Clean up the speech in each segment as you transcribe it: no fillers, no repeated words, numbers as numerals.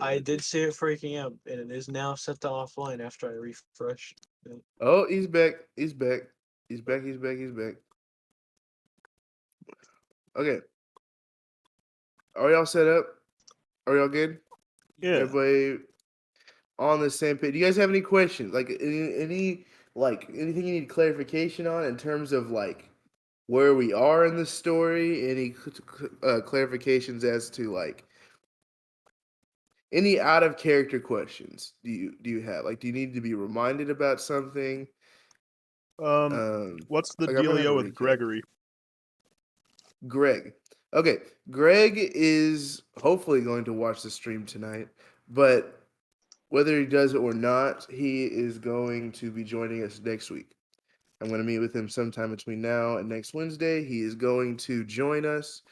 I did see it freaking out, and it is now set to offline after I refreshed. Oh, he's back. He's back. He's back. He's back. He's back. Okay. Are y'all set up? Are y'all good? Yeah. Everybody on the same page. Do you guys have any questions? Like any like anything you need clarification on in terms of like where we are in the story? Any clarifications as to like any out of character questions? Do you have like do you need to be reminded about something? What's the Like I'm gonna have a dealio with recap. Gregory? Greg. Okay, Greg is hopefully going to watch the stream tonight, but whether he does it or not, he is going to be joining us next week. I'm going to meet with him sometime between now and next Wednesday. He is going to join us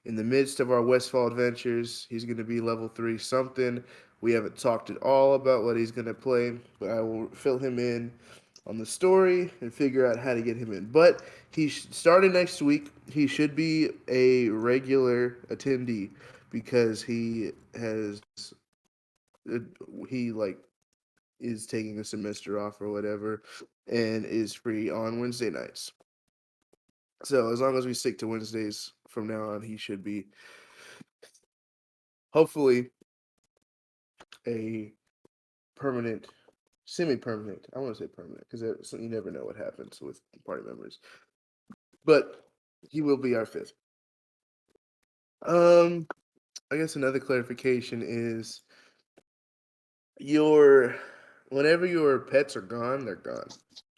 in the midst of our Westfall adventures. He's going to be level 3 something. We haven't talked at all about what he's going to play, but I will fill him in on the story and figure out how to get him in. But he started next week. He should be a regular attendee because he has uh, he like is taking a semester off or whatever and is free on Wednesday nights. So as long as we stick to Wednesdays from now on, he should be hopefully a permanent, semi-permanent. I want to say permanent because you never know what happens with party members. But he will be our 5th. I guess another clarification is whenever your pets are gone, they're gone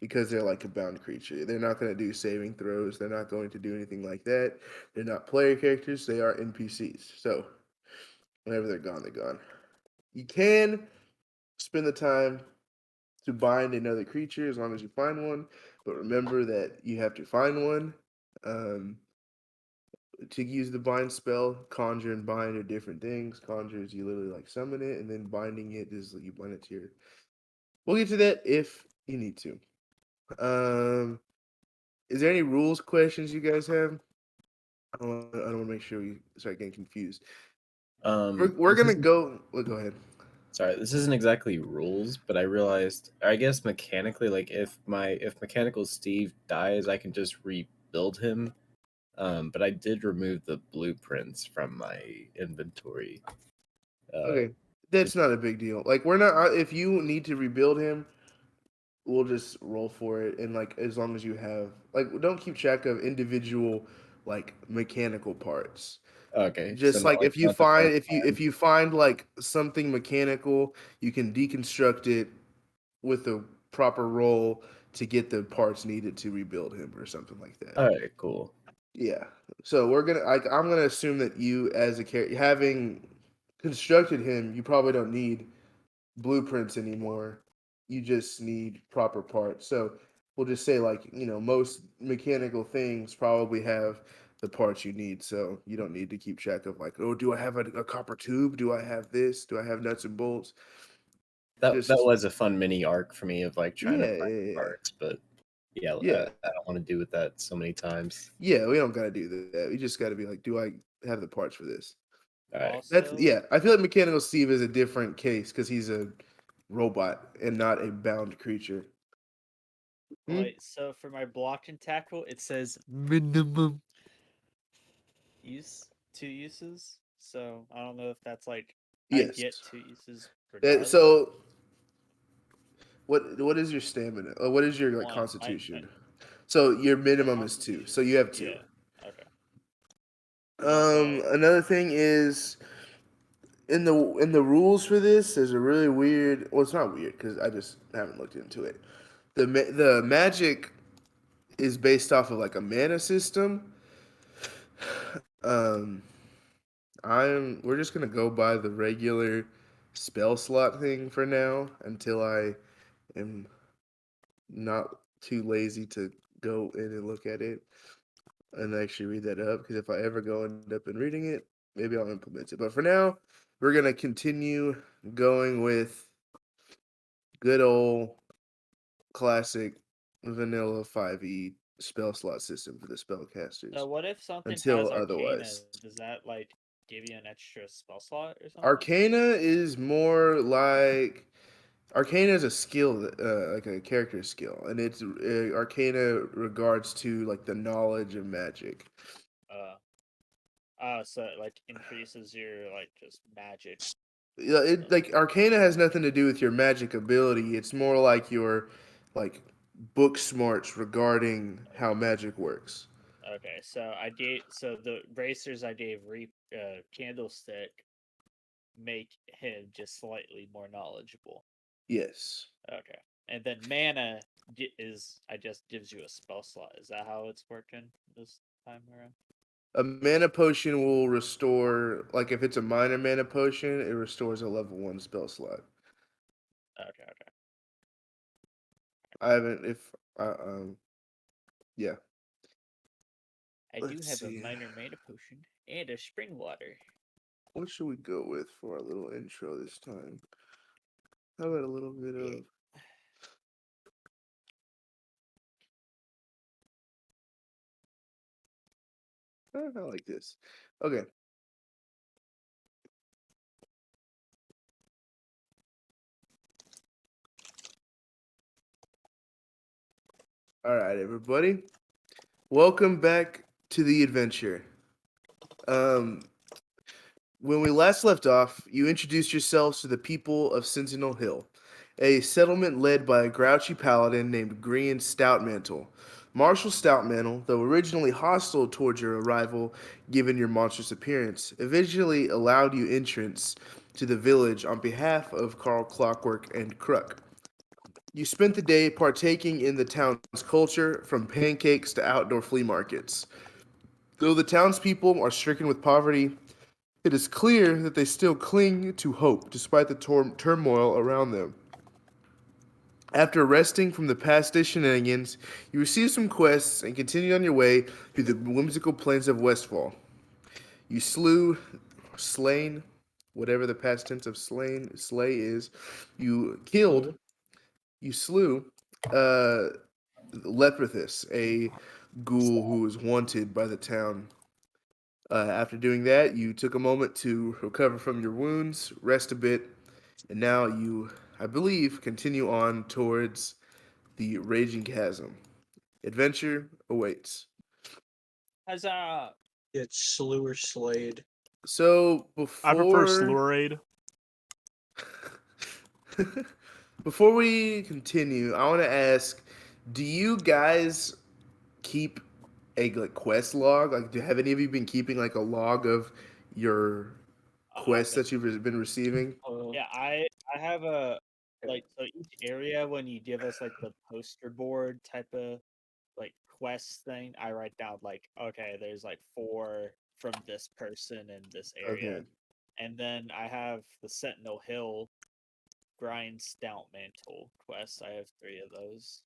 because they're like a bound creature. They're not going to do saving throws. They're not going to do anything like that. They're not player characters. They are NPCs. So whenever they're gone, they're gone. You can spend the time to bind another creature as long as you find one, but remember that you have to find one. To use the bind spell, conjure and bind are different things. Conjure is you literally like summon it, and then binding it is like you bind it to your. We'll get to that if you need to. Is there any rules questions you guys have? I don't want to make sure we start getting confused. We're This gonna isn't, go. Well, go ahead. sorry, this isn't exactly rules, but I realized, I guess mechanically, like if mechanical Steve dies, I can just rebuild him. But I did remove the blueprints from my inventory. Okay, that's not a big deal. Like we're not. If you need to rebuild him, we'll just roll for it. And like as long as you have like, don't keep track of individual like mechanical parts. Okay, so Just not like like if you not the find first if time. you find like something mechanical, you can deconstruct it with a proper roll to get the parts needed to rebuild him or something like that. All right, cool. Yeah. So we're gonna like I'm gonna assume that you as a character having constructed him, you probably don't need blueprints anymore. You just need proper parts. So we'll just say like, most mechanical things probably have the parts you need. So you don't need to keep track of like, oh, do I have a copper tube? Do I have this? Do I have nuts and bolts? That Just was a fun mini arc for me of like trying to yeah, find yeah, yeah. parts, but yeah, Yeah. I don't want to do with that so many times. Yeah, we don't gotta do that. We just gotta be like, do I have the parts for this? All right. That's Also, yeah. I feel like Mechanical Steve is a different case because he's a robot and not a bound creature. Hmm? Wait, so for my blocked and tackle, it says Minimum. use 2 uses. So I don't know if that's like I Yes. get 2 uses That, regardless. so what is your stamina? What is your like One. constitution? So your minimum is 2. So you have 2. Yeah. Okay. So Another thing is in the rules for this, there's a really weird. Well, it's not weird because I just haven't looked into it. The magic is based off of like a mana system. Um, we're just gonna go by the regular spell slot thing for now until I am not too lazy to go in and look at it and actually read that up. Because if I ever go end up in reading it, maybe I'll implement it. But for now, we're gonna continue going with good old classic vanilla 5e spell slot system for the spellcasters what if something until has Arcana? otherwise. Does that like give you an extra spell slot or something? Arcana is more like Arcana is a skill, like a character skill, and it's Arcana regards to like the knowledge of magic. So it like increases your like just magic. Yeah, like Arcana has nothing to do with your magic ability. It's more like your like book smarts regarding how magic works. Okay, so the bracers I gave Candlestick make him just slightly more knowledgeable. Yes. Okay, and then mana I just gives you a spell slot. Is that how it's working this time around? A mana potion will restore, like if it's a minor mana potion, it restores a level 1 spell slot. Okay. I haven't, yeah. I do Let's have see. a minor mana potion and a spring water. What should we go with for our little intro this time? How about a little bit of. I like this. Okay. All right, everybody. Welcome back to the adventure. When we last left off, you introduced yourselves to the people of Sentinel Hill, a settlement led by a grouchy paladin named Grian Stoutmantle. Marshal Stoutmantle, though originally hostile towards your arrival given your monstrous appearance, eventually allowed you entrance to the village on behalf of Carl Clockwork and Crook. You spent the day partaking in the town's culture, from pancakes to outdoor flea markets. Though the townspeople are stricken with poverty, it is clear that they still cling to hope despite the turmoil around them. After resting from the past day's shenanigans, you received some quests and continued on your way through the whimsical plains of Westfall. You slain, whatever the past tense of slay is. You slew, Leprithus, a ghoul who was wanted by the town. After doing that, you took a moment to recover from your wounds, rest a bit, and now you, I believe, continue on towards the Raging Chasm. Adventure awaits. Huzzah! It's slew or slayed. So I prefer before Slurade. before we continue, I want to ask: do you guys keep a like quest log? Like, have any of you been keeping like a log of your quests that you've been receiving? Yeah, I have a so each area when you give us like the poster board type of like quest thing, I write down like, okay, there's like 4 from this person in this area. Okay. And then I have the Sentinel Hill grind stout mantle quest. I have 3 of those.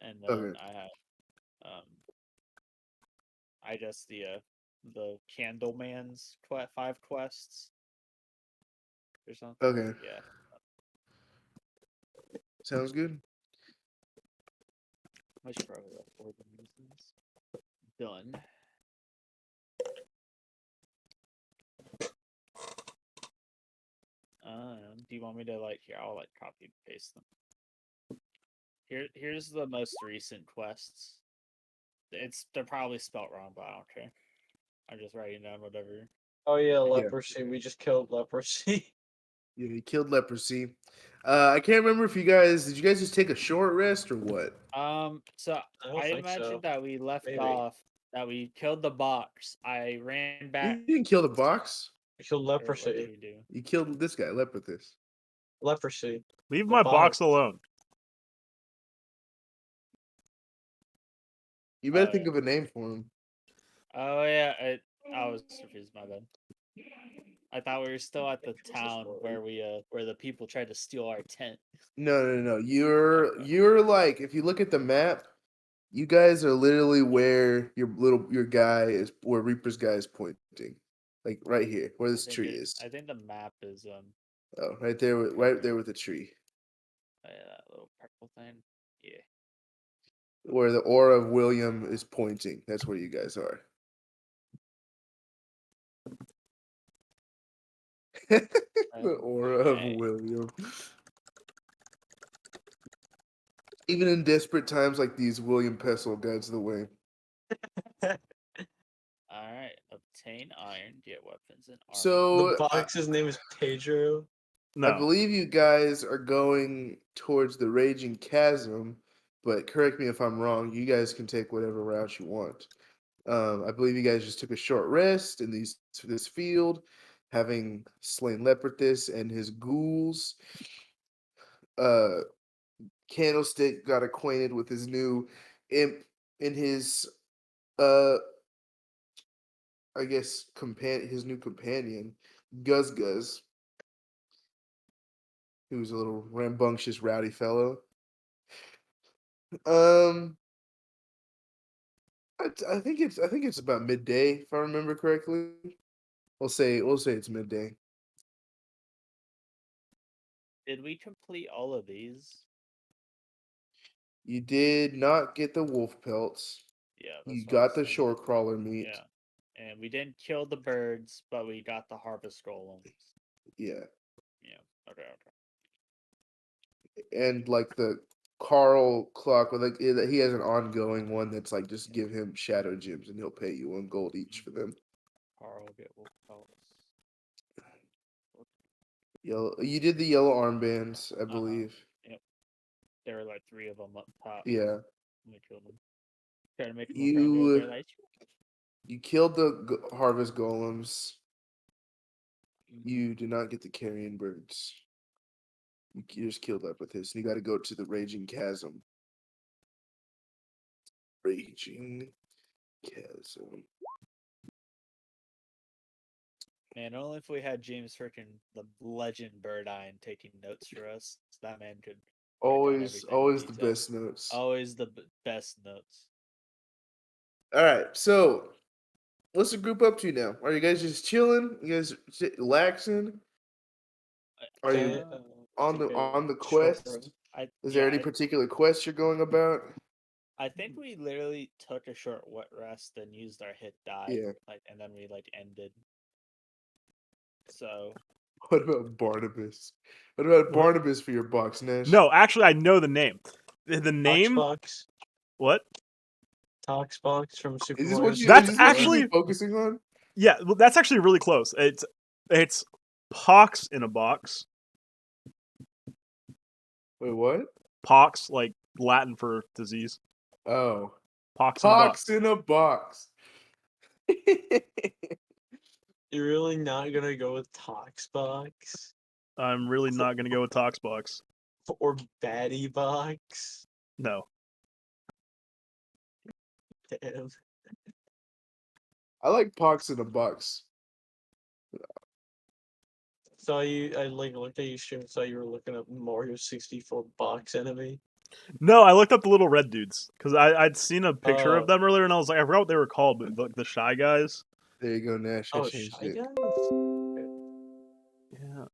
And then Okay. I have I just the Candleman's 5 quests or something. Okay. Yeah. Sounds good. I should probably record the reasons. Done. Do you want me to like here? I'll like copy and paste them. Here's the most recent quests. They're probably spelt wrong, but I don't care. I'm just writing down whatever. Oh yeah, Yeah. leprosy. We just killed leprosy. Yeah, he killed leprosy. I can't remember if you guys did. You guys just take a short rest or what? So I don't I think imagine so. that we left Maybe. off that we killed the box. I ran back. You didn't kill the box. We killed Or what did leprosy. we do? You killed this guy, Leprithus. Leprosy. Leave The my box box. alone. You better Oh, think yeah. of a name for him. Oh yeah, I was confused. My bad. I thought we were still at the town where the people tried to steal our tent. No. Okay. You're like, if you look at the map, you guys are literally where your guy is, where Reaper's guy is pointing, like right here, where this tree is. I think the map is Oh, right there, right there with the tree, that little purple thing. Yeah. where the aura of William is pointing. That's where you guys are. The aura of Okay. William. Even in desperate times like these, William Pestle guides the way. All right. Obtain iron, get weapons and armor. So The box's name is Pedro. I No. believe you guys are going towards the Raging Chasm, but correct me if I'm wrong. You guys can take whatever route you want. I believe you guys just took a short rest in this field, having slain Leperthus and his ghouls. Candlestick got acquainted with his new imp in his I guess his new companion, Guz Guz, who's a little rambunctious, rowdy fellow. I think it's about midday if I remember correctly. We'll say it's midday. Did we complete all of these? You did not get the wolf pelts. Yeah. You That's what I got was the thinking. shore crawler meat. Yeah. And we didn't kill the birds, but we got the harvest golems. Yeah. Yeah. Okay. And like the Carl clock, like he has an ongoing one that's like just give him shadow gems and he'll pay you 1 gold each for them. Carl get wolf pelts. Yellow. You did the yellow armbands, I believe. Yep. There were like 3 of them up top. Yeah. We killed them. Try to make them look around there, like, You killed the harvest golems. mhm. You did not get the carrion birds. You just killed Leperthus, and you got to go to the Raging Chasm. Raging Chasm. Man, only if we had James freaking the legend Birdine taking notes for us, that man could write down everything in Always the detail. best notes. Always the best notes. All right, so what's the group up to now? Are you guys just chilling? You guys relaxing? Are you Okay, on take the a short quest? rest. Is there any particular quest you're going about? I think we literally took a short wet rest and used our hit die, Yeah. and then we ended. So What about Barnabas? What about What? Barnabas for your box, Nash? No, actually, I know the name. The name. Toxbox. What? Toxbox from Super Is this Mario. what you? That's Is this what you've actually- been focusing on? Yeah, well, that's actually really close. It's pox in a box. Wait, what? Pox, like Latin for disease. Oh, Pox in a box. box in a box. You're really not gonna go with Toxbox I'm really not gonna go with Toxbox. or Batty Box? No. Damn. I like pox in a box. Saw you. I looked at you stream. Saw you were looking up Mario 64 box enemy. No, I looked up the little red dudes because I'd seen a picture Oh. of them earlier, and I was like, I forgot what they were called, but the shy guys. There you go, Nash. I Oh, changed Shy it. Guys. Yeah.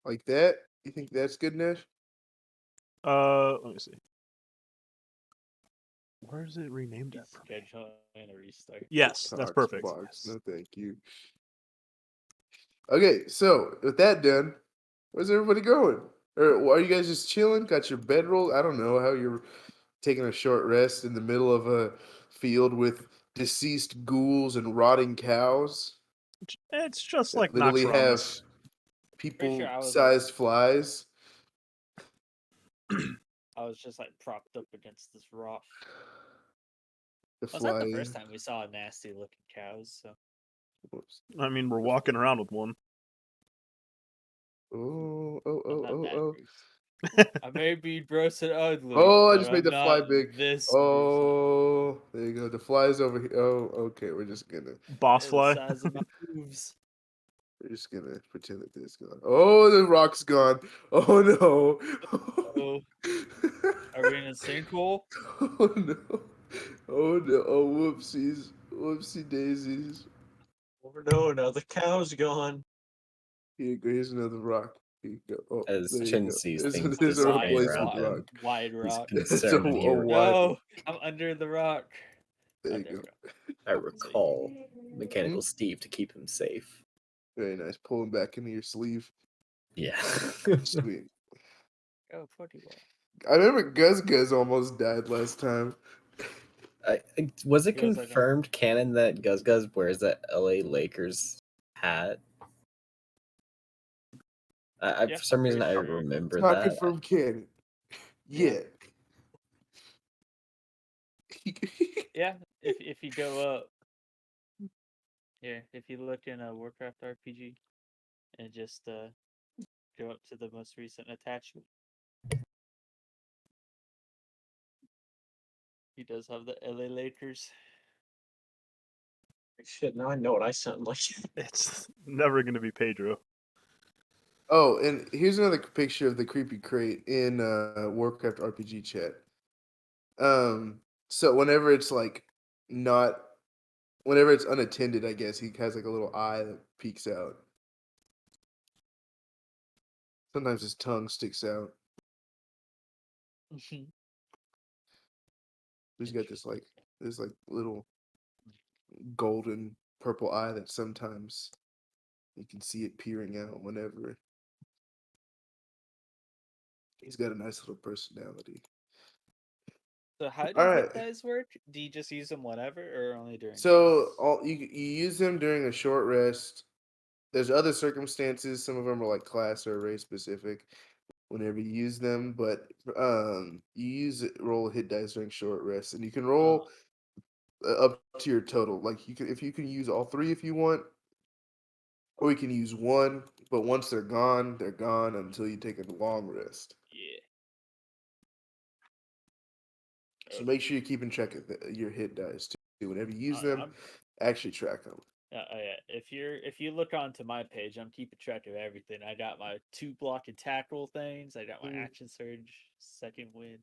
Like that? You think that's good, Nash? Let me see. Where is it renamed at? schedule and a restart. Yes, that's Tox perfect. Box. Yes. No, thank you. Okay, so with that done, where's everybody going? Or are you guys just chilling? Got your bedroll? I don't know how you're taking a short rest in the middle of a field with deceased ghouls and rotting cows. It's just that like literally have Noxramas. people-sized flies. I was just propped up against this rock. The Was that the flies. first time we saw nasty looking cows? So Whoops. I mean, we're walking around with one. Oh, I'm not that oh. gross. I may be gross and ugly. Oh, I but just made I'm the fly not big. This Oh, there you go. The fly's over here. Oh, okay. We're just gonna Boss the fly. size of my hooves. pretend that this is gone. Oh, the rock's gone. Oh no. Oh, are we in a sinkhole? Oh no. Oh no. Oh, whoopsies. Whoopsie daisies. Oh no! Now the cow's gone. Here's another rock. Here you go. Oh, As there you Chin go. sees There's things a disappear replacement around him, rock. Wide he's rock. It's concerned. a here. wide- No, I'm under the rock. There Oh, you there go. we I recall Mechanical Hmm? Steve to keep him safe. Very nice. Pull him back into your sleeve. Yeah. Sweet. Oh, pretty well. I remember Guz almost died last time. Was it He was like, confirmed canon that Guz wears that LA Lakers hat? Yeah, For some I'm reason, pretty I sure. remember Not that. confirmed canon. Yeah. Yet. Yeah, if you go up, yeah, if you look in a Warcraft RPG and just go up to the most recent attachment, he does have the LA Lakers. Shit, now I know what I sound like. It's never going to be Pedro. Oh, and here's another picture of the creepy crate in Warcraft RPG chat. So whenever it's like not, whenever it's unattended, I guess he has like a little eye that peeks out. Sometimes his tongue sticks out. He's got this little golden purple eye that sometimes you can see it peering out whenever. He's got a nice little personality. So how do All hit right. dice work? Do you just use them whenever, or only during? So quests? you use them during a short rest. There's other circumstances. Some of them are like class or race specific. Whenever you use them, but roll hit dice during short rest, and you can roll up to your total. Like you can use all three if you want, or you can use one. But once they're gone until you take a long rest. Yeah. So make sure you're keeping track of your hit dice too. Whenever you use them, I'm- actually track them. yeah. If you look onto my page, I'm keeping track of everything. I got my 2 block and tackle things. I got my action surge, second wind.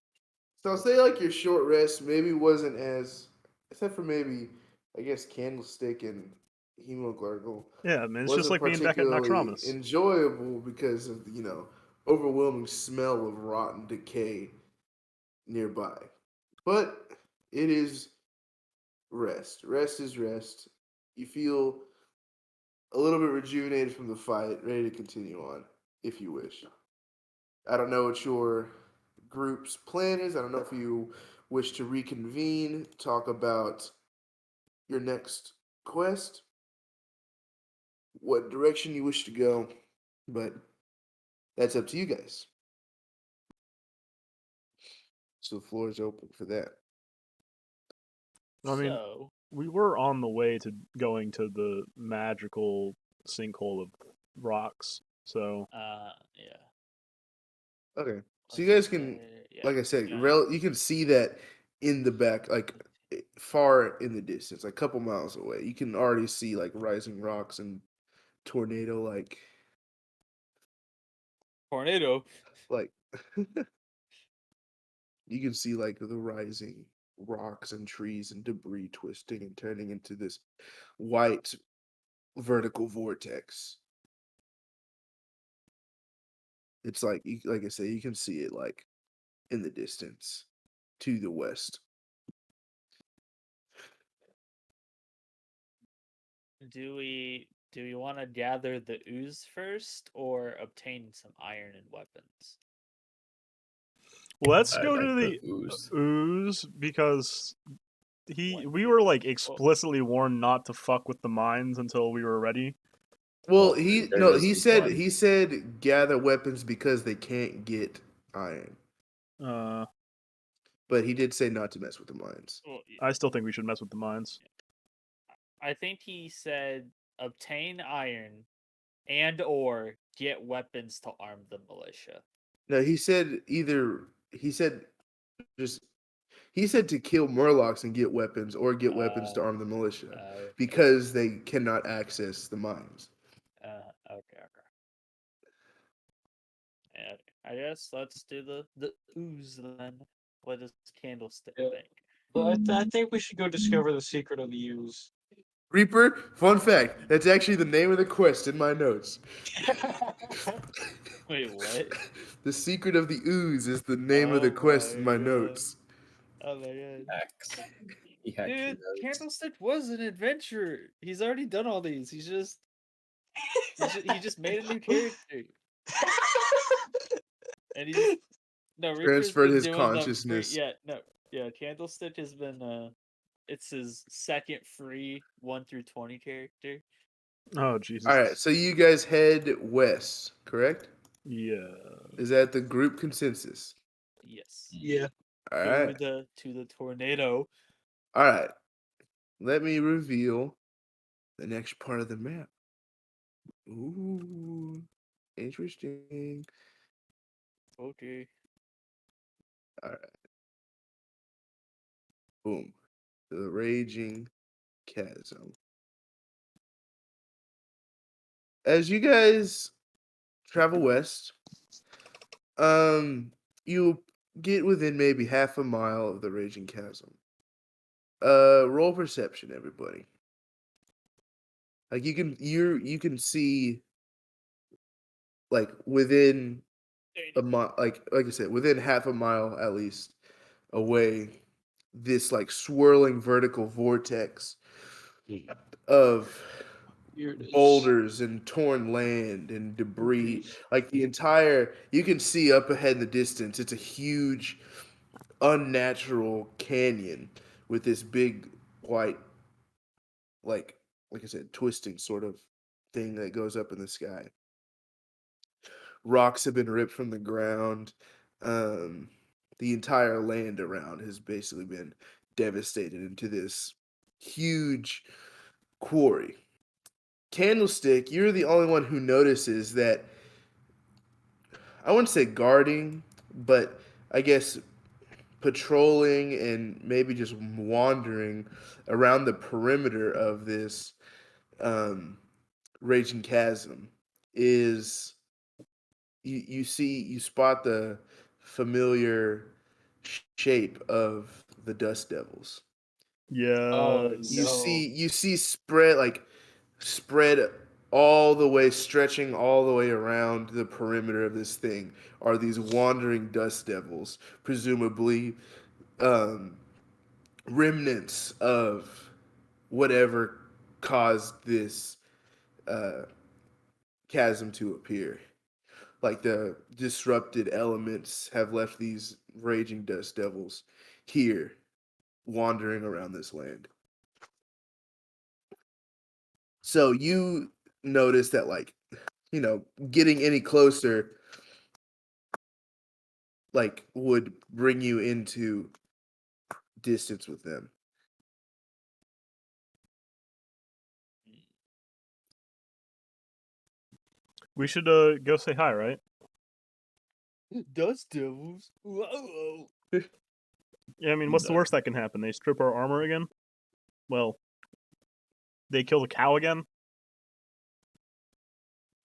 So I'll say like your short rest maybe wasn't as, except for maybe I guess Candlestick and Hemogargle Yeah, I mean, it's just wasn't like being back at particularly Noxramas. enjoyable because of overwhelming smell of rotten decay nearby. But it is rest. Rest is rest. You feel a little bit rejuvenated from the fight, ready to continue on if you wish. I don't know what your group's plan is. I don't know if you wish to reconvene, talk about your next quest, what direction you wish to go, but that's up to you guys. So the floor is open for that. I mean, So we were on the way to going to the magical sinkhole of rocks, so yeah. Okay. So Let's you guys just can, say, yeah. like I said, got- you can see that in the back, like far in the distance, like a couple miles away. You can already see like rising rocks and tornado Tornado. like you can see like the rising rocks and trees and debris twisting and turning into this white vertical vortex. It's like I say, you can see it like in the distance to the west. Do we want to gather the ooze first, or obtain some iron and weapons? let's I go like to the the ooze. ooze because What? we were like explicitly warned not to fuck with the mines until we were ready. Well, Well, there is one. he said gather weapons because they can't get iron. Uh, But he did say not to mess with the mines. Well, I still think we should mess with the mines. I think he said obtain iron and or get weapons to arm the militia. No, just he said to kill Murlocs and get weapons or get weapons to arm the militia because they cannot access the mines. Okay. Yeah, I guess let's do the ooze then. What does Candlestick Yeah. think? But I think we should go discover the secret of the use. Reaper, fun fact, that's actually the name of the quest in my notes. Wait, what? The secret of the ooze is the name of the quest in my notes. Oh my god. X. Yeah, true Dude, those. Candlestick was an adventurer. He's already done all these. He just made a new character, and he just no Reaper's Transferred been his doing them free. consciousness. Yeah, no, yeah. Candlestick has been it's his second free 1 through 20 character. Oh Jesus. All right, so you guys head west, correct? Yeah. Is that the group consensus? Yes, Yeah. All right. to the tornado. All right. Let me reveal the next part of the map. Ooh, interesting. Okay. All right. Boom. The raging chasm. As you guys travel west, you get within maybe half a mile of the raging chasm. Roll perception, everybody. Like you can see like within a mile, like I said, within half a mile at least away, this like swirling vertical vortex of Here it is. boulders and torn land and debris. Like the entire, you can see up ahead in the distance. It's a huge, unnatural canyon with this big white, like I said, twisting sort of thing that goes up in the sky. Rocks have been ripped from the ground. Um, the entire land around has basically been devastated into this huge quarry. Candlestick, you're the only one who notices that. I wouldn't say guarding, but I guess patrolling and maybe just wandering around the perimeter of this um, raging chasm is you spot the familiar shape of the dust devils. Oh Yes. no. You see spread all the way, stretching all the way around the perimeter of this thing are these wandering dust devils, presumably um, remnants of whatever caused this uh, chasm to appear. Like the disrupted elements have left these raging dust devils here, wandering around this land. So you notice that, like, getting any closer, like, would bring you into distance with them. We should go say hi, right? Dust devils. Whoa. Yeah, I mean, what's the No. worst that can happen? They strip our armor again? Well, they kill the cow again?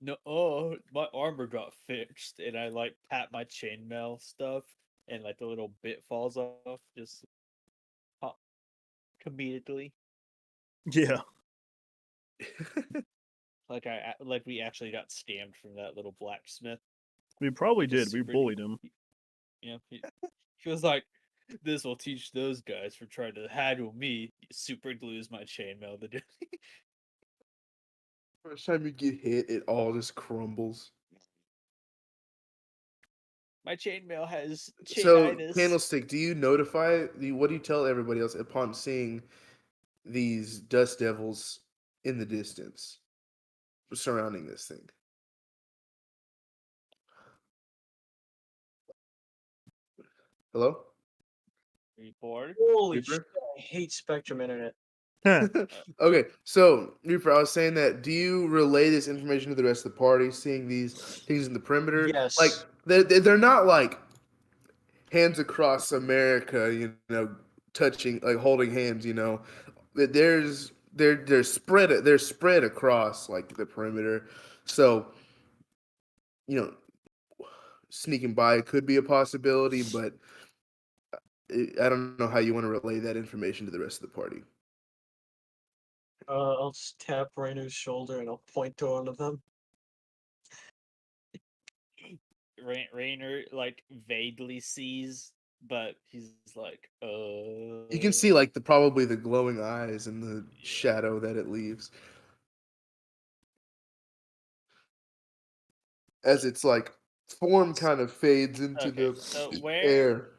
No, my armor got fixed, and I like pat my chainmail stuff, and like the little bit falls off, just comedically. Yeah. Like we actually got scammed from that little blacksmith. We probably He just did. We super, bullied him. he was like, "This will teach those guys for trying to haggle me." He super glues my chainmail to do. First time you get hit, it all just crumbles. My chainmail has So, chainitis. Candlestick, what do you tell everybody else upon seeing these dust devils in the distance surrounding this thing? Hello? Report. Holy shit! Reaper? I hate Spectrum Internet. Okay, so Reaper, I was saying that, do you relay this information to the rest of the party, seeing these things in the perimeter? Like, Yes. they're not like hands across America, touching, like holding hands, they're spread across like the perimeter. So, you know, sneaking by could be a possibility, but I don't know how you want to relay that information to the rest of the party. I'll just tap Rainer's shoulder and I'll point to one of them. Rainer like vaguely sees but he's like, You can see like probably the glowing eyes and the shadow that it leaves as its like form kind of fades into Okay, the so where? air.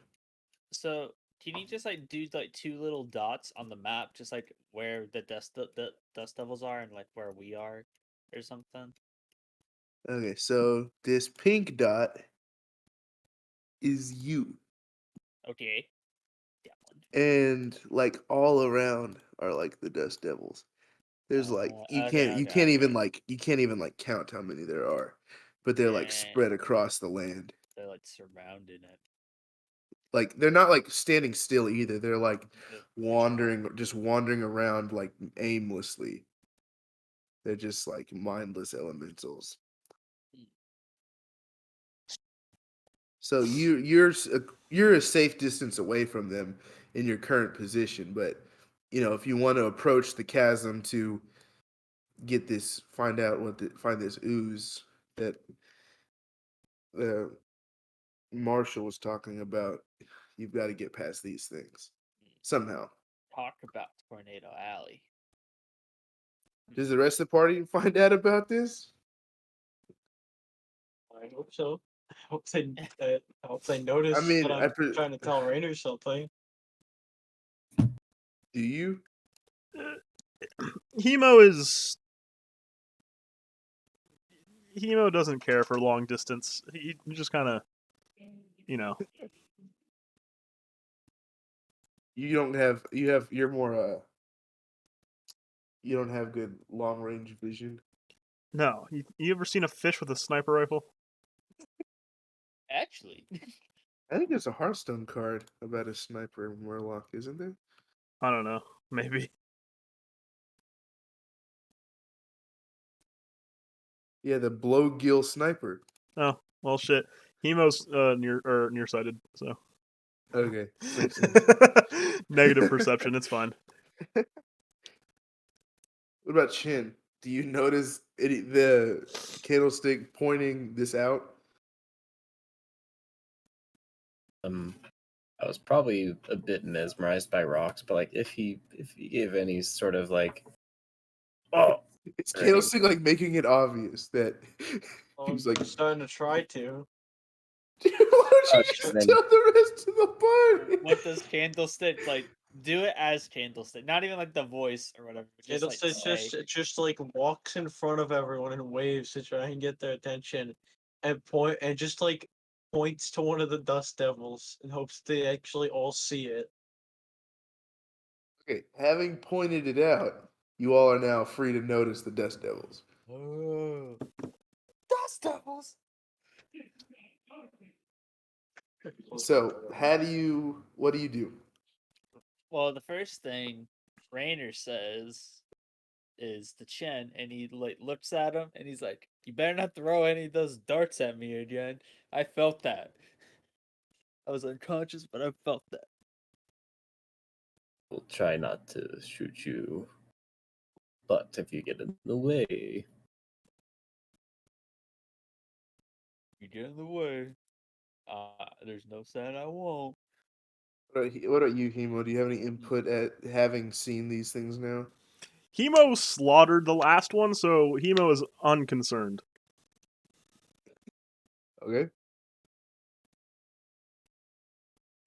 So can you just like do like two little dots on the map, just like where the dust devils are and like where we are, or something? Okay, so this pink dot is you, Okay. Yeah. and like all around are like the dust devils. There's like Okay. you Okay. can't even Okay. like you can't even like count how many there are, but they're like And spread across the land. they're like surrounding it. Like they're not like standing still either. They're like They're just wandering around like aimlessly. They're just like mindless elementals. Hmm. So you're a safe distance away from them in your current position, but you know if you want to approach the chasm to get this, find this ooze that Marshall was talking about, you've got to get past these things somehow. Talk about Tornado Alley. Does the rest of the party find out about this? I hope so. I hope they I notice mean, that I'm trying to tell Rainer something. do you? Hemo doesn't care for long distance. He just kind of, you know. You don't have you're more you don't have good long range vision. No, you ever seen a fish with a sniper rifle? Actually, I think there's a Hearthstone card about a sniper Murloc, isn't there? I don't know. Maybe. Yeah, the blowgill sniper. Oh well, shit. Hemo's nearsighted, so Okay, makes sense. negative perception. It's fine. What about Chin? Do you notice the candlestick pointing this out? I was probably a bit mesmerized by rocks, but like if he gave any sort of like oh It's or any candlestick like making it obvious that he was I'm like, starting to try to. "Dude, why don't you just then tell the rest of the party?" what does Candlestick like? Do it as Candlestick, not even like the voice or whatever. Just like Candlestick say. just like walks in front of everyone and waves to try and get their attention, and just like points to one of the dust devils and hopes they actually all see it. Okay, having pointed it out, you all are now free to notice the dust devils. Oh, dust devils. So, what do you do? Well, the first thing Rainer says is the Chen, and he like looks at him, and he's like, "You better not throw any of those darts at me again." I felt that. I was unconscious, but I felt that. we'll try not to shoot you, but if you get in the way, You get in the way. There's no saying I won't. What about you, Hemo? Do you have any input at having seen these things now? Hemo slaughtered the last one, so Hemo is unconcerned. Okay.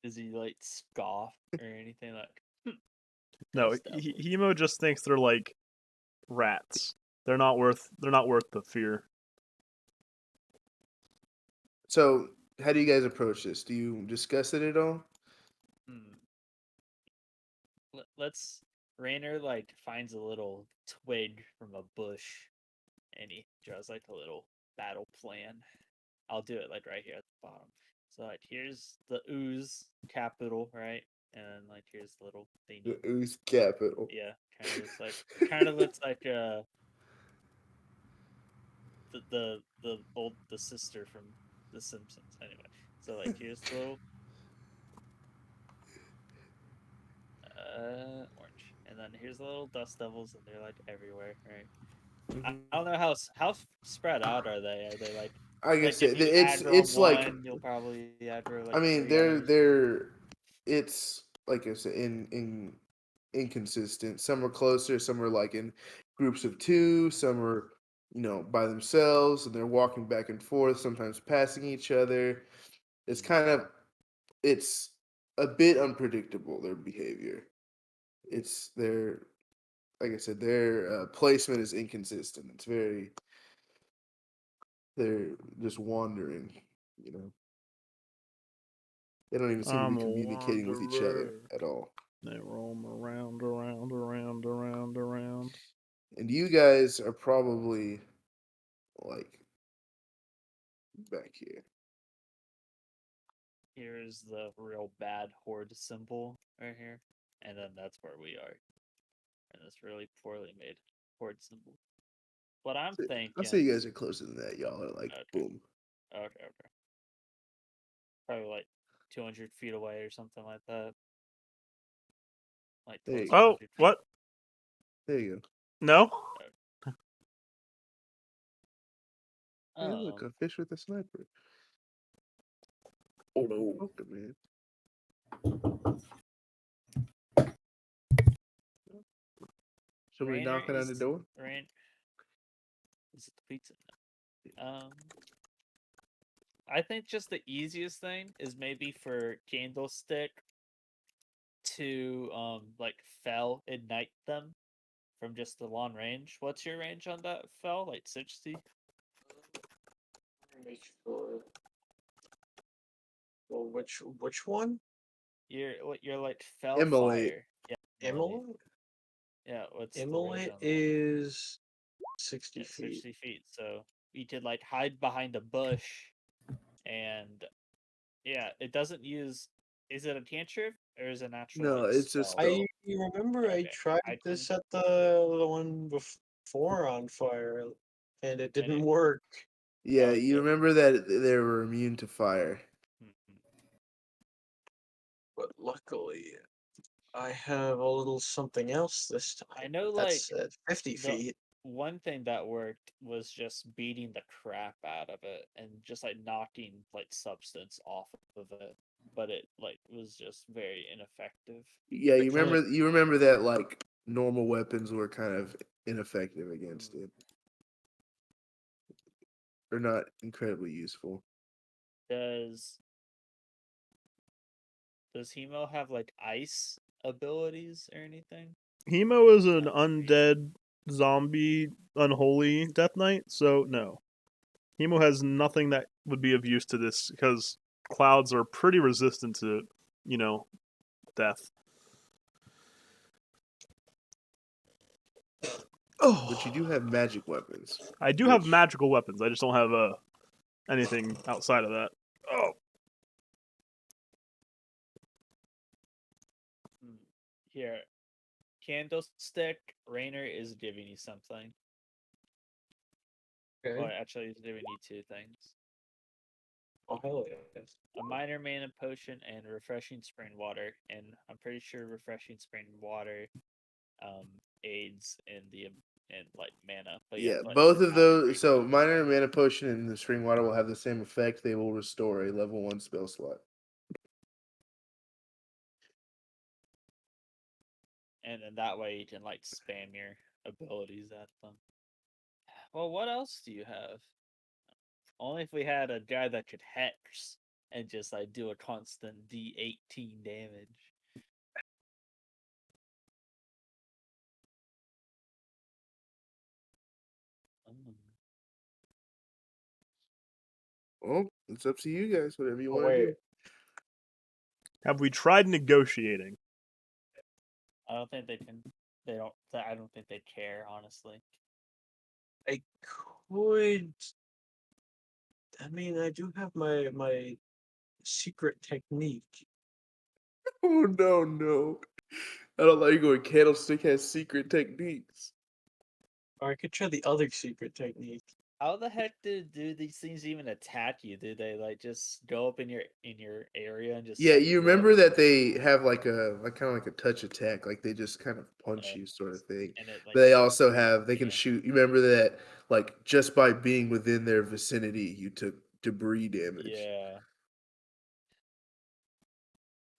Does he like scoff or anything like? No, Dust devils. Hemo just thinks they're like rats. They're not worth the fear. So, how do you guys approach this? Do you discuss it at all? Hmm. Let's. Rainer like finds a little twig from a bush, and he draws like a little battle plan. I'll do it like right here at the bottom. So like here's the ooze capital, right? And then like here's the little The thingy. ooze capital. Yeah, kind of looks like the sister from The Simpsons. Anyway, so like here's the little orange, and then here's the little dust devils, and they're like everywhere, right? I don't know how spread out are they? Are they like I Like guess if you add row it's like, one, you'll probably add row like I mean, 3 others. it's like I said, in inconsistent. Some are closer, some are like in groups of two, some are, by themselves and they're walking back and forth, sometimes passing each other. It's kind of it's a bit unpredictable, their behavior. It's their Like I said, their placement is inconsistent. They're just wandering, you know. They don't even seem to I'm be a communicating with each other wanderer. at all. They roam around. And you guys are probably like back here. Here's the real bad horde symbol right here, and then that's where we are. And this really poorly made horde symbol. What I'm thinking. I'll say you guys are closer than that. Y'all are like, Okay. boom. Okay. Probably like 200 feet away or something like that. Like There you 1,200 Oh, feet. what? There you go. No? Hey, look, a fish with a sniper. Oh no. Welcome, man. Somebody Rainer knocking on the door? Is it the pizza? No. I think just the easiest thing is maybe for Candlestick to like fell ignite them from just the long range. What's your range on that fell? Like 60? Make sure. Well, which one? You're like fell Immolate. fire. Yeah, Immolate? yeah, what's the range Immolate on that? is 60 Yeah, feet. 60 feet. So you could like hide behind a bush and yeah, it doesn't use. Is it a cantrip or is it a natural? No, like, it's a spell? spell. I remember I Okay, tried this at the one before on fire, and it didn't it- work. Yeah, Oh, you yeah. remember that they were immune to fire. Mhm. But luckily, I have a little something else this time. I know, That's like, at 50 the feet. one thing that worked was just beating the crap out of it and just like knocking like substance off of it, but it like was just very ineffective. Yeah, They kinda- you remember that like normal weapons were kind of ineffective against it. They're not incredibly useful. Does Hemo have like ice abilities or anything? Hemo is an That would be- undead zombie unholy death knight, so no. Hemo has nothing that would be of use to this because clouds are pretty resistant to, death. But you do have magic weapons. I do have which- magical weapons. I just don't have anything outside of that. Oh, Here, Candlestick Rainer is giving you something. Okay. Oh, actually, he's giving you two things: Oh, hell yes. a minor mana potion and refreshing spring water. And I'm pretty sure refreshing spring water aids in like mana. But Yeah, like, both of minor those. mana So potion. minor mana potion and the spring water will have the same effect. They will restore a level 1 spell slot. And then that way you can like spam your abilities at them. Well, what else do you have? Only if we had a guy that could hex and just like do a constant D18 damage. Mm. Well, it's up to you guys. Whatever you Oh, want to do. wait. have we tried negotiating? I don't think they can. They don't. I don't think they care, honestly. I could. I mean, I do have my secret technique. Oh no, no! I don't like when Candlestick has secret techniques. Or I could try the other secret technique. How the heck do these things even attack you? Do they like just go up in your area and just Yeah, suck you blood? remember that they have like kind of like a touch attack, like they just kind of punch Uh, you, sort of thing. and it like But they shoots also you? have they can Yeah. shoot. You remember that, like just by being within their vicinity, you took debris damage. Yeah.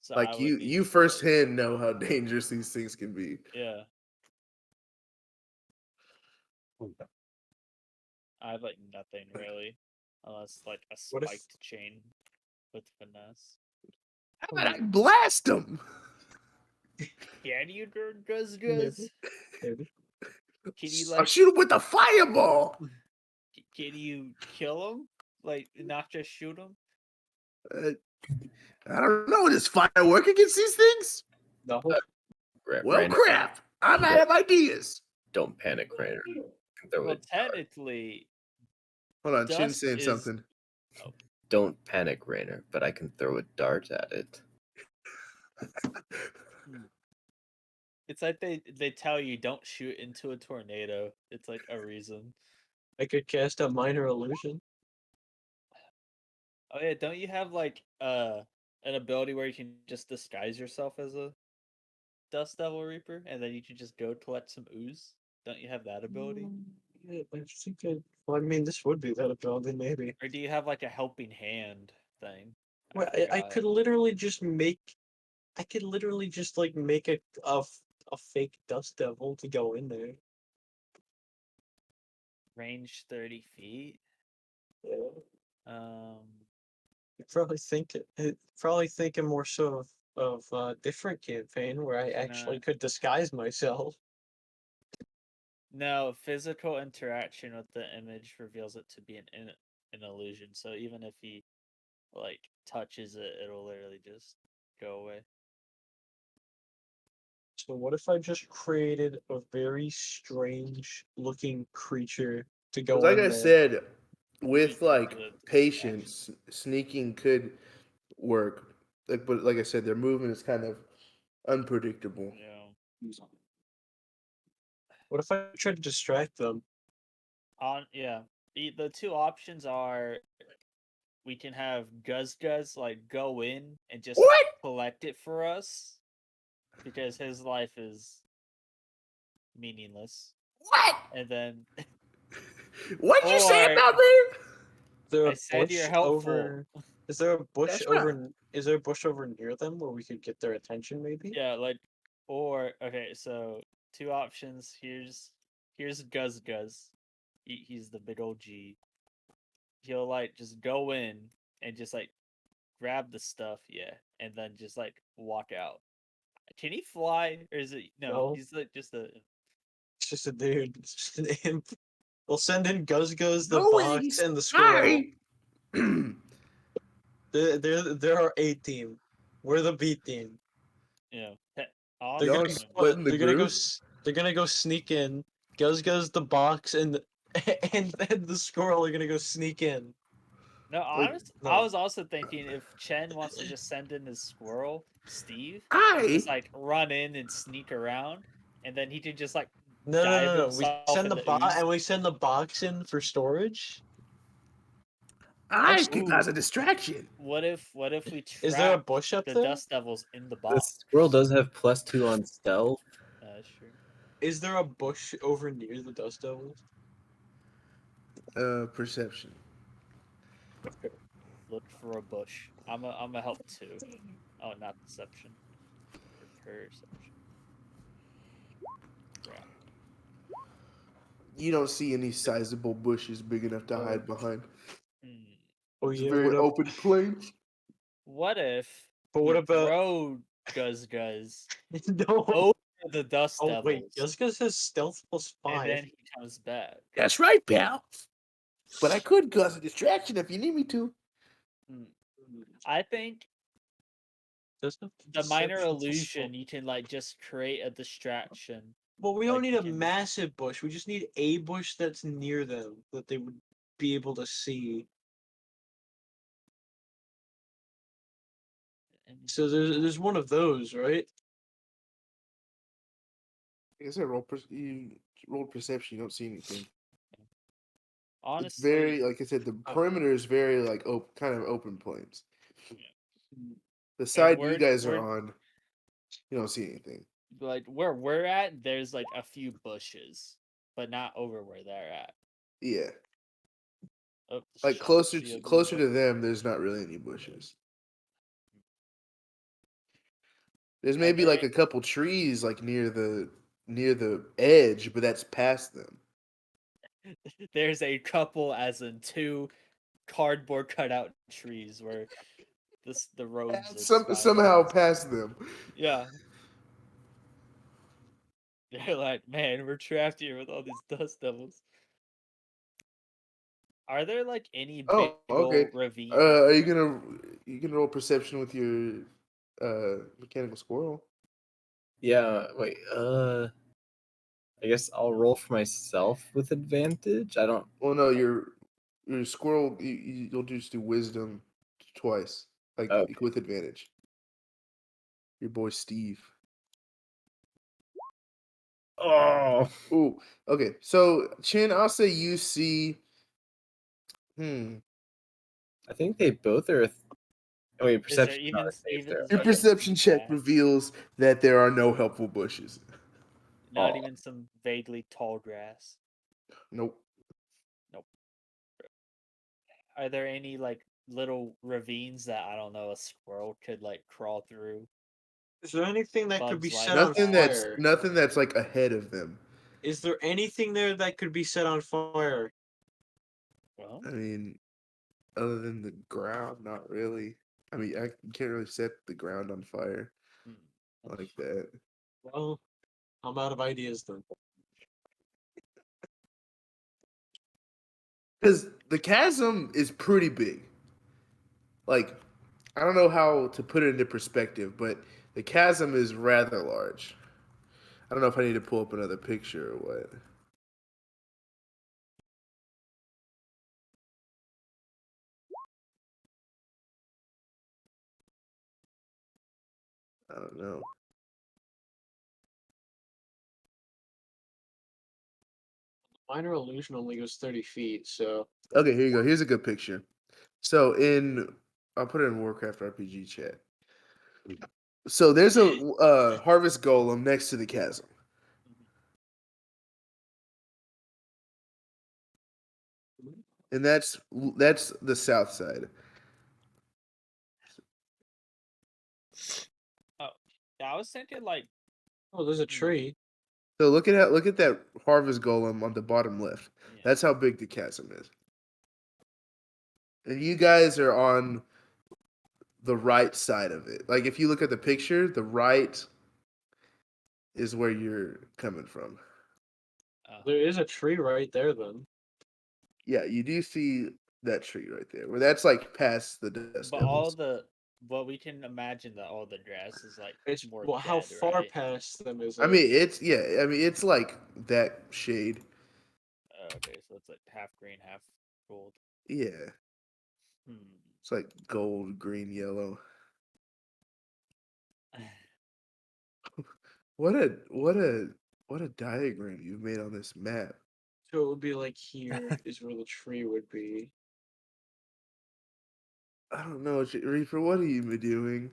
So I Like would you need to, firsthand know how dangerous these things can be. yeah. I have like nothing really, unless like a What if- spiked chain with finesse. How about I blast them? Can you Guz Maybe. Guz? Maybe. Can you I'll like shoot them with a fireball. can you kill him? Like not just shoot him? Uh, I don't know. Does fire work against these things? No. Well, Rainer, crap. I'm out of ideas. don't panic, Rainer. Throw Well, it. Dart. technically, Hold on, Chin's dust saying is something. Don't panic, Rainer, but I can throw a dart at it. it's like they tell you don't shoot into a tornado. It's like a reason. I could cast a minor illusion. Oh yeah, don't you have like an ability where you can just disguise yourself as a Dust Devil Reaper and then you can just go collect some ooze? Don't you have that ability? Yeah, I think well, I mean, this would be that ability, maybe. Or do you have like a helping hand thing? Well, I forgot. could literally just make. I could literally just like make a fake dust devil to go in there. Range 30 feet. Yeah. Um, Probably thinking more so of a different campaign where I actually could disguise myself. no, physical interaction with the image reveals it to be an illusion. So even if he like touches it, it'll literally just go away. So what if I just created a very strange looking creature to go Like in I there? said, with You like do it to patience, sneaking could work. But like I said, their movement is kind of unpredictable. Yeah. What if I tried to distract them? Yeah. The two options are we can have Guz Guz like go in and just What? collect it for us because his life is meaningless. What? And then What'd you say Or- about me? Is there I a said bush you're helpful. over? Is there a bush That's over? right. Is there a bush over near them where we could get their attention? Maybe. Yeah, like okay, so two options. Here's Guz Guz. He's the big old G. He'll like just go in and just like grab the stuff, yeah, and then just like walk out. Can he fly or is it no? No. He's like just a It's just a dude. It's just an imp. We'll send in Guz Guz, the No box, wings. and the squirrel. Hi. They're our A team. We're the B team. you know. They're Y'all gonna Awesome. splitting the they're gonna go. group? They're gonna go sneak in. Guz Guz, the box, and and the squirrel are gonna go sneak in. No, Or honest. I no. was also thinking if Chen wants to just send in his squirrel, Steve, and just Hi. like run in and sneak around, and then he could just like No, no, dive no, no. We himself send in the the bot ooze. and we send the box in for storage. I Actually, could cause a distraction. What if we is there a trap bush up the there? dust devils in the The box? squirrel does have +2 on stealth. Sure. Is there a bush over near the dust devils? Perception. Okay. Look for a bush. I'm a help too. Oh, not deception. Perception. Crap. You don't see any sizable bushes big enough to Oh. hide behind. Hmm. Oh It's yeah. very What open plains. What if But we what about? throw Guz Guz No. over the dust Oh devils, wait. Guz Guz has stealth +5. and then he comes back? That's right, pal. But I could cause a distraction if you need me to. Hmm. I think Does have the minor deception illusion +4. you can like just create a distraction. Well, we don't like, need you a can- massive bush. We just need a bush that's near them that they would be able to see. So there's one of those, right? I guess you rolled perception. You don't see anything. It's Honestly, very, like I said, the perimeter is very like kind of open plains. The and side you guys are we're on, you don't see anything. like where we're at. There's like a few bushes, but not over where they're at. Yeah, Oh, like shot shield closer to bush. them, there's not really any bushes. There's Are maybe there like a couple trees like near the edge, but that's past them. There's a couple, as in two cardboard cutout trees where the roads are spiraling. Somehow past them. Yeah, they're like, man, we're trapped here with all these dust devils. Are there like any big Oh, okay. old ravine? You gonna roll perception with your mechanical squirrel? Yeah, wait, I guess I'll roll for myself with advantage. I don't. Well, no, your squirrel. You'll just do wisdom twice, like Okay. with advantage. Your boy Steve. Oh, Ooh, okay. So Chin, I'll say you see. I think they both are. Oh, wait, Is there perception not a save throw. is Your there even perception some check grass? reveals that there are no helpful bushes. Not Oh, even some vaguely tall grass. Nope. Nope. Are there any like little ravines that I don't know a squirrel could like crawl through? Is there anything that could be Bugs like set on that? Nothing that's like ahead of them. Is there anything there that could be set on fire? Well, I mean, other than the ground, not really. I mean, you can't really set the ground on fire hmm. like that. Well, I'm out of ideas then. Because the chasm is pretty big. Like, I don't know how to put it into perspective, but the chasm is rather large. I don't know if I need to pull up another picture or what. I don't know. Minor illusion only goes 30 feet, so Okay, here you go. Here's a good picture. So I'll put it in Warcraft RPG chat. So there's a harvest golem next to the chasm, and that's the south side. Oh, yeah, I was thinking like oh, there's a tree. So look at that harvest golem on the bottom left. yeah. That's how big the chasm is. And you guys are on the right side of it. Like if you look at the picture, the right is where you're coming from. There is a tree right there then. Yeah, you do see that tree right there. Where that's like past the dust But all devils. the but we can imagine that all the grass is like It's more well, how dead, far right? past them is I it? mean, it's like that shade. Okay, so it's like half green, half gold. Yeah. Hmm. It's like gold, green, yellow. What a diagram you've made on this map. So it would be like here is where the tree would be. I don't know, Reaper, what are you doing?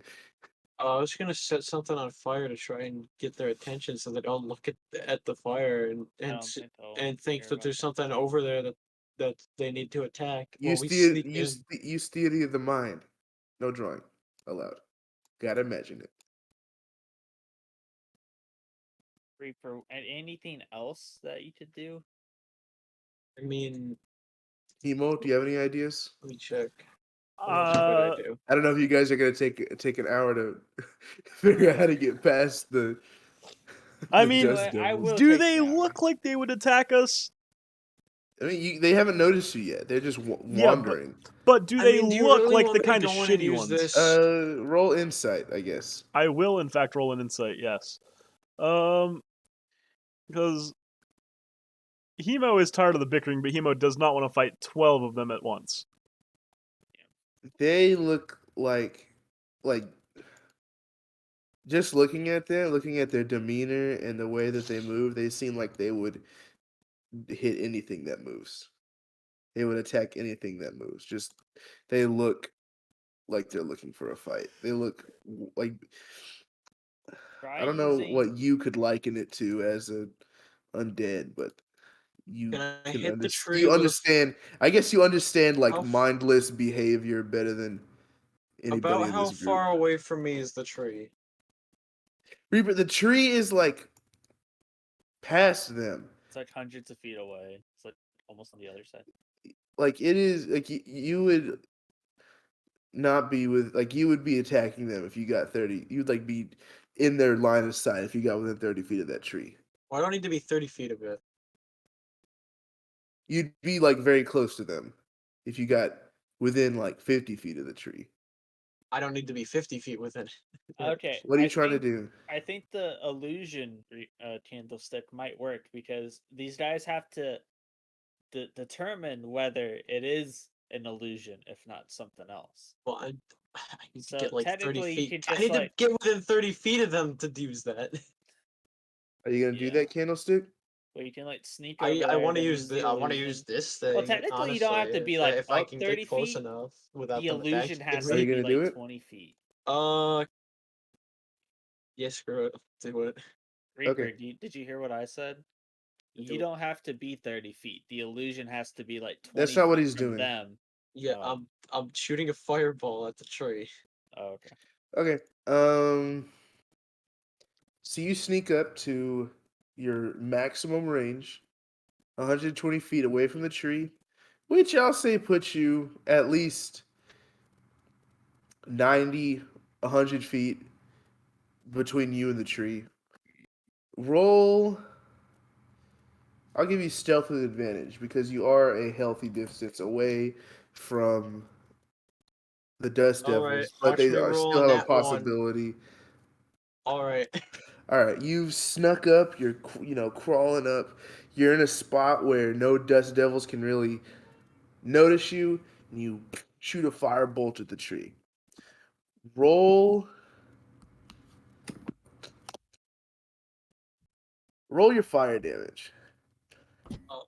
I was gonna set something on fire to try and get their attention so they don't look at the fire I don't think they'll and think care that about there's that. something over there that they need to attack while Use we the sneak in. use theory of the mind. No drawing allowed. Gotta imagine it. Reaper, and anything else that you could do? I mean, Hemo, do you have any ideas? let me check. What else could I do? I don't know if you guys are gonna take an hour to figure out how to get past the I the mean, dust I devils. will do take they an hour. look like they would attack us? I mean, they haven't noticed you yet. They're just Yeah, but wandering. do I they mean, do you look really like want the me to kind of go in and shitty use ones? this? Roll insight, I guess. I will, in fact, roll an insight. Yes, because Hemo is tired of the bickering, but Hemo does not want to fight 12 of them at once. They look like just looking at them, looking at their demeanor and the way that they move, they seem like they would hit anything that moves. They would attack anything that moves. Just they look like they're looking for a fight. They look like Try I don't know using. what you could liken it to as a undead, but you Can I can hit the tree you with a understand. I guess you understand like how f- mindless behavior better than anybody about in how this group. far away from me is the tree? Reaper, the tree is like past them. It's like hundreds of feet away. It's like almost on the other side. Like it is like you would not be with like you would be attacking them if you got 30. You'd like be in their line of sight if you got within 30 feet of that tree. Well, I don't need to be 30 feet of it. You'd be like very close to them if you got within like 50 feet of the tree. I don't need to be 50 feet within. Okay. What are you I trying to think- do? I think the illusion candlestick might work because these guys have to determine whether it is an illusion, if not something else. Well, I need to So get like 30 technically, you feet. could I just need to like get within 30 feet of them to use that. Are you gonna do Yeah. that candlestick? well, you can like sneak over I there, want to then use the I want to illusion. use this thing. Technically, you don't have to honestly, be like if I up can 30 get close feet. enough without The them illusion attacking has Are to you me. be gonna do like it? 20 feet. Yeah, screw it. Do it. Reaper, Okay. did you hear what I said? Do You it. don't have to be 30 feet. The illusion has to be like 20 That's not what feet he's from doing. them. Yeah, Oh. I'm shooting a fireball at the tree. Oh, okay. Okay. So you sneak up to your maximum range, 120 feet away from the tree, which I'll say puts you at least 90, 100 feet between you and the tree. Roll. I'll give you stealth with advantage because you are a healthy distance away from the Dust All right, Devils, but watch they me roll still on have a that one. possibility. All right. All right, you've snuck up. You're crawling up. You're in a spot where no Dust Devils can really notice you, and you shoot a firebolt at the tree. Roll. Roll your fire damage. All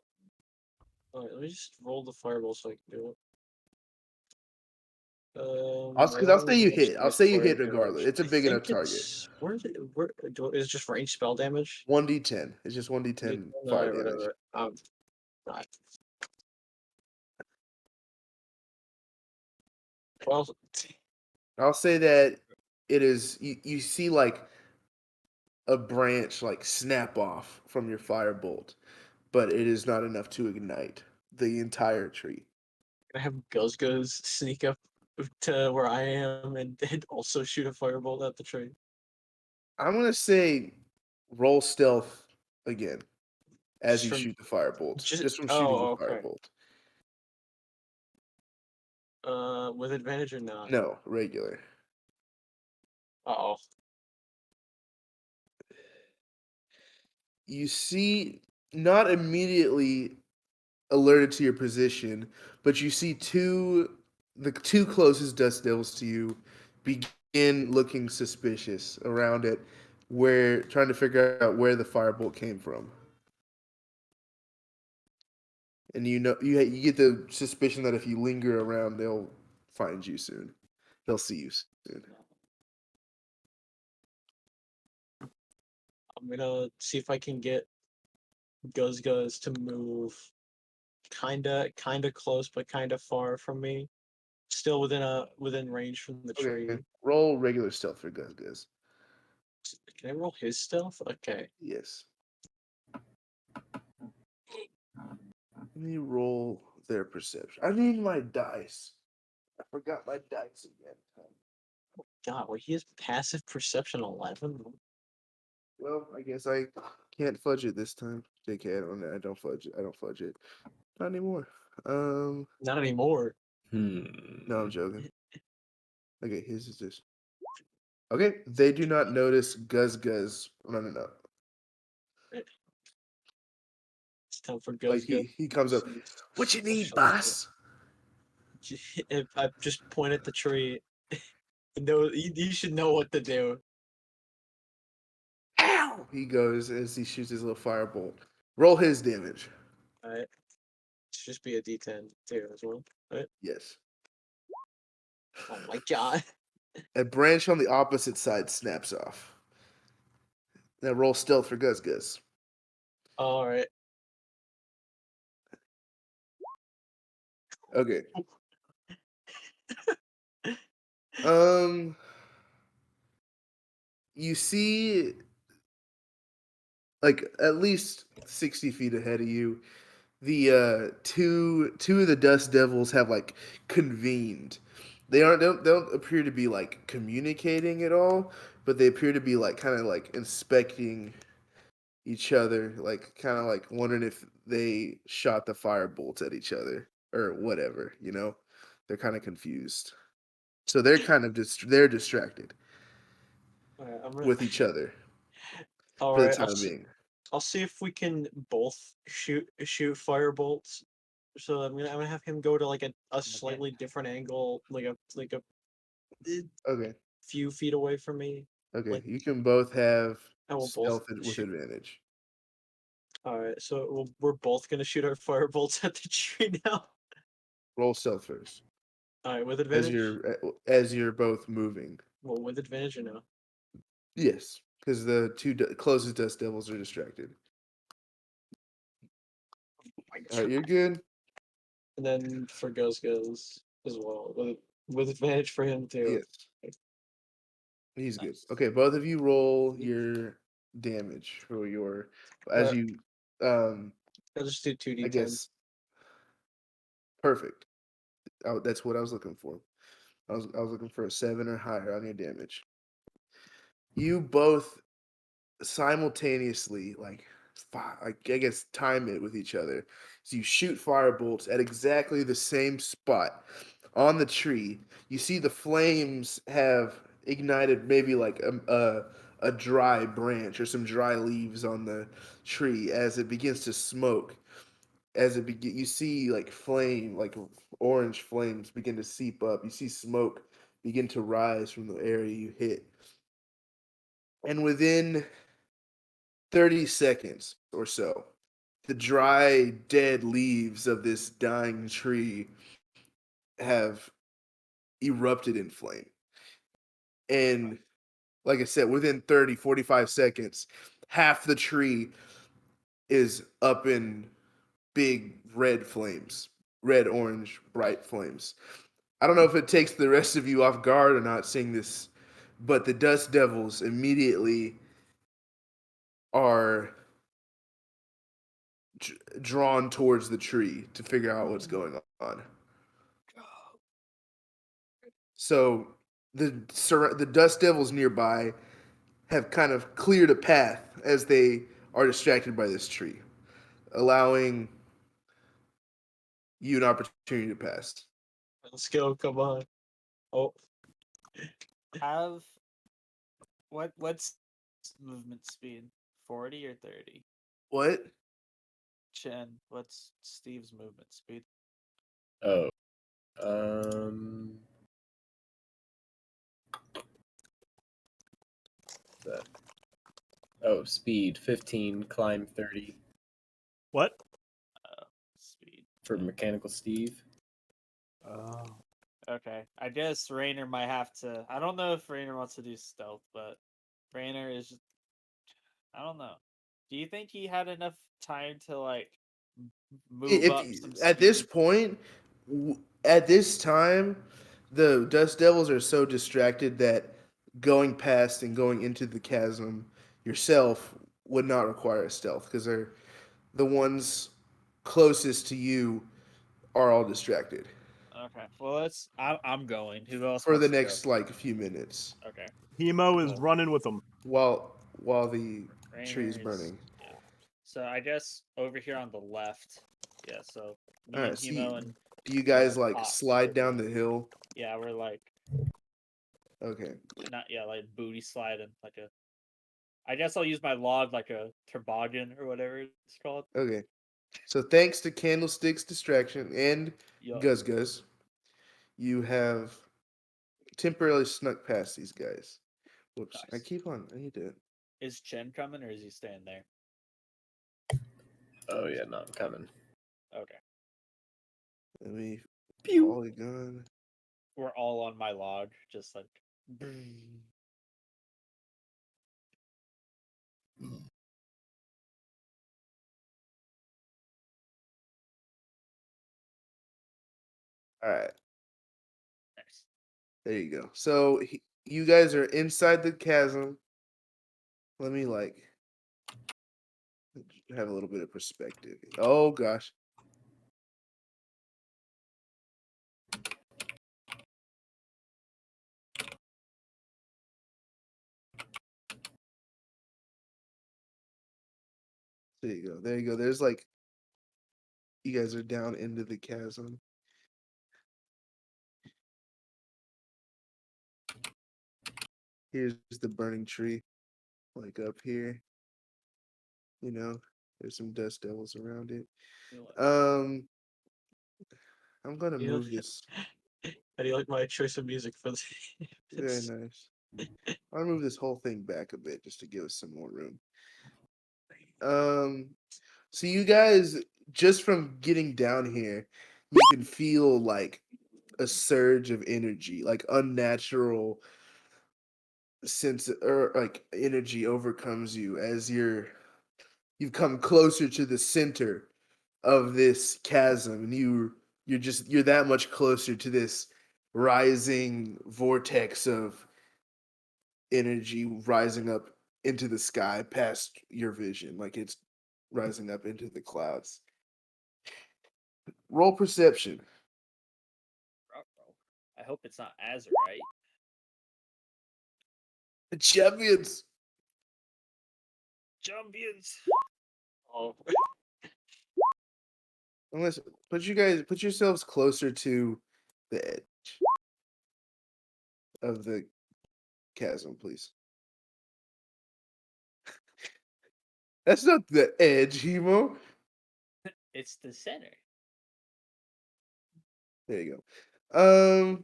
right, let me just roll the fireball so I can do it. Because I'll say you what's hit. my I'll say you fire hit regardless. damage? It's a I big enough think target. it's where is it? Is it just range spell damage? 1d10. It's just 1d10 fire damage. Whatever. Not. Well, I'll say that it is. You see like a branch like snap off from your firebolt, but it is not enough to ignite the entire tree. I have Guzguz sneak up to where I am and also shoot a firebolt at the tree. I'm gonna say roll stealth again as Just you from shoot the firebolt. Just from shooting the okay. firebolt. With advantage or not? No, regular. Oh. You see, not immediately alerted to your position, but you see the two closest dust devils to you begin looking suspicious around it, where trying to figure out where the firebolt came from. And you get the suspicion that if you linger around, they'll find you soon. They'll see you soon. I'm gonna see if I can get Guzguz to move kinda close but kinda far from me. Still within range from the Okay, tree. roll regular stealth for Guzguz. Can I roll his stealth? Okay. Yes. Let me roll their perception. I need my dice. I forgot my dice again. God, well, he has passive perception 11. Well, I guess I can't fudge it this time. JK, I don't fudge it. I don't fudge it. Not anymore. Not anymore. No, I'm joking. Okay, his is this. Okay, they do not notice Guzguz running up. It's time for Like Guzguz. he comes up. What you need, boss? If I just point at the tree, you should know what to do. Ow! He goes as he shoots his little firebolt. Roll his damage. Alright. should just be a D10 too as well, right? Yes. Oh my god. A branch on the opposite side snaps off. Now roll stealth for Gus Gus. All right. Okay. Um, you see, like at least 60 feet ahead of you, the two of the dust devils have like convened. They don't appear to be like communicating at all, but they appear to be like kind of like inspecting each other, like kind of like wondering if they shot the fire bolts at each other or whatever. They're kind of confused. So they're kind of they're distracted All right. I'm gonna. with each other All for the right. time being. I'll see if we can both shoot fire bolts. So I'm gonna have him go to like a slightly different angle, like a Okay. few feet away from me. Okay. Like You can both have I will both stealth with shoot. advantage. All right. So we're both gonna shoot our fire bolts at the tree now. Roll stealth first All right, with as advantage. you're both moving. Well, with advantage or no? Yes, because the two closest dust devils are distracted. My All right, God. you're good. And then for goes as well with advantage for him too. Yes, he's good. Nice. Okay, both of you roll your damage for your as But you I'll just do two I D10. guess perfect. That's what I was looking for. I was looking for a 7 or higher on your damage. You both simultaneously like I guess time it with each other. So you shoot fire bolts at exactly the same spot on the tree. You see the flames have ignited maybe like a dry branch or some dry leaves on the tree as it begins to smoke. You see like orange flames begin to seep up. You see smoke begin to rise from the area you hit. And within 30 seconds or so, the dry, dead leaves of this dying tree have erupted in flame. And like I said, within 30, 45 seconds, half the tree is up in big red flames, red, orange, bright flames. I don't know if it takes the rest of you off guard or not seeing this, but the dust devils immediately are drawn towards the tree to figure out what's going on. So the dust devils nearby have kind of cleared a path as they are distracted by this tree, allowing you an opportunity to pass. Let's go. Come on. Oh, Have what's movement speed? 40 or 30? What? Chen, what's Steve's movement speed? Oh. Um. That. Oh, speed 15, climb 30 What? Speed. for Mechanical Steve. Oh. Okay. I guess Rainer might have to. I don't know if Rainer wants to do stealth, but Rainer is. I don't know. Do you think he had enough time to like move If up some at this speed? point, at this time, the dust devils are so distracted that going past and going into the chasm yourself would not require a stealth because they're the ones closest to you are all distracted Okay. Well, let's. I'm going. Who else for the wants to go? next like few minutes Okay. Hemo is Well, running with them. while the tree is Rainer is. burning. Yeah. So I guess over here on the left. Yeah. So All me right, and see, Hemo and do you guys like Pops. slide down the hill? Yeah, we're like Okay, not yeah like booty sliding like a. I guess I'll use my log like a toboggan or whatever it's called. okay. So thanks to Candlestick's distraction and Yup. Guz Guz, you have temporarily snuck past these guys. Whoops, Nice. I need to. Is Chen coming or is he staying there? Oh yeah, no, I'm coming. Okay. Let me Pew. polygon. We're all on my log, just like. All right, Nice. there you go. So you guys are inside the chasm. Let me like have a little bit of perspective. Oh gosh. There you go. There you go. There's like you guys are down into the chasm. Here's the burning tree, like up here. You know, there's some dust devils around it. I'm gonna You know, move this. how do you like my choice of music for this? Very nice. I'll move this whole thing back a bit just to give us some more room. So you guys, just from getting down here, you can feel like a surge of energy, like unnatural sense or like energy overcomes you as you've come closer to the center of this chasm, and you're that much closer to this rising vortex of energy rising up into the sky past your vision, like it's rising up into the clouds. Roll perception. Ruh-roh. I hope it's not Azurite. The champions. Champions. Oh, Unless put yourselves closer to the edge of the chasm, please. That's not the edge, Hemo. It's the center. There you go.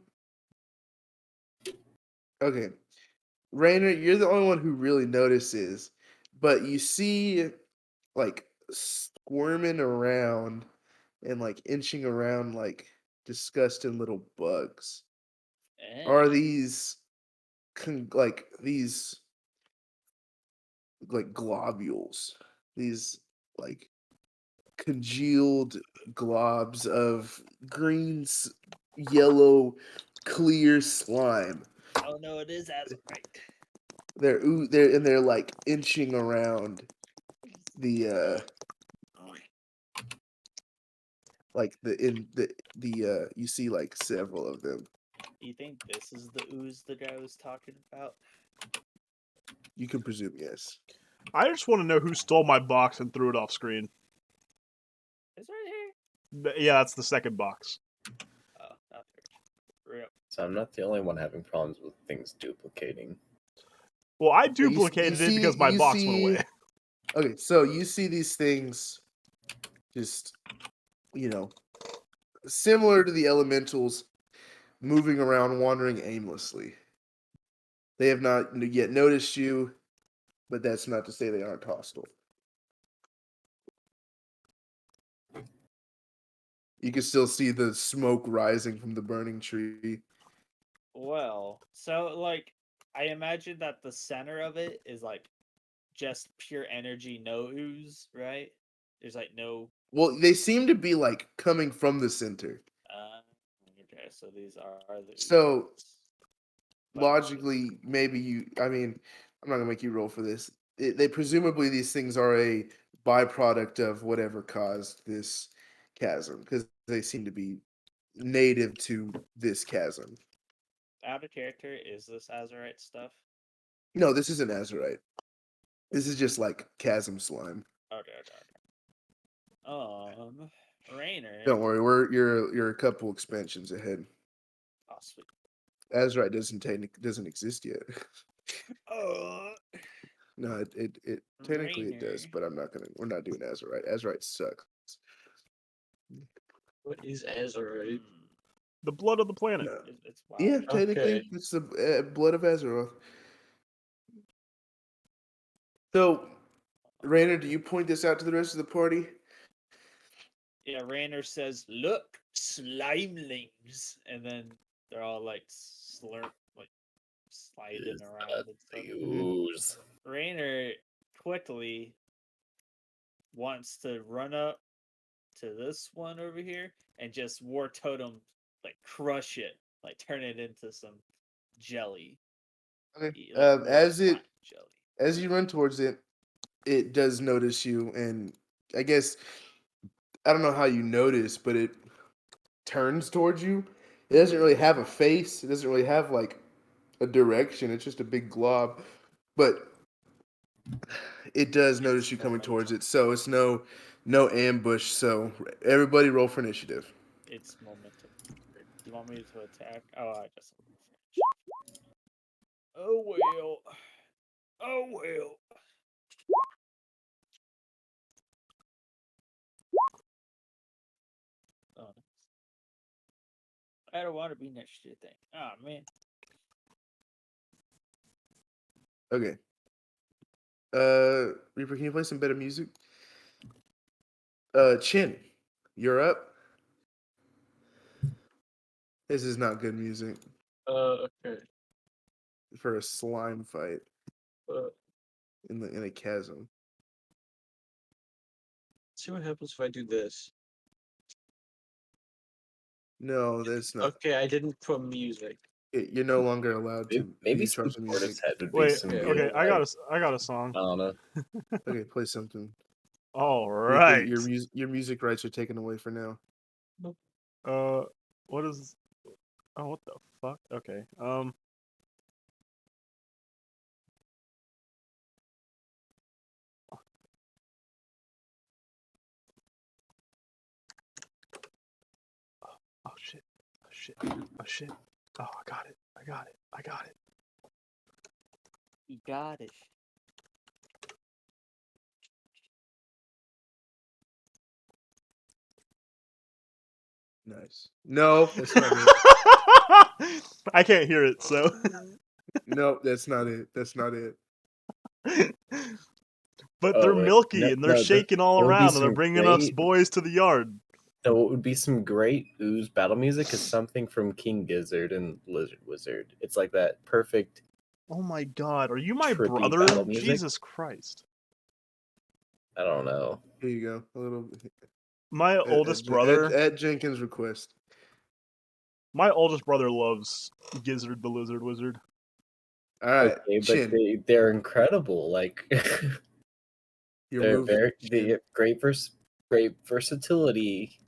Okay. Rainer, you're the only one who really notices, but you see like squirming around and like inching around like disgusting little bugs. Are these these like globules? These like congealed globs of green, yellow, clear slime. Oh no, it is Azurite. They're like inching around the like the you see like several of them. You think this is the ooze the guy was talking about? You can presume yes. I just want to know who stole my box and threw it off screen. It's right here. Yeah, that's the second box. Oh, not there. So I'm not the only one having problems with things duplicating. Well, I You duplicated it see- because my you box went see- away. Okay, so you see these things just similar to the elementals moving around wandering aimlessly. They have not yet noticed you, but that's not to say they aren't hostile. You can still see the smoke rising from the burning tree. Well, so like I imagine that the center of it is like just pure energy, no ooze, right? There's like no. Well, they seem to be like coming from the center. Okay, so these are the. So oozes. logically, I mean, I'm not gonna make you roll for this. They presumably these things are a byproduct of whatever caused this chasm because they seem to be native to this chasm. Out of character, is this Azurite stuff? No, this isn't Azurite. This is just like chasm slime. Okay. Rainer. Don't worry, you're a couple expansions ahead. Oh, sweet. Azurite doesn't exist yet. Oh, No, it technically it does, Rainer. but we're not doing Azurite. Azurite sucks. what is Azurite? The blood of the planet. No. It's wild. Yeah, technically Okay. it's the blood of Azeroth. So, Rainer, do you point this out to the rest of the party? Yeah, Rainer says, "Look, slimelings," and then they're all like slurp, like sliding around and stuff. Ooze. Rainer quickly wants to run up to this one over here and just war totem, like crush it, like turn it into some jelly, Okay. like real As slime jelly. you run towards it, it does notice you, and I guess I don't know how you notice, but it turns towards you. It doesn't really have a face. It doesn't really have like a direction. It's just a big glob, but it does notice you coming towards it. So it's no ambush. So everybody roll for initiative. It's momentum. Do you want me to attack? Oh, I just. Oh well. Oh well. Oh, nice. I don't want to be next to the thing. Oh man. Okay. Reaper, can you play some better music? Chin, you're up. This is not good music Okay. for a slime fight Uh, in a chasm. see what happens if I do this. No, that's not. Okay, I didn't put music. You're no longer allowed to Maybe use some trust music. Portishead would be Wait, some Yeah. good. okay, I like, got a song. I don't know. Okay, play something. All Reaper, right. your music rights are taken away for now. What is? Oh, what the fuck? Okay. Oh shit. Oh shit. Oh shit. Oh, I got it. I got it. I got it. You got it. Nice. No, that's not it. I can't hear it, so. Nope, that's not it. That's not it. But Oh, they're wait. milky No, and they're no, shaking all there would be around and they're some bringing us great- boys to the yard. So what would be some great ooze battle music is something from King Gizzard and Lizard Wizard. It's like that perfect. Oh my god, are you my Trippy brother? battle music? Jesus Christ. I don't know. Here you go. A little My oldest brother, at Jenkins' request. my oldest brother loves Gizzard the Lizard Wizard. All right, Okay, but Chin. they're incredible. Like Your they're move. they Chin. have great versatility,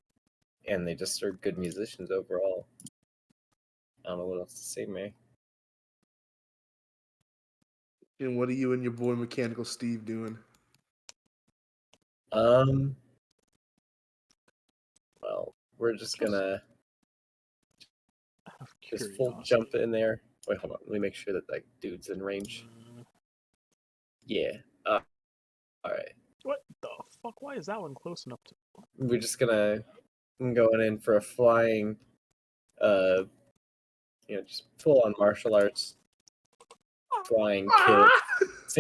and they just are good musicians overall. I don't know what else to say, man. And what are you and your boy Mechanical Steve doing? Well, we're just gonna Out of just full curiosity. jump in there. Wait, hold on. Let me make sure that like dude's in range. Yeah. All right. What the fuck? Why is that one close enough to? We're just gonna going in for a flying, just full on martial arts, flying kick,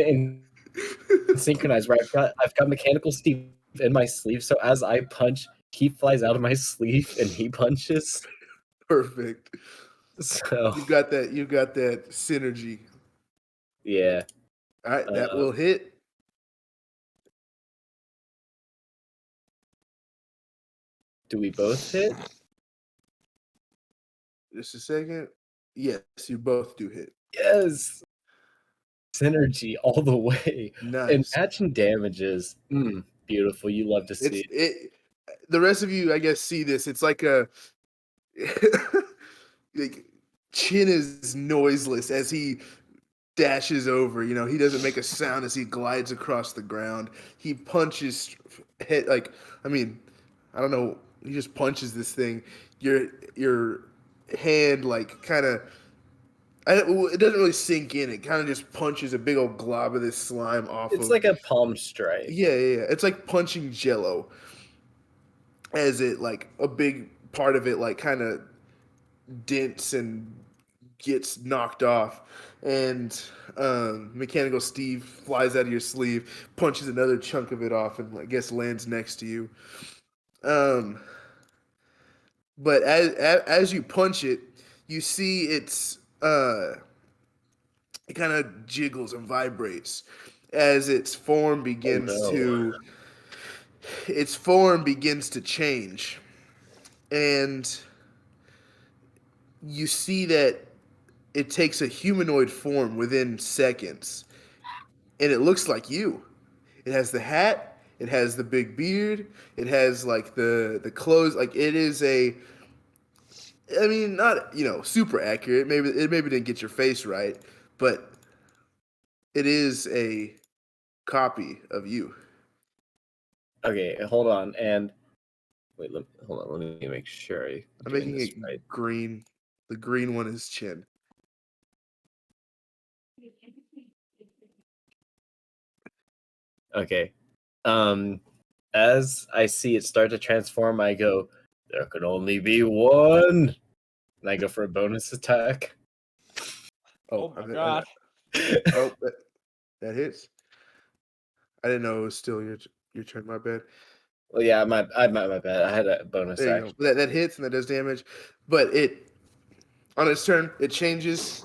and synchronized. Where I've got Mechanical Steve in my sleeve, so as I punch, he flies out of my sleeve and he punches. Perfect. So You got that. You got that synergy. yeah. All right, that will hit. Do we both hit? Just a second. Yes, you both do hit. Yes. Synergy all the way. And Nice. matching damages. Beautiful. You love to see It's it. The rest of you, I guess, see this. It's like a like Chin is noiseless as he dashes over. You know, he doesn't make a sound as he glides across the ground. He punches head like I mean, I don't know. He just punches this thing. Your hand like kind of. It doesn't really sink in. It kind of just punches a big old glob of this slime off It's of. like a palm strike. Yeah. It's like punching Jello. As it like a big part of it like kind of dents and gets knocked off, and Mechanical Steve flies out of your sleeve, punches another chunk of it off, and I guess lands next to you. Um, but as you punch it, you see it kind of jiggles and vibrates as no. its form begins to change, and you see that it takes a humanoid form within seconds, and it looks like you. It has the hat, it has the big beard, it has like the clothes. Like it is a, I mean, not super accurate. Maybe it maybe didn't get your face right, but it is a copy of you. Okay, hold on. And wait, hold on. Let me make sure I'm I'm doing making this it right. green. The green one is Chin. Okay. As I see it start to transform, I go, there can only be one. And I go for a bonus attack. Oh my god. Oh, that hits. I didn't know it was still your turn. My bad. Well, yeah, my bad. I had a bonus There you action. go. That hits and that does damage, but it on its turn it changes,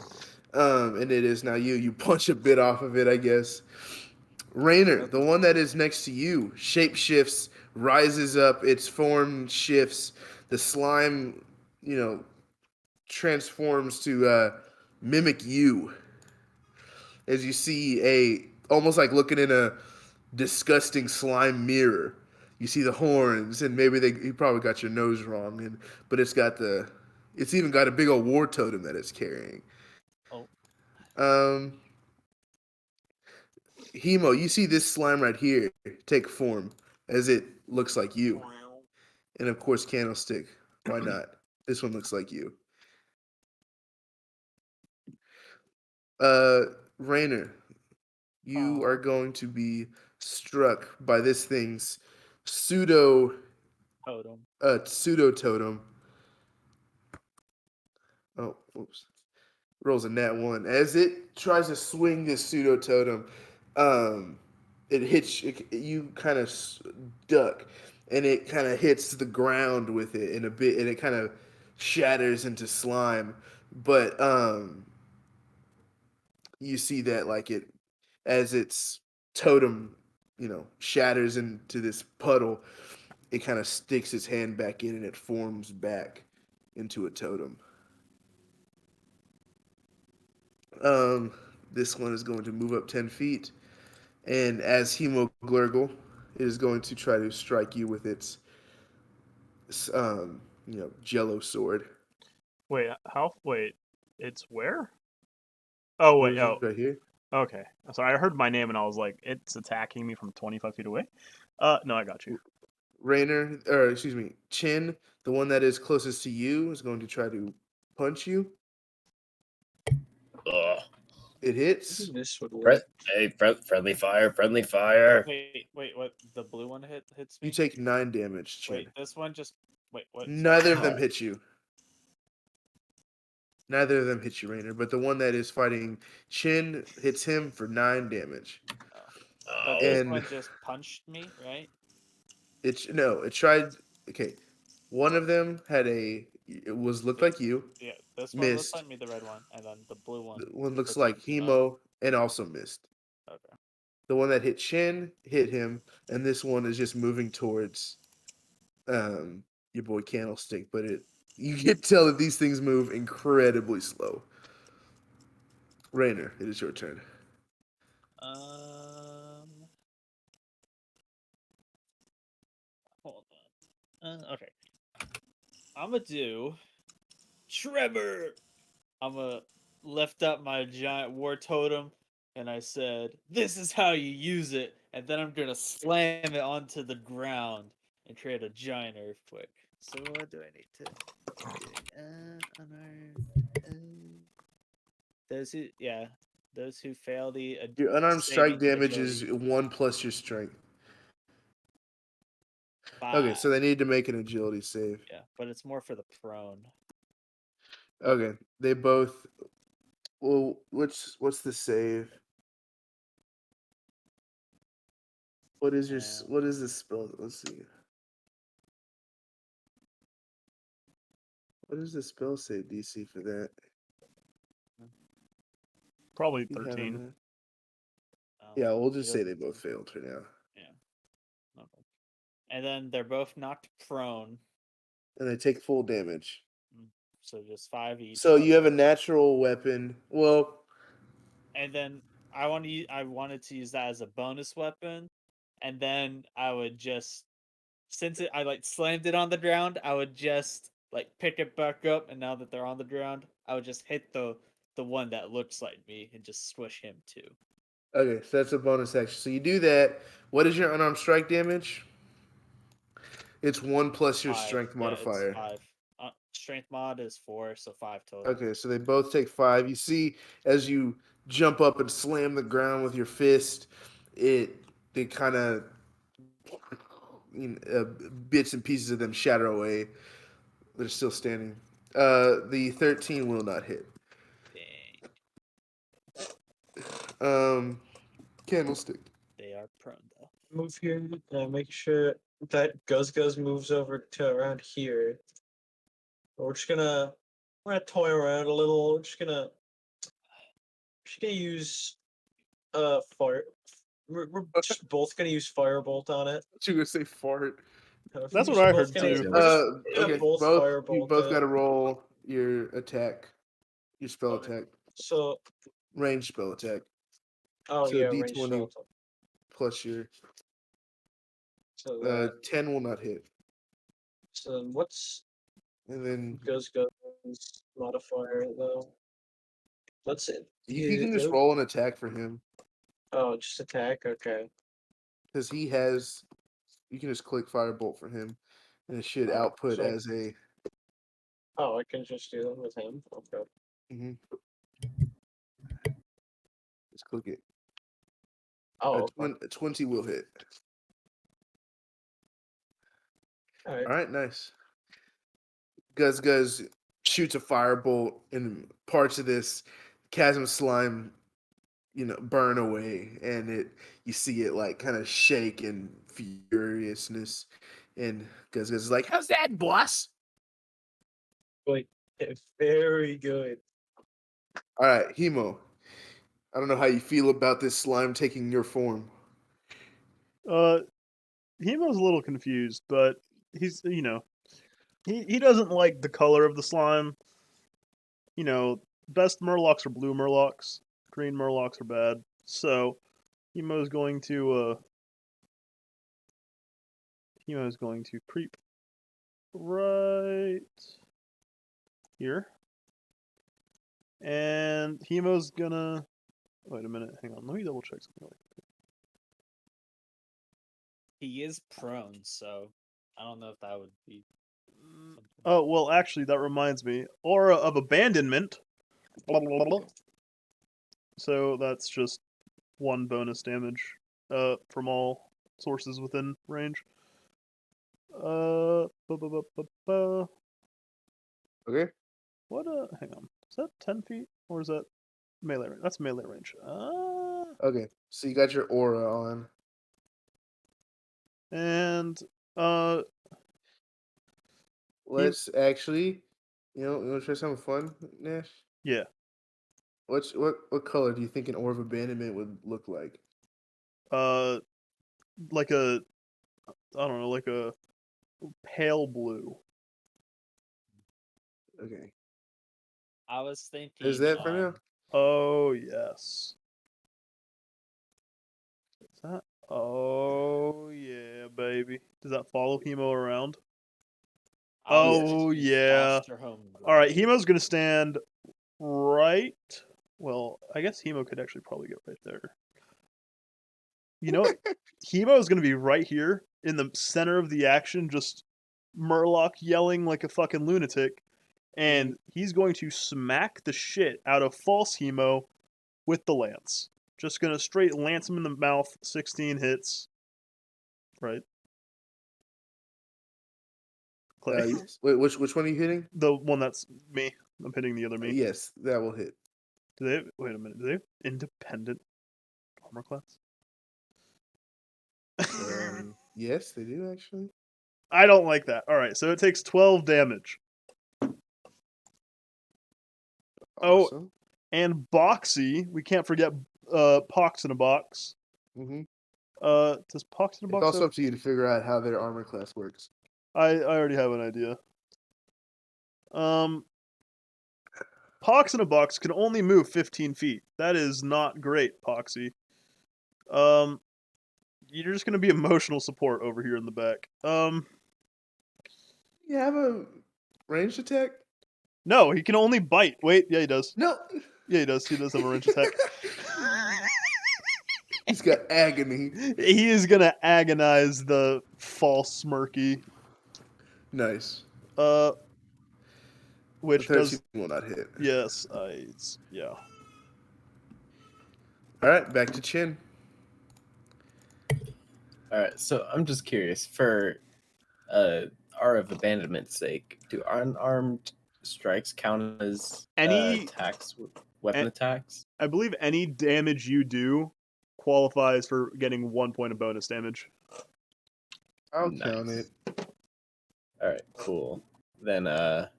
and it is now you. You punch a bit off of it, I guess. Rainer, the one that is next to you, shape shifts, rises up, its form shifts. The slime, transforms to mimic you. As you see almost like looking in a disgusting slime mirror. You see the horns, and maybe you probably got your nose wrong, but it's even got a big old war totem that it's carrying. Oh. Um, Hemo, you see this slime right here take form as it looks like you, and of course Candlestick. Why not? This one looks like you. Uh, Rainer, you are going to be struck by this thing's pseudo Totem. pseudo totem. Oh, oops. Rolls a nat one. As it tries to swing this pseudo totem, um, it hits you kind of duck, and it kind of hits the ground with it in a bit, and it kind of shatters into slime. But you see that like it as its totem, shatters into this puddle, it kind of sticks its hand back in and it forms back into a totem. Um, this one is going to move up 10 feet, and as Hemoglurgle, it is going to try to strike you with its, jello sword. Wait, how? Wait, it's where? Oh It wait, was oh, right here. okay. Sorry, I heard my name and I was like, it's attacking me from 25 feet away. No, I got you. Rainer, or excuse me, Chin, the one that is closest to you, is going to try to punch you. Ugh. It hits. This would work. Friendly fire, friendly fire. Wait, what? The blue one hits You me? take 9 damage, Chin. Wait, this one just wait, what? Sorry. Neither of them hit you. Neither of them hit you, Rainer, but the one that is fighting Chin hits him for 9 damage. But this And one just punched me, right? it tried. Okay, one of them looked like you, Yeah, this one looks missed. like me, the red one, and then the blue one The one looks looks like like Hemo. Hemo and also missed. Okay. The one that hit Chin hit him, and this one is just moving towards your boy Candlestick. But you can tell that these things move incredibly slow. Rainer, it is your turn. Hold on. Okay. I'm gonna do Trevor. I'm gonna lift up my giant war totem, and I said, "This is how you use it." And then I'm gonna slam it onto the ground and create a giant earthquake. So what do I need to do? Unarmed. Those who fail the Your unarmed strike saving damage is agility 1 plus your strength. Okay, 5. so they need to make an agility save. Yeah, but it's more for the prone. Okay, they both. Well, what's the save? What is the spell? Let's see. What does the spell save DC for that? Probably You have 13. it. Um, Yeah, we'll just say either- they both failed for now. okay. And then they're both knocked prone, And they take full damage. so just 5 each. So you have a natural weapon. Well, And then I wanted to use that as a bonus weapon, and then I would just, since I like slammed it on the ground, I would just like pick it back up, and now that they're on the ground, I would just hit the one that looks like me and just squish him too. okay, so that's a bonus action. So you do that. What is your unarmed strike damage? It's 1 plus your 5. strength Yeah, it's modifier. 5. Strength mod is 4, so 5 total. Okay, so they both take 5. You see, as you jump up and slam the ground with your fist, they kind of bits and pieces of them shatter away. They're still standing. The 13 will not hit. Dang, Candlestick. they are prone though. Move here. Make sure that Guz moves over to around here. We're gonna toy around a little. We're just gonna use fire. We're just both gonna use firebolt on it. You gonna say fart? That's We're what I both heard gonna- too. We're just gonna Okay, both you firebolt both it. got to roll your attack, your spell Okay. attack, So, range spell attack. oh So yeah, D20 range spell. plus your So that. 10 will not hit, So then what's and then Guz's modifier though? Let's it. you can just roll an attack for him Oh, just attack. Okay. because he has. You can just click firebolt for him, and it should Oh, output so- as a. Oh, I can just do that with him. Okay. Mhm. Just click it. Oh, okay. 20 will hit. All right. All right, nice. Guz shoots a firebolt, and parts of this chasm slime, burn away, and you see it like kind of shake in furiousness, and Guz is like, "How's that, boss?" Like, very good. All right, Hemo. I don't know how you feel about this slime taking your form. Hemo's a little confused, but he's he doesn't like the color of the slime. Best Murlocs are blue Murlocs. Green Murlocs are bad. So Hemo's going to creep right here. And Hemo's gonna wait a minute, hang on, let me double check something. He is prone, so I don't know if that would be something. Oh, well, actually, that reminds me. Aura of Abandonment. So that's just 1 bonus damage from all sources within range. Okay. What, hang on. Is that 10 feet? Or is that melee range? That's melee range. Okay. So you got your aura on. And, Let's actually, you want to try something fun, Nash? yeah. What color do you think an aura of abandonment would look like? Like a, I don't know, like a pale blue. Okay. I was thinking. Is that for now? Oh, yes. Is that? Oh, yeah, baby. Does that follow Hemo around? I was Oh, thinking yeah. Foster home All right, grade. Hemo's going to stand right. Well, I guess Hemo could actually probably get right there. You know what? Hemo is going to be right here in the center of the action, just Murloc yelling like a fucking lunatic. And he's going to smack the shit out of false Hemo with the lance. Just going to straight lance him in the mouth. 16 hits. Right? Clay. Wait, which one are you hitting? The one that's me. I'm hitting the other me. Yes, that will hit. Do they have, wait a minute. Do they have independent armor class? Yes, they do actually. I don't like that. All right, so it takes 12 damage. Oh. Awesome. And Boxy, we can't forget Pox in a Box. Mm-hmm. Does Pox in a It's Box also have... up to you to figure out how their armor class works. I already have an idea. Pox in a Box can only move 15 feet. That is not great, Poxy. You're just gonna be emotional support over here in the back. You have a ranged attack? No, he can only bite. Wait, yeah, he does. No. Yeah, he does. He does have a ranged attack. He's got agony. He is gonna agonize the false Smirky. Nice. Which The 13 does... will not hit. Yes, yeah. All right, back to Chin. All right, so I'm just curious for art of abandonment's sake, do unarmed strikes count as Any- attacks, weapon attacks? I believe any damage you do qualifies for getting 1 point of bonus damage. I'll count it. All right, cool. Then And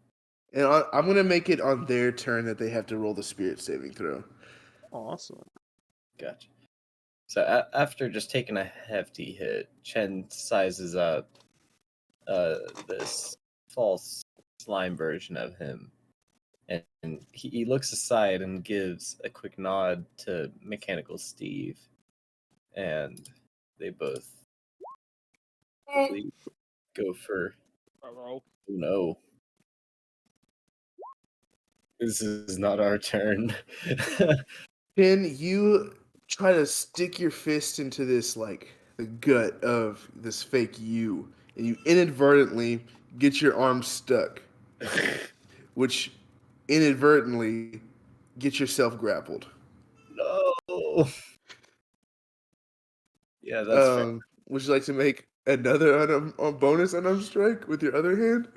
I'm going to make it on their turn that they have to roll the spirit saving throw. Awesome. gotcha. So after just taking a hefty hit, Chen sizes up this false slime version of him, and he looks aside and gives a quick nod to Mechanical Steve, and they both quickly go for Uh-oh. no. This is not our turn. Chin, you try to stick your fist into this, like, the gut of this fake you, and you inadvertently get your arm stuck, which inadvertently gets yourself grappled. No. Yeah, that's fair. Would you like to make another bonus unarmed strike with your other hand?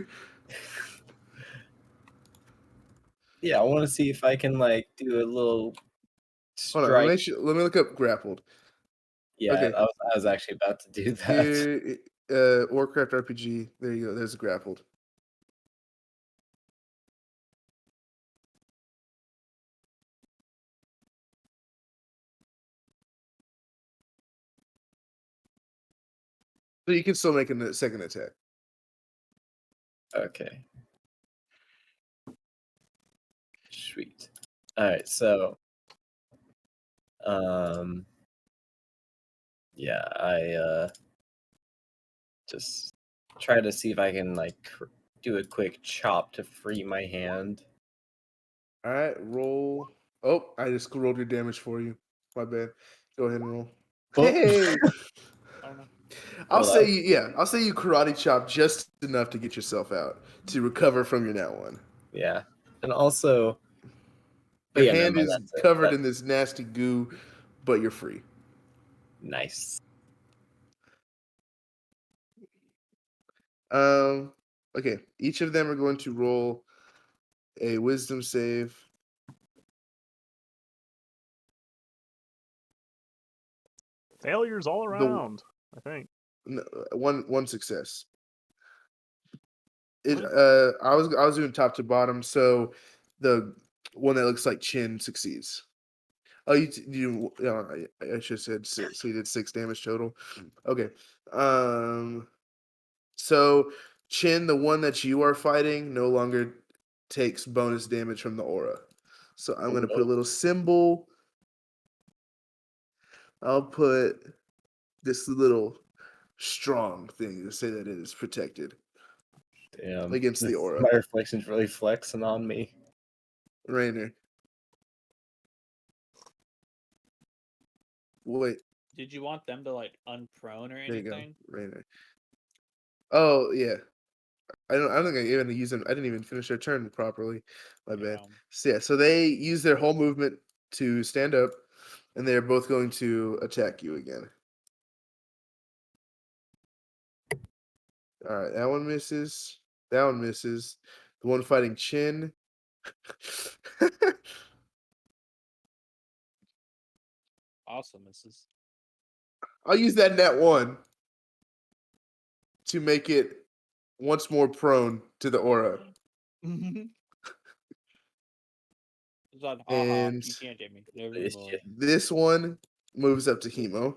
Yeah, I want to see if I can like do a little Hold on, strike. let me look up grappled. Yeah, Okay. I was actually about to do that. Here, Warcraft RPG. There you go. There's grappled. So you can still make a second attack. Okay. Sweet. All right, so yeah, I just try to see if I can like do a quick chop to free my hand. All right, roll. Oh, I just rolled your damage for you. My bad. Go ahead and roll. Well- Hey, Oh no. I'll Well, say I'll say you karate chop just enough to get yourself out to recover from your now one. Yeah, and also, but Your yeah, never hand mind, is that's it. covered in this nasty goo, but you're free. Nice. Okay. Each of them are going to roll a wisdom save. Failures all around, I think. One success. I was doing top to bottom, so the one that looks like Chin succeeds. Oh, I should have said six. So you did 6 damage total. Okay. So Chin, the one that you are fighting, no longer takes bonus damage from the aura. So I'm gonna put a little symbol. I'll put this little strong thing to say that it is protected Damn. against the aura. My reflection's really flexing on me. Rainer. Wait, Did you want them to like unprone or there you go, anything? Rainer. Oh yeah, I don't think I even use them. I didn't even finish their turn properly. My bad. Yeah. So yeah, so they use their whole movement to stand up, and they're both going to attack you again. All right, that one misses. That one misses. The one fighting Chin. Awesome. This is I'll use that net one to make it once more prone to the aura. It's on. And You can't get me. Never It's mind. just- this one moves up to Hemo.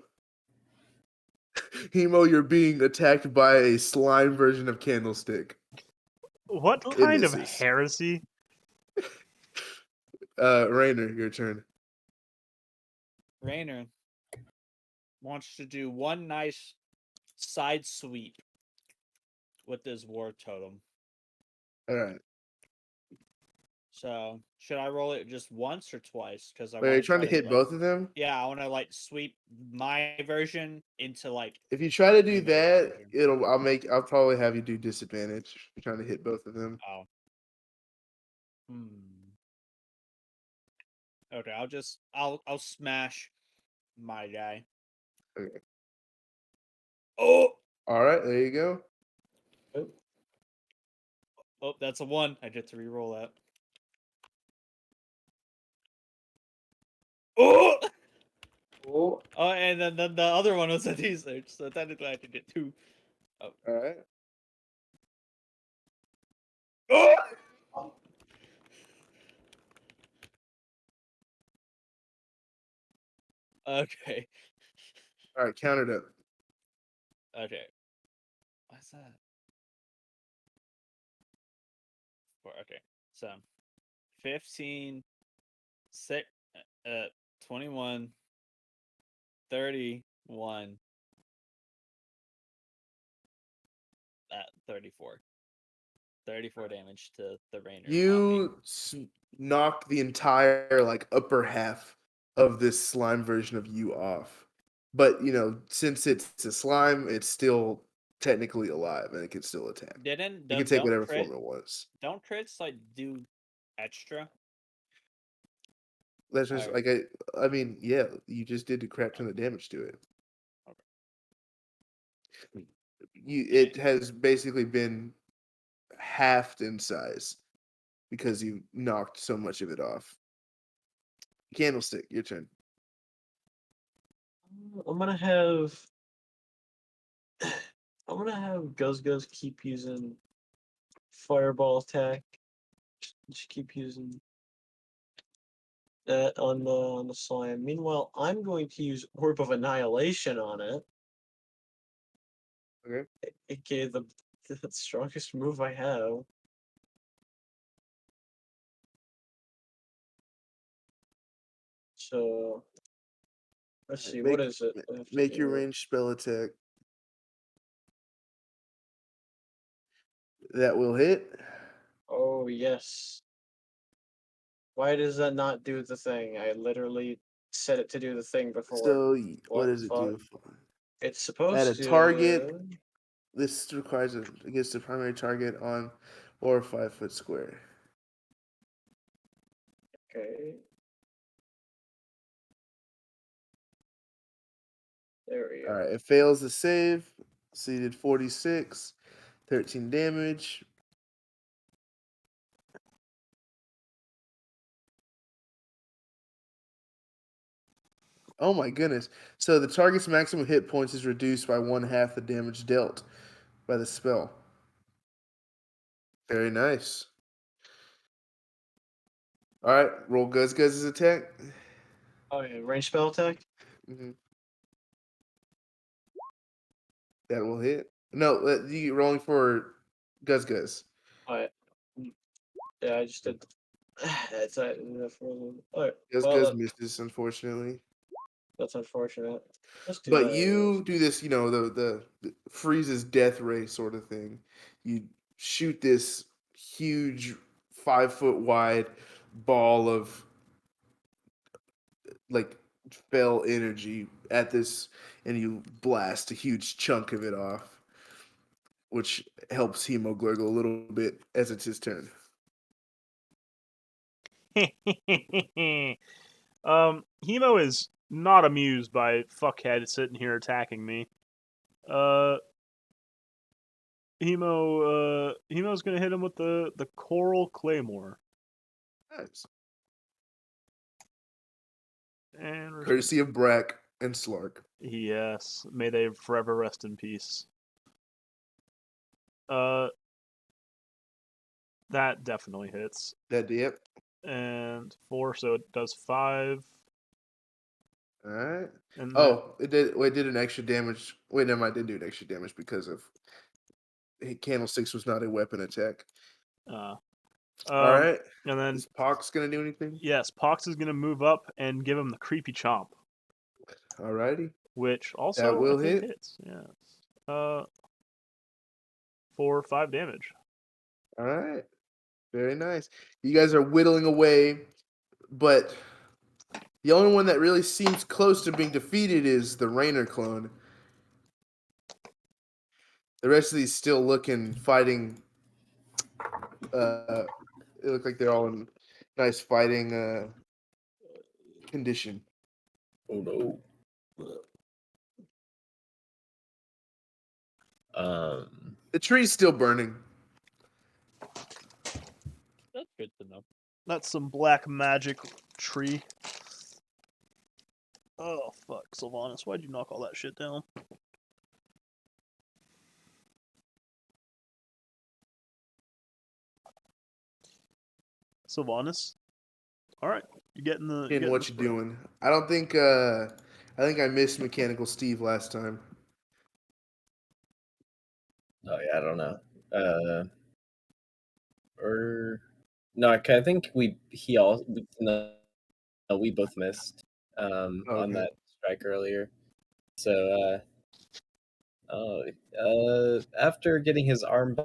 Hemo, you're being attacked by a slime version of Candlestick. What It kind of misses. heresy? Rainer, your turn. Rainer wants to do one nice side sweep with this war totem. All right. So should I roll it just once or twice? Because I Wait, are you want trying to hit both of them? Yeah, I want to like sweep my version into like. If you try to do Hemo's that, version. I'll probably have you do disadvantage. If you're trying to hit both of them. Oh. Okay, I'll smash my guy. Okay. Oh, All right, there you go. that's a 1. I get to re-roll that. Oh, Oh, and then the other one was a research, so technically I could get 2. All right. Oh! Okay. All right, count it up. Okay. What's that? 4. Okay. So 15, 6, 21, 31, 34. 34 damage to the Rainer. You knock the entire like upper half of this slime version of you off. But since it's a slime, it's still technically alive and it can still attack. Didn't It can take don't whatever crit, form it wants. don't crits like do extra? That's just Alright. like I mean, yeah, you just did a crap ton of damage to it. Okay. It has basically been halved in size because you knocked so much of it off. Candlestick, your turn. I'm gonna have. I'm gonna have Guzguz keep using fireball attack. Just keep using that on the slime. Meanwhile, I'm going to use Orb of Annihilation on it. Okay. AKA the strongest move I have. So let's see, what is it? I have to Make your do? ranged spell attack. That will hit. Oh yes. Why does that not do the thing? I literally set it to do the thing before. So what What does it fuck? do? It's At supposed a to. target, this requires against the primary target on or 5-foot square. Okay. There we All go. right, it fails the save. So you did 46, 13 damage. Oh my goodness. So the target's maximum hit points is reduced by 1/2 the damage dealt by the spell. Very nice. All right, roll Guzguz's attack. Oh yeah, range spell attack. Mm-hmm. That will hit. No, you rolling for Guzguz. Oh yeah, I just did. That's it. Alright, Guzguz well misses, unfortunately. that's unfortunate. Let's do But that. you do this, the freezes death ray sort of thing. You shoot this huge 5-foot wide ball of like fell energy at this, and you blast a huge chunk of it off, which helps Hemoglurgle a little bit as it's his turn. Hemo is not amused by fuckhead sitting here attacking me. Hemo's gonna hit him with the Coral Claymore. Nice. And Courtesy of Brack and Slark. yes, may they forever rest in peace. That definitely hits. That yep. and 4, so it does 5. All right. And then, Oh, it did. Well, it did an extra damage. Wait, never mind. It did do an extra damage because of candlesticks was not a weapon attack. uh, All right. and then Is Pox gonna do anything? yes, Pox is gonna move up and give him the creepy chomp, All righty. which That also will I think hit. hits. Yes. For 5 damage. All right. Very nice. You guys are whittling away, but the only one that really seems close to being defeated is the Rainer clone. The rest of these still fighting. It look like they're all in nice fighting condition. Oh no. The tree's still burning. That's good to know. That's some black magic tree. Oh fuck, Sylvanas, why'd you knock all that shit down? Sylvanas? Alright. You getting the And what you doing? I don't think. I think I missed Mechanical Steve last time. Oh yeah, I don't know. Or no, I think he all no, we both missed on Okay. that strike earlier. So after getting his arm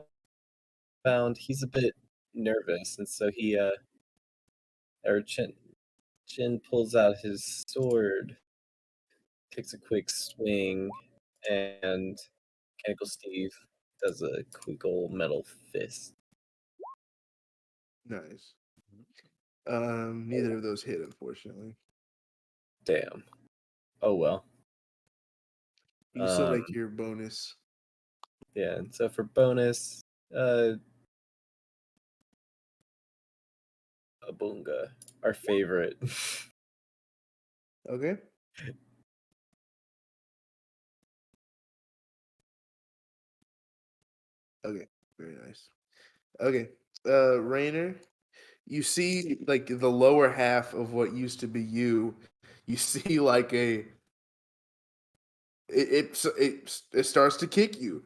bound, he's a bit nervous, and so or Chin pulls out his sword, takes a quick swing, and Mechanical Steve does a quick old metal fist. Nice. Neither of those hit, unfortunately. Damn. Oh well. You still make your bonus. Yeah, and so for bonus, Abunga, our favorite. Okay. Okay. Very nice. Okay. Rainer, you see like the lower half of what used to be you. You see like it starts to kick you.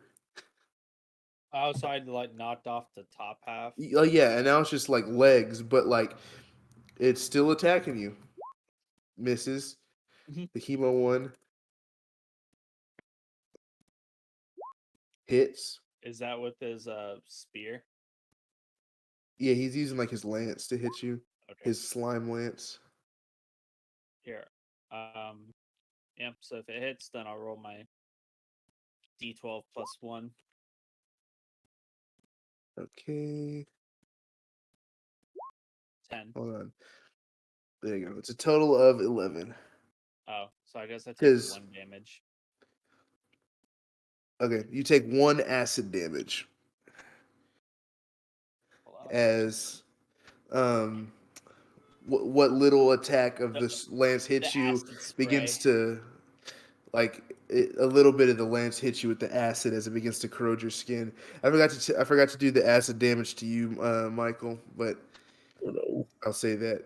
Outside, like knocked off the top half. Yeah, and now it's just like legs, but like it's still attacking you. Misses. Mhm. The chemo one hits. Is that with his spear? Yeah, he's using like his lance to hit you. Okay. His slime lance. Here. Yep. So if it hits, then I'll roll my D12 plus 1. Okay. 10. Hold on. There you go. It's a total of 11. Oh, so I guess I take 'Cause- 1 damage. Okay, you take 1 acid damage Hold on. as what little attack of The- this lance hits the you acid spray. begins to a little bit of the lance hits you with the acid as it begins to corrode your skin. I forgot to do the acid damage to you, Michael, but Oh no. I'll say that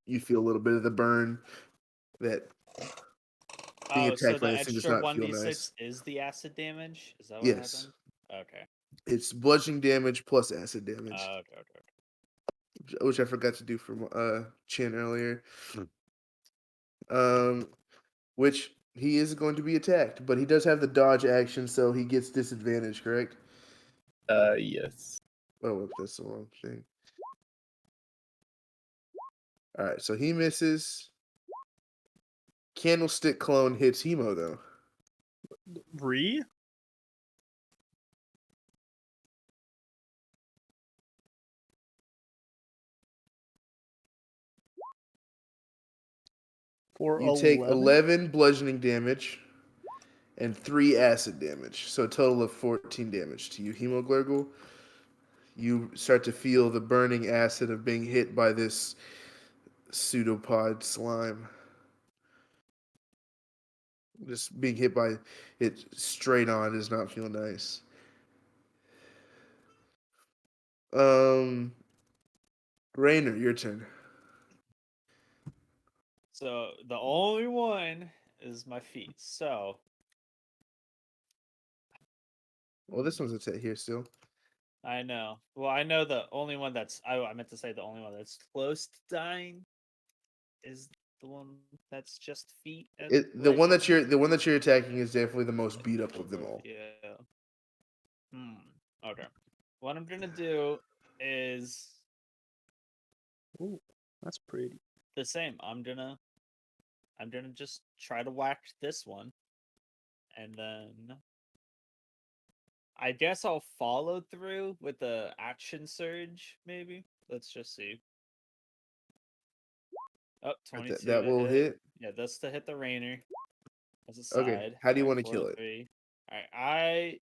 you feel a little bit of the burn that being Oh, so attacked by the this thing does extra not feel 1d6 nice. is the acid damage? Is that what Yes. happened? Okay. It's bludgeoning damage plus acid damage, Okay. which I forgot to do for Chin earlier. Which he is going to be attacked, but he does have the dodge action, so he gets disadvantage, correct? Yes. Oh, that's the wrong thing. All right, so he misses. Candlestick clone hits Hemo though. Re? For You take 11 bludgeoning damage and 3 acid damage, so a total of 14 damage to you, Hemoglergal. You start to feel the burning acid of being hit by this pseudopod slime. Just being hit by it straight on does not feel nice. Rainer, your turn. So the only one is my feet. So Well, this one's a hit here still. I know. Well, I know the only one that's. I meant to say the only one that's close to dying is the one that's just feet. The right one now. that you're attacking is definitely the most beat up of them all. Yeah. Okay. What I'm gonna do is Ooh, that's pretty. the same. I'm gonna just try to whack this one, and then I guess I'll follow through with the action surge. Maybe. Let's just see. Oh, 22 That to will hit. Yeah, that's to hit the Rainer. As a Okay. side. How do you Alright, want to 4 kill to it? 3. Alright,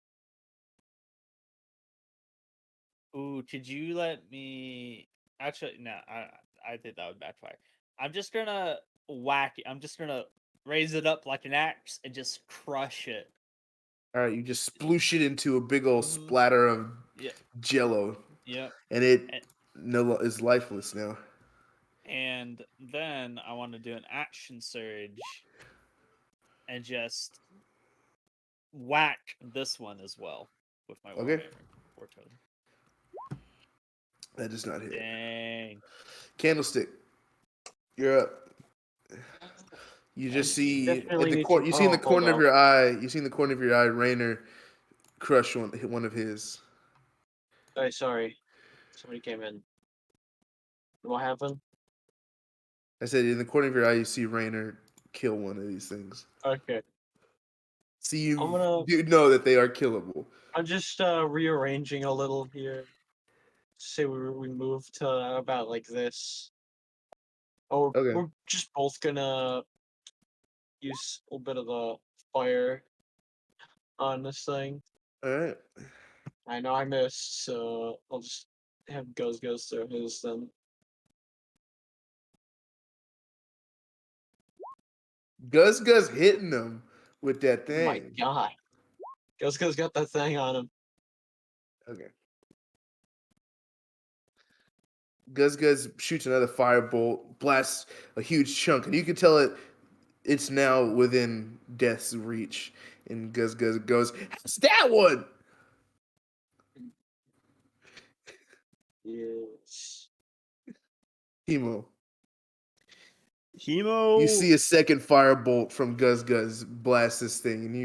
Ooh, could you let me? Actually, no. I think that would backfire. I'm just gonna whack it. I'm just gonna raise it up like an axe and just crush it. All right, you just sploosh it into a big old Mhm. splatter of Yeah. jello, Yep. and it And, is lifeless now. and then I want to do an action surge and just whack this one as well with my Okay. warhammer. 4 total. That does not hit. Dang. Candlestick, you're up. You I just see definitely at the need to. you see in the Oh, hold corner of on. your eye. You see in the corner of your eye, Rainer crush hit one of his. Sorry. Somebody came in. What happened? I said in the corner of your eye, you see Rainer kill one of these things. Okay. So you I'm gonna. do know that they are killable. I'm just rearranging a little here. Say we move to about like this. Oh, Okay. we're just both gonna use a little bit of the fire on this thing. All right. I know I missed, so I'll just have Guz through his then. Guz hitting them with that Oh my thing. god. Guz got that thing on him. Okay. Guz shoots another firebolt, blasts a huge chunk, and you can tell it's now within death's reach. And Guz goes, "It's that one!" Yes. Hemo. Hemo. You see a second firebolt from Guz blast this thing, and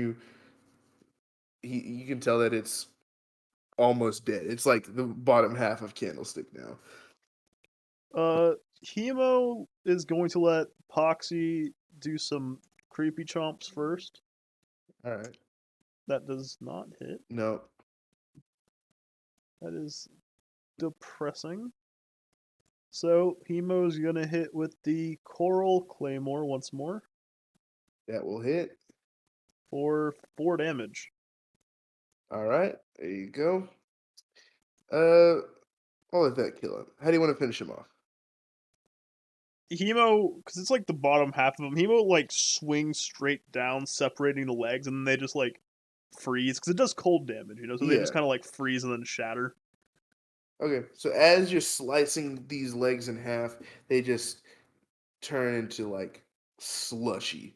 you can tell that it's almost dead. It's like the bottom half of Candlestick now. Hemo is going to let Poxy do some creepy chomps first. All right. That does not hit. No. That is depressing. So Hemo's gonna hit with the Coral Claymore once more That will hit. for 4 damage. All right. There you go. I'll let that kill him. How do you want to finish him off? Hemo, because it's like the bottom half of him, Hemo like swings straight down, separating the legs, and then they just like freeze because it does cold damage, so they just Yeah. kind of like freeze and then shatter. Okay. So as you're slicing these legs in half, they just turn into like slushy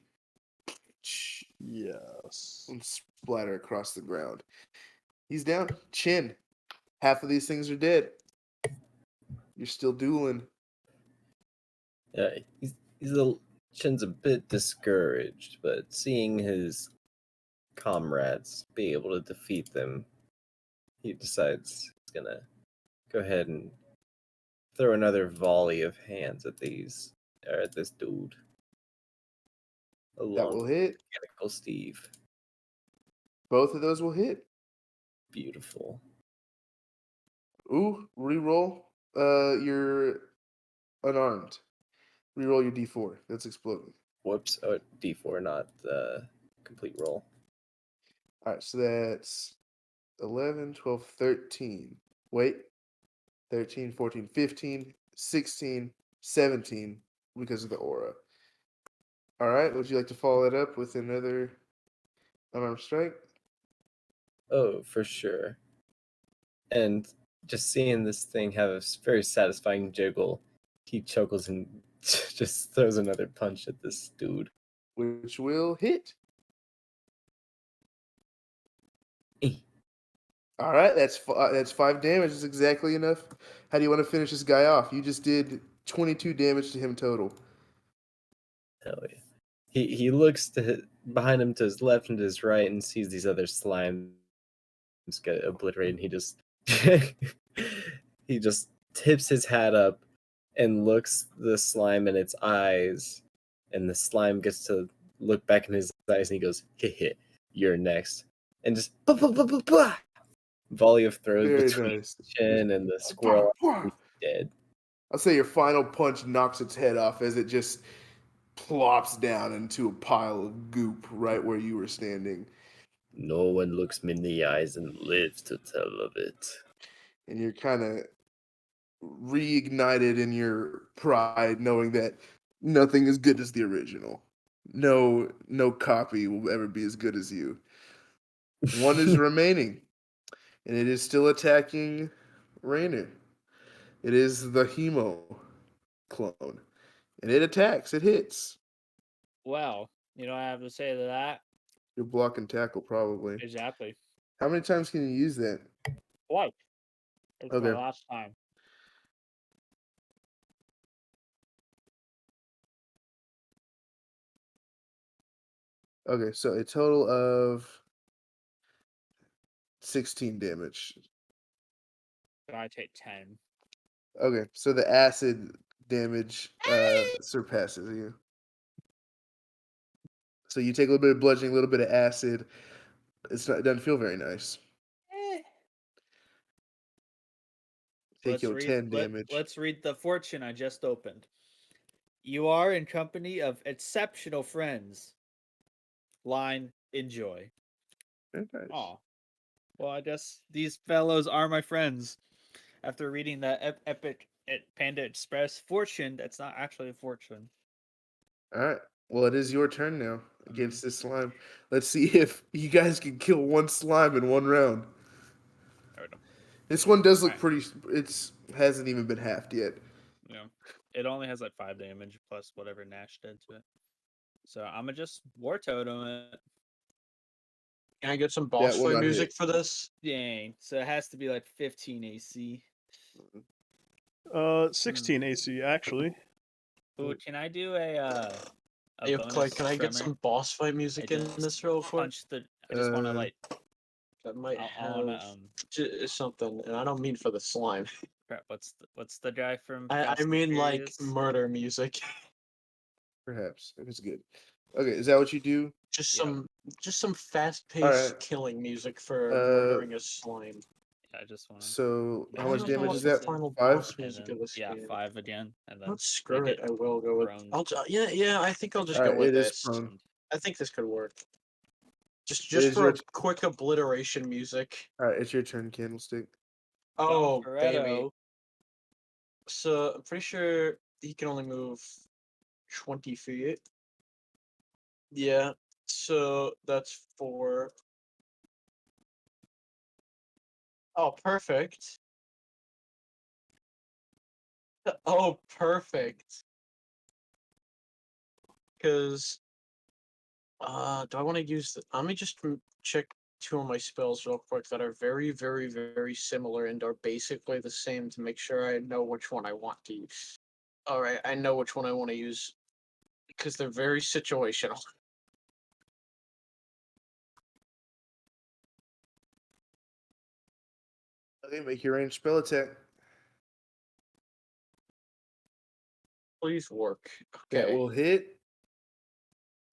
Yes. and splatter across the ground. He's down. Chin. Half of these things are dead. You're still dueling. Yeah, he's a Shin's a bit discouraged, but seeing his comrades be able to defeat them, he decides he's gonna go ahead and throw another volley of hands at this dude. That Along will with hit. Mechanical Steve. Both of those will hit. Beautiful. Ooh, reroll. You're unarmed. Reroll your D4. That's exploding. Whoops. Oh, D4, not the complete roll. All right, so that's 11, 12, 13. Wait. 13, 14, 15, 16, 17 because of the aura. All right, would you like to follow that up with another unarmed strike? Oh, for sure. And just seeing this thing have a very satisfying jiggle, he chuckles and just throws another punch at this dude. which will hit. Eh. All right, that's 5 damage. That's exactly enough. How do you want to finish this guy off? You just did 22 damage to him total. Hell yeah. He looks behind him to his left and to his right and sees these other slimes get obliterated. And he just tips his hat up and looks the slime in its eyes, and the slime gets to look back in his eyes and he goes, "Heh, you're next," and just volley of throws Very between nice. the chin and the squirrel. He's dead. I'll say your final punch knocks its head off as it just plops down into a pile of goop right where you were standing. No one looks me in the eyes and lives to tell of it. And you're kind of reignited in your pride, knowing that nothing is good as the original. No copy will ever be as good as you. One is remaining, and it is still attacking Rainer. It is the Hemo clone, and it attacks. It hits. Well, you know what I have to say to that? Your block and tackle probably. Exactly. How many times can you use that? Twice. It's my Okay. last time. Okay, so a total of 16 damage. So I take 10. Okay, so the acid damage surpasses you. So you take a little bit of bludgeoning, a little bit of acid. It doesn't feel very nice. Take your 10 damage. Let's read the fortune I just opened. You are in company of exceptional friends. Line, enjoy. Very nice. Aw. Well, I guess these fellows are my friends. After reading that epic Panda Express fortune, that's not actually a fortune. All right. Well, it is your turn now against this slime. Let's see if you guys can kill one slime in one round. There we go. This one does look Alright. pretty. It's hasn't even been halved yet. Yeah. It only has like 5 damage plus whatever Nash did to it. So I'm gonna just War Totem it. Can I get some boss will fight not music hit. for this? Dang. So it has to be like 15 AC. 16 AC actually. Ooh, can I do a Hey, bonus Clay, can I get tremor? some boss fight I music in just this real quick? punch the. I just want to like. That might I have wanna something, and I don't mean for the slime. crap. What's the guy from? I Fast and mean like Furious? murder music. Perhaps if it's good. Okay, is that what you do? Just Yep. some fast-paced Alright. killing music for Uh, murdering a slime. Yeah, I just want to. So I how much don't know damage what is the that? final 5? boss music of this Yeah, game. 5 again, and then Oh, screw they it. get I will go with. thrown. Yeah. I think I'll just All go right, with it is this. prone. I think this could work. It Just is for your a quick obliteration music. All right, it's your turn, Candlestick. Oh, Don baby. Toretto. So I'm pretty sure he can only move 20 feet. Yeah. So that's 4. Oh, perfect. Oh, perfect. Because do I want to use the? Let me just check 2 of my spells real quick that are very similar and are basically the same to make sure I know which one I want to use. All right, I know which one I want to use because they're very situational. Okay, make your ranged spell attack. Please work. That Okay. will hit.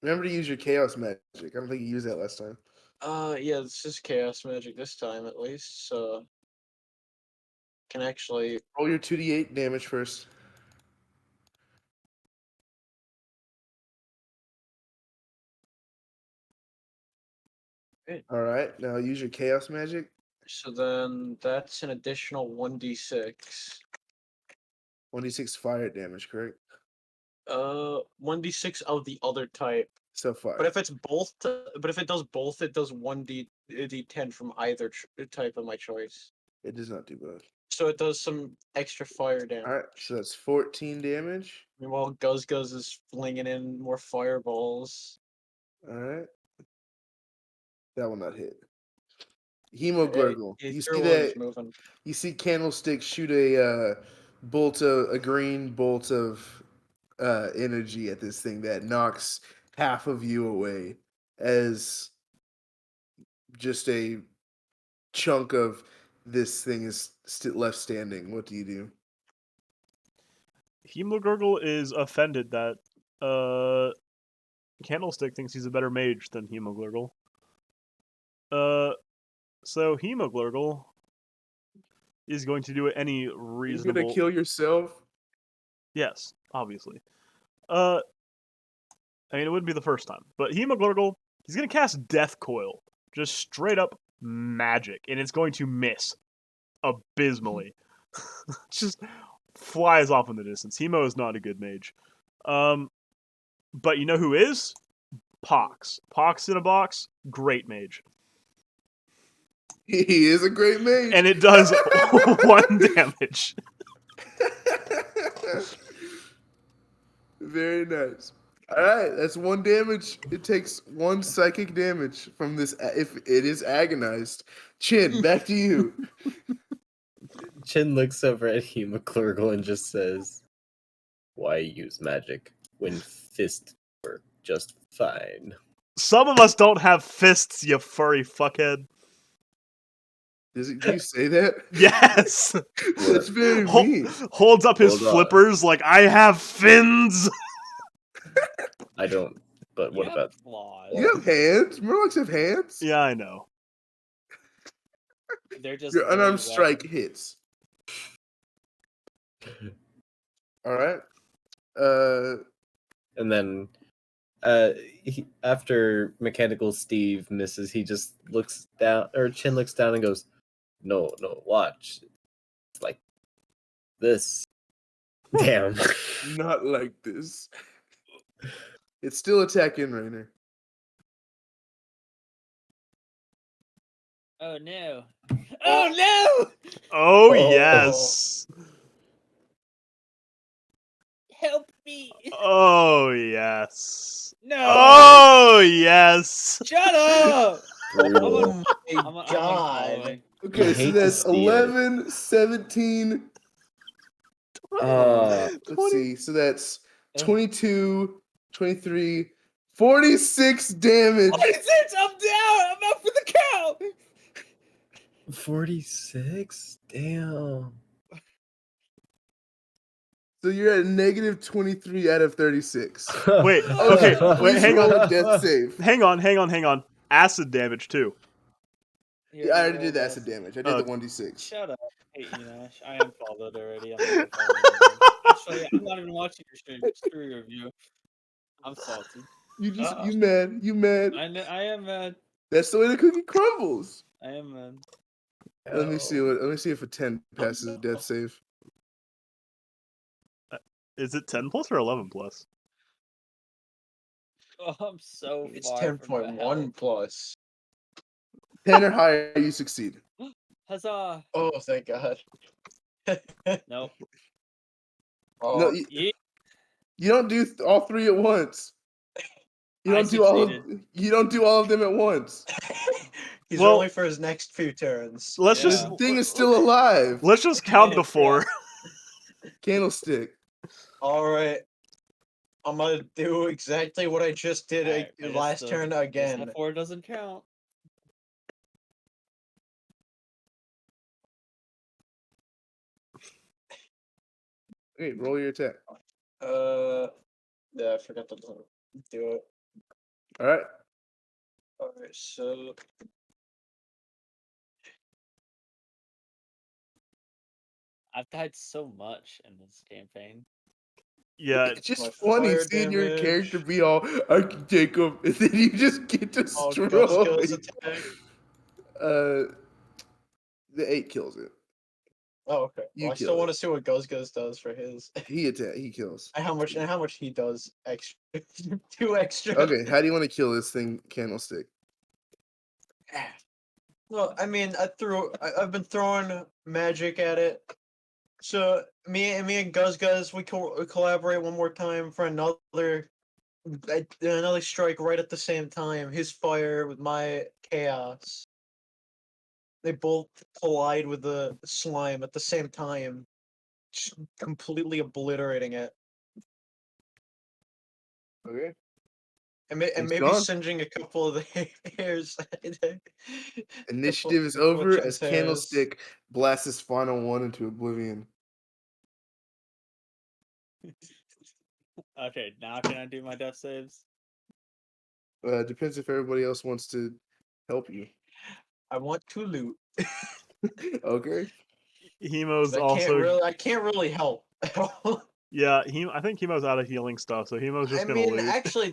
Remember to use your chaos magic. I don't think you used that last time. Yeah, this is chaos magic this time at least. So can actually. Roll your 2d8 damage first. All right, now use your chaos magic. So then that's an additional 1d6. 1d6 fire damage, correct? 1d6 of the other type. So fire. But if it's both, but if it does both, it does 1d10 from either type of my choice. It does not do both. So it does some extra fire damage. All right, so that's 14 damage. Meanwhile, Guz is flinging in more fireballs. All right, that will not hit. Hey, Hemogurgle. he You see threw one, he's that? moving. You see Candlestick shoot a green bolt of energy at this thing that knocks half of you away as just a chunk of this thing is left standing. What do you do? Hemogurgle is offended that Candlestick thinks he's a better mage than Hemogurgle. So Hemogurgle is going to do any You're reasonable. gonna kill yourself? Yes, obviously. I mean, it wouldn't be the first time, but Hemogurgle, he's gonna cast Death Coil, just straight up magic, and it's going to miss abysmally. Just flies off in the distance. Hemo is not a good mage. But you know who is? Pox. Pox in a box, great mage. He is a great mage. And it does 1 damage. Very nice. All right, that's 1 damage. It takes 1 psychic damage from this if it is agonized. Chin, back to you. Chin looks over at Hemoclurgle and just says, "Why use magic when fists work just fine?" Some of us don't have fists, you furry fuckhead. Do you say that? Yes! That's very Hol- mean. Holds up his Hold on. flippers like, I have fins! I don't. But what You have about? claws? You have hands. Murlocs have hands. Yeah, I know. They're just Your very unarmed strike wet. hits. All right. And then, after Mechanical Steve misses, he just looks down, or Chin looks down and goes, "No, watch. It's like this." Damn. Not like this. It's still attacking Rainer. Oh no! Oh no! Oh, Oh. yes! Help me! Oh, yes. No! Oh, yes! Shut up! Brutal. My I'm God. unfollowing. Okay, so hate to that's see it. 11, 17. Uh, Let's see. So that's 22, 23, 46 damage. 46! I'm down! I'm out for the count! 46. Damn. So you're at negative 23 out of 36. Wait, Oh, okay, shit. wait, Please hang roll on. a death save. Hang on. Acid damage, too. Yeah, I already did the acid damage. I did the Okay. 1d6. Shut up. I hate you, Nash. I unfollowed already. I'm never following you again. Actually, I'm not even watching your stream. Screw your review. I'm salty. You mad. You mad. I am mad. That's the way the cookie crumbles. I am mad. Let me see if a 10 passes a death save. Is it 10 plus or 11 plus? Oh, I'm so It's far from my 10.1 health. plus. 10 or higher, you succeed. Huzzah! Oh, thank God. Nope. Oh, No, Yeah, you don't do all 3 at once. You I don't do all. succeeded. You don't do all of them at once. he's Well- only for his next few turns. Let's Yeah. This just thing is still alive. let's just count to Oh, 4. Candlestick. All right. I'm gonna do exactly what I just did Alright, I guess last the- turn guess again. that 4 doesn't count. Okay, roll your attack. Yeah, I forgot to do it. All right. All right, so I've died so much in this campaign. Yeah, It's just my funny fire seeing your damage. character be all, I can take him, and then you just get oh, destroyed. Guzgo's attack. The 8 kills it. Oh, okay. You Well, I kill still it. want to see what Guzgo's does for his. He kills. And how much he does extra. 2 extra. Okay, how do you want to kill this thing, Candlestick? Well, I mean, I've been throwing magic at it. So me and Guz we collaborate one more time for another strike right at the same time. His fire with my chaos. They both collide with the slime at the same time, just completely obliterating it, Okay. and It's maybe gone. singeing a couple of the hairs. Initiative is Couple of over chest as hairs. Candlestick blasts his final one into oblivion. Okay, now can I do my death saves? Depends if everybody else wants to help you. I want to loot. Okay. Hemo's 'Cause also I can't really help at all. yeah. I think Hemo's out of healing stuff, so Hemo's just I gonna mean, loot. actually,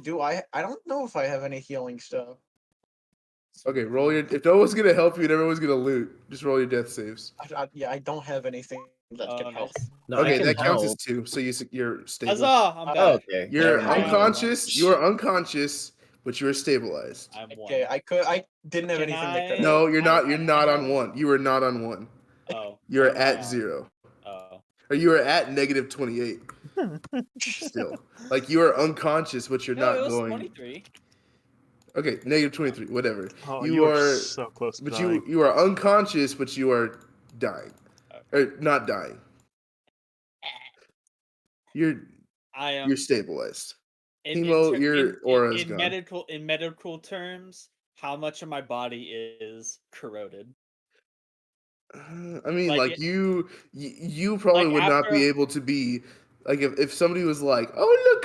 I don't know if I have any healing stuff. Okay, roll your. If no one's gonna help you and everyone's gonna loot, just roll your death saves. Yeah, I don't have anything that can help. Nice. No, I Okay, can that counts as help. 2. So you're stable. Huzzah! I'm Oh, back. Okay. You're never mind. unconscious. You are unconscious, but you are stabilized. I'm one. Okay, I didn't have Can anything that could I- help. No, you're not. You're I not on have- 1. You are not on 1. Oh. You're what am I at on? 0. Oh. Or you are at negative 28 still. Like you are unconscious, but you're No, it not was going. 23. Okay, negative 23. Whatever. Oh, You are are. so close to But dying. you are unconscious, but you are dying, or not dying. You're I am you're stabilized. in, Hemo, ter- your aura is in gone. medical terms, how much of my body is corroded? I mean, Like like it- you probably like would not after- be able to be like if somebody was like, oh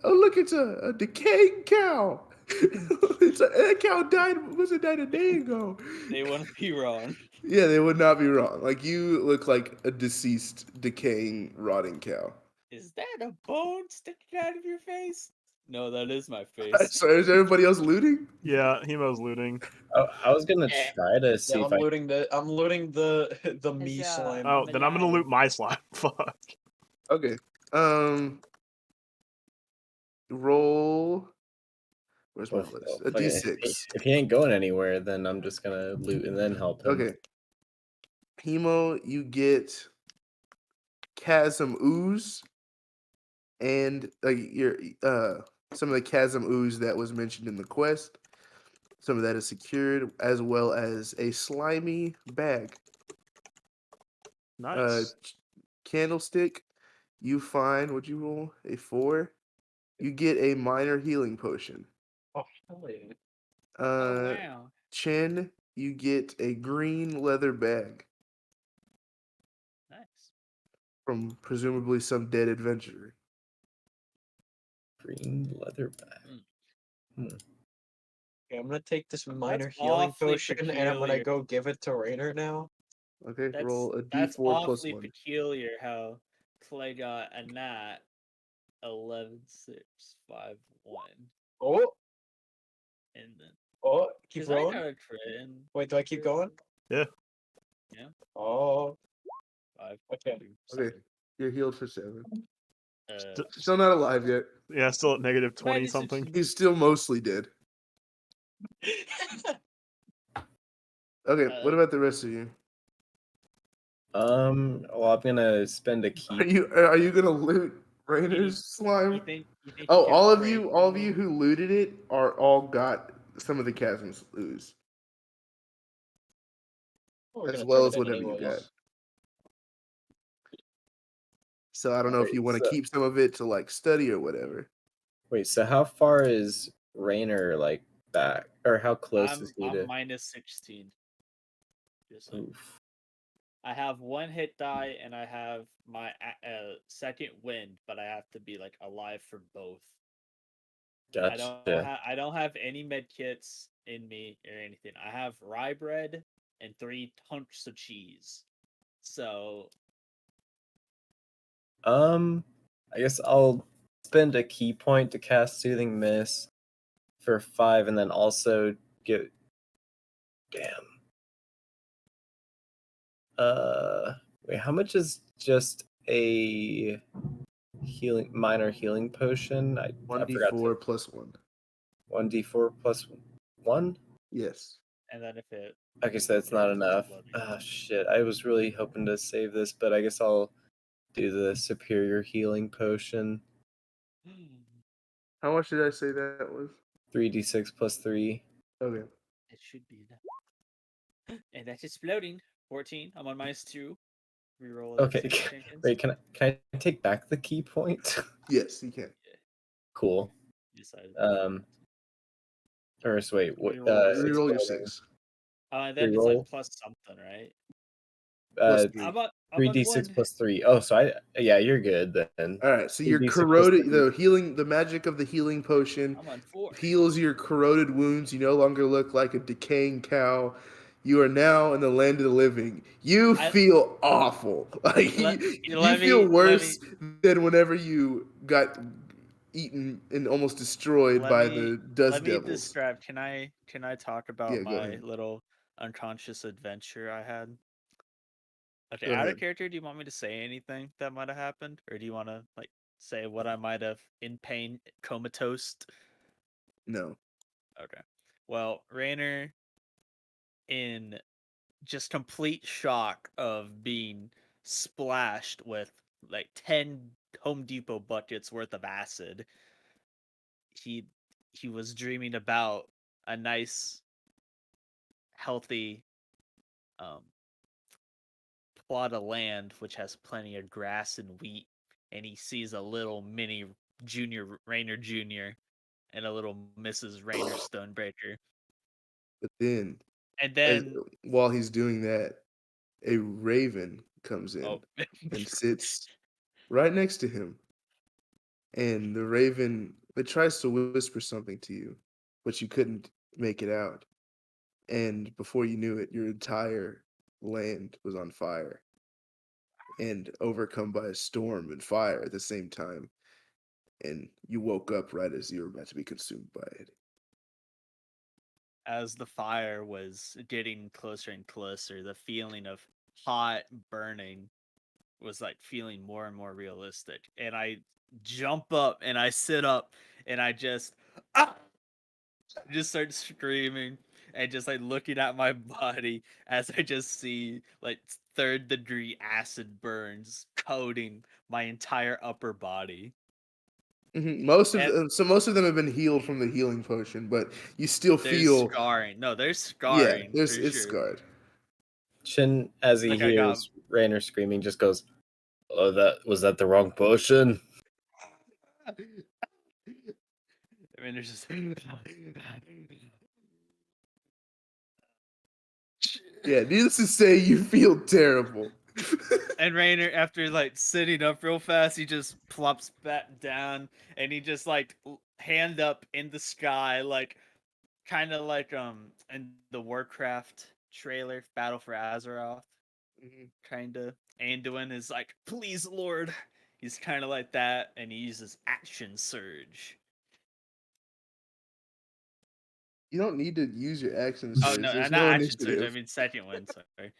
look, it's a decaying cow. That cow died a day ago. They wouldn't be wrong. Yeah, they would not be wrong. Like you look like a deceased, decaying, rotting cow. Is that a bone sticking out of your face? No, that is my face. So is everybody else looting? Yeah, Hemo's looting. Oh, I was gonna try to see Yeah, if I'm looting the me Huzzah. slime. Oh, I'm then I'm gonna alive. loot my slime. Fuck. Okay. Roll. Where's my Well, list? A fuck it. D6. If he ain't going anywhere, then I'm just gonna loot and then help him. Okay. Hemo, you get chasm ooze, and your some of the chasm ooze that was mentioned in the quest. Some of that is secured, as well as a slimy bag. Nice. Candlestick, you find, would you roll? A 4. You get a minor healing potion. Oh, hell yeah. Oh, wow. Chin, you get a green leather bag Nice. from presumably some dead adventurer. Green leather bag. Okay, I'm gonna take this minor That's healing awfully potion and I'm gonna peculiar. go give it to Rainer now. Okay, That's roll a that's D4 plus awfully 1. peculiar how Clay got a nat 11, 6, 5, 1. Oh, And then keep 'cause I rolling. got a crit and Wait, do I keep going? Yeah. Yeah. Oh, 5, okay. 2, Okay. 7. You're healed for 7. Uh, Still not alive yet. Yeah, still at negative 20 Minus something. He's still mostly dead. Okay, what about the rest of you? Well, I'm gonna spend a key. Are you gonna loot Rainer's slime? you think Oh, you can all of break you who looted it are all got some of the chasms ooze, We're as gonna well turn as it in whatever you got. anyways. So I don't know if you Wait, want to so- keep some of it to like study or whatever. Wait, so how far is Rainer like back, or how close is he I'm to? minus 16. Just like, Oof. I have 1 hit die and I have my second wind, but I have to be like alive for both. Gotcha. I don't have any med kits in me or anything. I have rye bread and 3 hunks of cheese. So I guess I'll spend a key point to cast Soothing Mist for 5, and then also get. Damn. Wait, how much is just a minor healing potion? I forgot 1d4 plus 1. 1d4 plus 1. Yes. And then if it I guess that's it not ends up enough. exploding. Oh shit! I was really hoping to save this, but I guess I'll do the superior healing potion. How much did I say that was? 3d6 plus 3. Okay. It should be enough. And that's exploding. 14. I'm on -2. Reroll Okay. save the champions. Wait, can I take back the key point? Yes, you can. Cool. You decided. Or so wait, what? Reroll Reroll your exploding. 6. And then it's like Reroll. plus something, right? Plus 3. I'm on 3d6 1. plus 3. Oh, so yeah, you're good then. All right, so your 3d6 plus corroded 3. the magic of the healing potion I'm on 4. heals your corroded wounds. You no longer look like a decaying cow. You are now in the land of the living. You I- feel awful. Like Let- you let feel me- worse than whenever you got eaten and almost destroyed Let by me the dust let me devils. describe. Can I talk about Yeah, go my ahead. little unconscious adventure I had? Okay, Go out of ahead. character, do you want me to say anything that might have happened, or do you want to like say what I might have in pain, comatose? No. Okay. Well, Rainer, in just complete shock of being splashed with like 10 Home Depot buckets worth of acid, he was dreaming about a nice, healthy um plot of land which has plenty of grass and wheat, and he sees a little mini Junior Rainer Jr. and a little Mrs. Rainer Stonebreaker. But then, And as, then while he's doing that, a raven comes in oh and sits right next to him. And the raven, it tries to whisper something to you, but you couldn't make it out. And before you knew it, your entire land was on fire and overcome by a storm and fire at the same time. And you woke up right as you were about to be consumed by it. as the fire was getting closer and closer, the feeling of hot burning was like feeling more and more realistic. And I jump up and I sit up and I just start screaming and just like looking at my body as I just see like 3rd-degree acid burns coating my entire upper body. Most of And them, so most of them have been healed from the healing potion, but you still there's feel, scarring. No, there's yeah, scarring there's for it's sure. scarred. Shin, as he Like I got hears Rainer screaming, just goes, "Oh, that the wrong potion?" I mean, there's just Yeah, needless to say, you feel terrible. and Rainer, after like sitting up real fast, he just plops back down and he just like hand up in the sky, like kind of like in the Warcraft trailer, Battle for Azeroth, Mhm. kind of. Anduin is like, please, Lord. He's kind of like that, and he uses Action Surge. You don't need to use your action Oh surge. no, There's not no Action Surge. I initiative. mean second one. Sorry,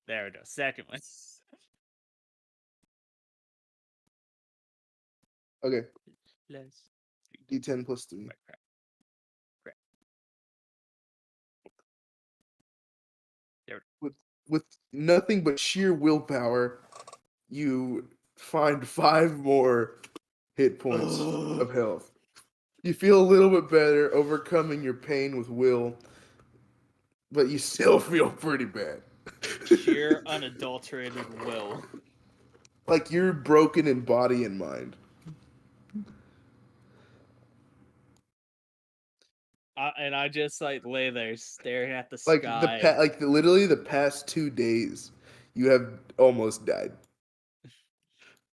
there we go. Second one. Okay, Let's D10 plus 3. Right, crap. With nothing but sheer willpower, you find 5 more hit points of health. You feel a little bit better, overcoming your pain with will, but you still feel pretty bad. Sheer unadulterated will. Like you're broken in body and mind. And I just like lay there staring at the Like sky. literally the past 2 days, you have almost died.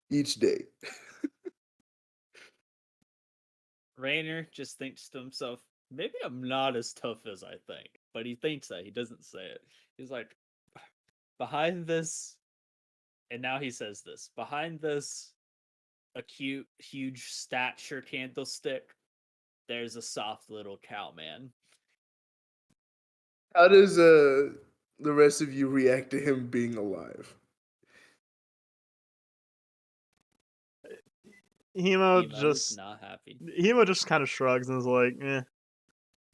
Each day. Rainer just thinks to himself, maybe I'm not as tough as I think. But he thinks that. He doesn't say it. He's like, behind this, and now he says this, behind this acute, huge stature candlestick, there's a soft little cowman. How does the rest of you react to him being alive? Hemo Emo is just not happy. Hemo just kind of shrugs and is like, "Eh,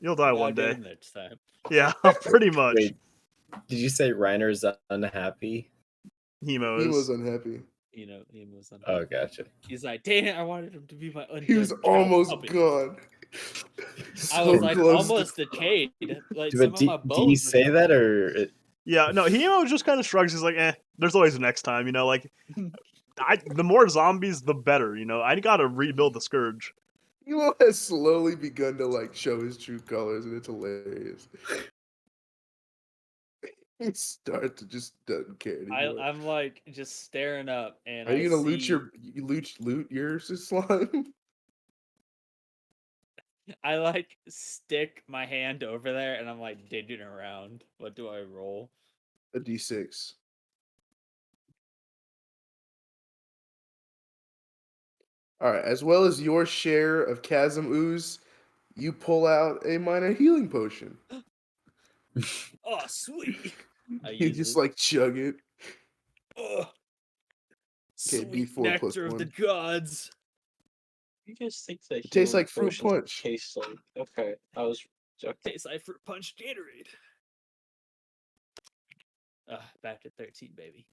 you'll die one I'll get day." him next time. Yeah, pretty much. Wait, did you say Reiner's unhappy? Hemo He was is. unhappy. He was unhappy. Oh, gotcha. He's like, dang it, I wanted him to be my undead He was child almost puppet." gone. I So was like close almost to decayed. Like But some of my do you bones were say coming that out. or Yeah, no, Hemo just kind of shrugs. He's like, there's always the next time, like, the more zombies, the better, I gotta rebuild the Scourge. Emo has slowly begun to like show his true colors, and it's hilarious. He starts to just doesn't care anymore. I'm like just staring up, and Are you I gonna see. loot your slime? I like stick my hand over there, and I'm like digging around. What do I roll? A D6. All right, as well as your share of chasm ooze, you pull out a minor healing potion. Oh, sweet! I You use just it. like chug it. Oh, Okay, sweet D4 plus nectar of the 1. gods. You guys think that It tastes healing like fruit potions punch. taste like? Okay, I was. Okay. Tastes like fruit punch Gatorade. Back at 13, baby.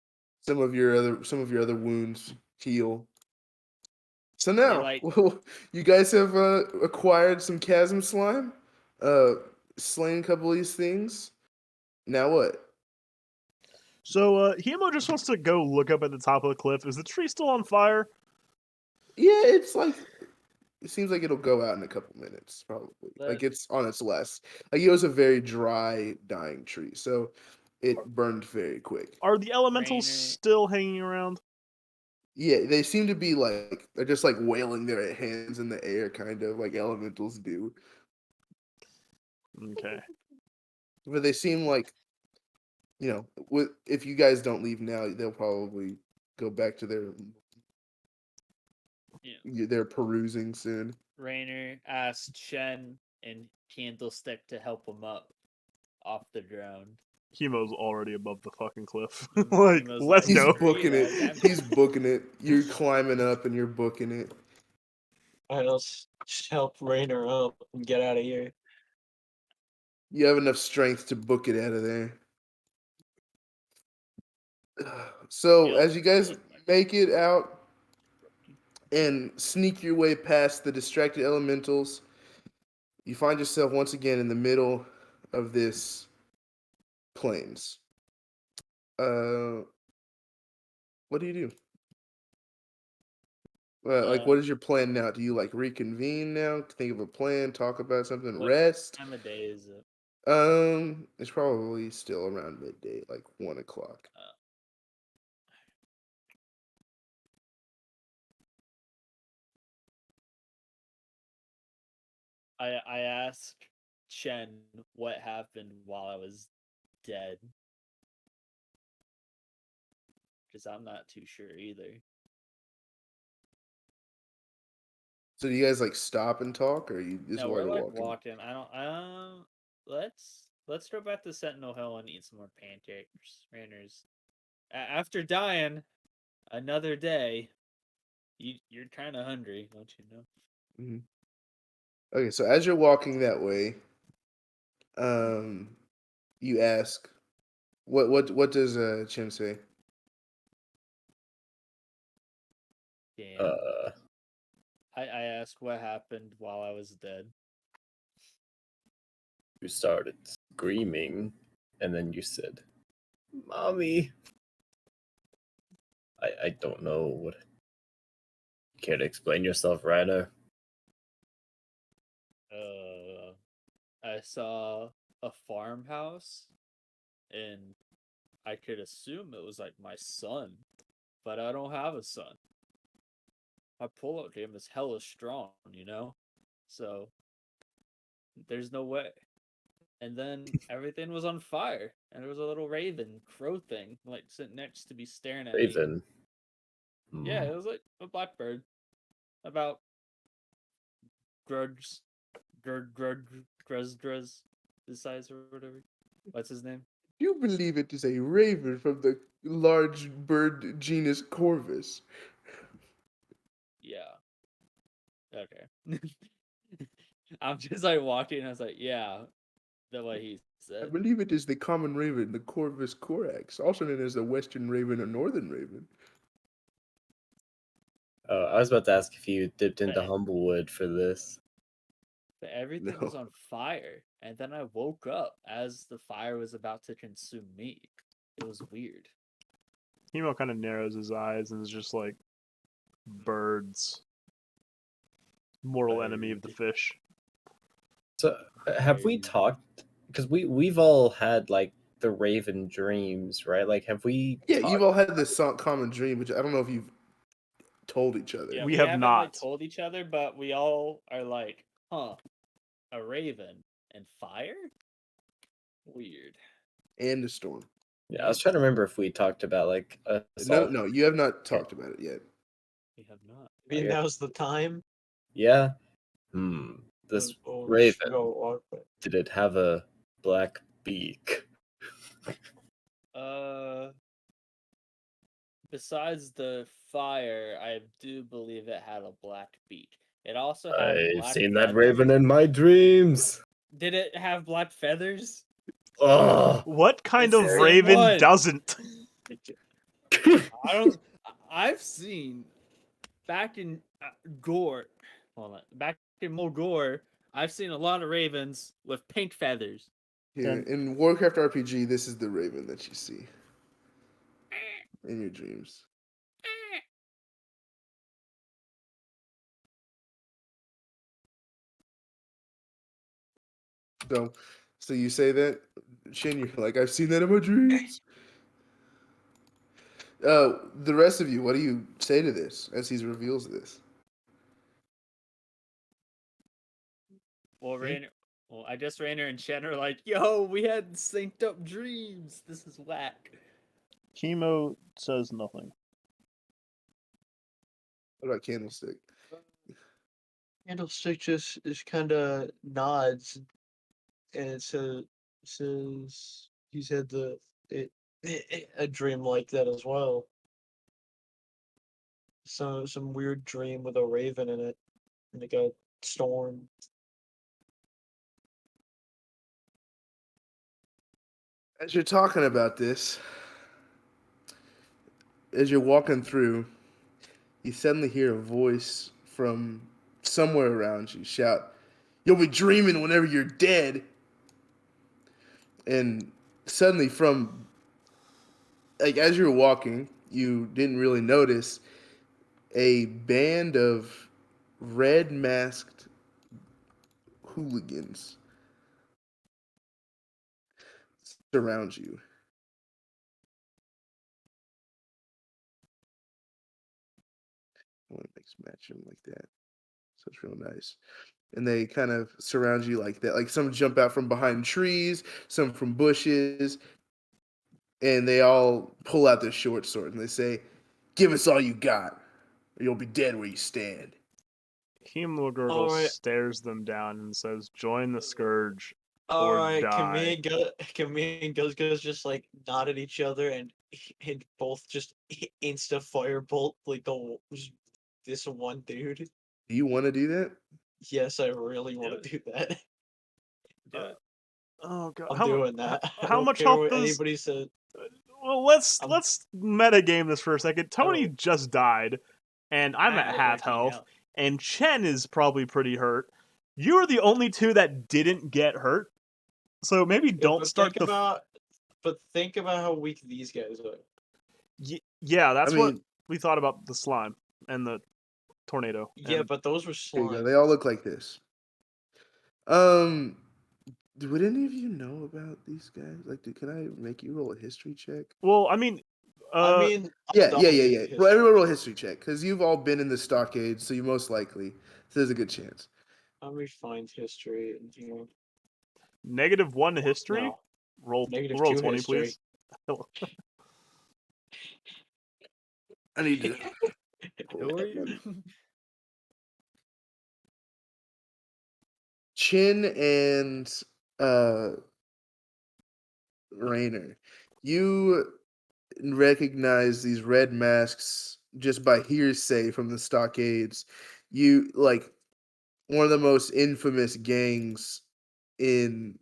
Some of your other wounds heal. So They now, like you guys have acquired some chasm slime, uh, slain a couple of these things. Now what? So, Hemo just wants to go look up at the top of the cliff. Is the tree still on fire? Yeah, it's like it seems like it'll go out in a couple minutes, probably. Like let it's on its last. Like it was a very dry, dying tree, so it burned very quick. Are the elementals Rainer. still hanging around? Yeah, they seem to be like they're just like wailing their hands in the air, kind of like elementals do. Okay. But they seem like, if you guys don't leave now, they'll probably go back to their perusing soon. Rainer asked Shen and Candlestick to help him up off the ground. Hemo's already above the fucking cliff. Hemo's Let's He's go. booking it. He's booking it. You're climbing up and you're booking it. Alright, let's just help Rainer up and get out of here. You have enough strength to book it out of there. So Yep. as you guys make it out and sneak your way past the distracted elementals, you find yourself once again in the middle of this plains. What do you do? What is your plan now? Do you like reconvene now? Think of a plan, talk about something, What rest? time of day is it? It's probably still around midday, like 1 o'clock. I asked Shen what happened while I was dead. Because I'm not too sure either. So do you guys like stop and talk, or you just No, while we're you're like walking? walking. I don't let's go back to Sentinel Hill and eat some more pancakes, Rainers. After dying another day, you're kind of hungry, don't you know? Mhm. Okay, so as you're walking that way, um, you ask, what does Chim say? Damn. uh I asked what happened while I was dead. you started screaming and then you said, "Mommy." I don't know what. Care to explain yourself, Reiner? I saw a farmhouse, and I could assume it was like my son, but I don't have a son. My pull-up game is hella strong, so there's no way. And then everything was on fire, and there was a little raven crow thing like sitting next to me staring at me. Raven. Yeah, it was like a blackbird, about grudge, gruz, his size or whatever. What's his name? You believe it is a raven from the large bird genus Corvus. Yeah. Okay. I'm just like walking, and I was like, yeah. That what he I said. believe it is the common raven, the Corvus corax, also known as the western raven or northern raven. I was about to ask if you dipped into But- Humblewood for this. But everything was No. on fire, and then I woke up as the fire was about to consume me. It was weird. Hemo kind of narrows his eyes and is just like, birds. Mortal enemy of the Bird. fish. So have we Bird. talked? Because we've all had like the Raven dreams, right? Like, have we? Yeah, talked- you've all had this common dream, which I don't know if you've told each other. Yeah, We we have haven't not. like told each other, but we all are like, huh, a raven and fire? Weird. And the storm. Yeah, I was trying to remember if we talked about like us all. No, you have not talked about it yet. We have not. I mean, Okay. now's the time. Yeah. This Raven, Go, did it have a black beak? Besides the fire, I do believe it had a black beak. It also had I've black seen that feathers. Raven in my dreams. Did it have black feathers? Oh. What kind It's of the same raven one. doesn't? I don't. I've seen back in Gore. Hold on. Back in Mulgore, I've seen a lot of ravens with pink feathers. Here And- in Warcraft RPG, this is the raven that you see in your dreams. So you say that, Shin, you're like, I've seen that in my dreams. The rest of you, what do you say to this as he reveals this? Well, Rainer. Well, I guess Rainer and Shen are like, "Yo, we had synced up dreams. This is whack." Hemo says nothing. What about Candlestick? Candlestick just kind of nods, and it says he's had a dream like that as well. Some weird dream with a raven in it, and it got stormed. As you're talking about this, as you're walking through, you suddenly hear a voice from somewhere around you shout, "You'll be dreaming whenever you're dead." And suddenly, from like as you were walking, you didn't really notice a band of red masked hooligans surround you. I want to match them like that. So it's real nice. And they kind of surround you like that. Like some jump out from behind trees, some from bushes, and they all pull out their short sword and they say, "Give us all you got, or you'll be dead where you stand." Hemogurgle Alright. stares them down and says, "Join the scourge." All Or right, die. can me and Guz just like nod at each other and both just insta firebolt like this one dude? Do you want to do that? Yes, I really want Do to do that. Do it. Oh god, I'm how, doing that. I how don't much care health what does? anybody said. Well, let's I'm- metagame this for a second. Tony don't- just died, and I'm I at have half 13 health, and Chen is probably pretty hurt. You are the only two that didn't get hurt, so maybe Yeah, don't but start think the. about how weak these guys are. Yeah, that's I what mean, we thought about the slime and the tornado. Yeah, and but those were here you go. slime. They all look like this. Would any of you know about these guys? Like, can I make you roll a history check? well, I mean, I mean, Yeah. double the Well, history. everyone roll a history check because you've all been in the stockade, so you most likely. So there's a good chance. Let me find history. -1 history. No, Roll -2 20, history. please. I need to. Who are you? Chin and Rainer, you recognize these red masks just by hearsay from the stockades. You like one of the most infamous gangs in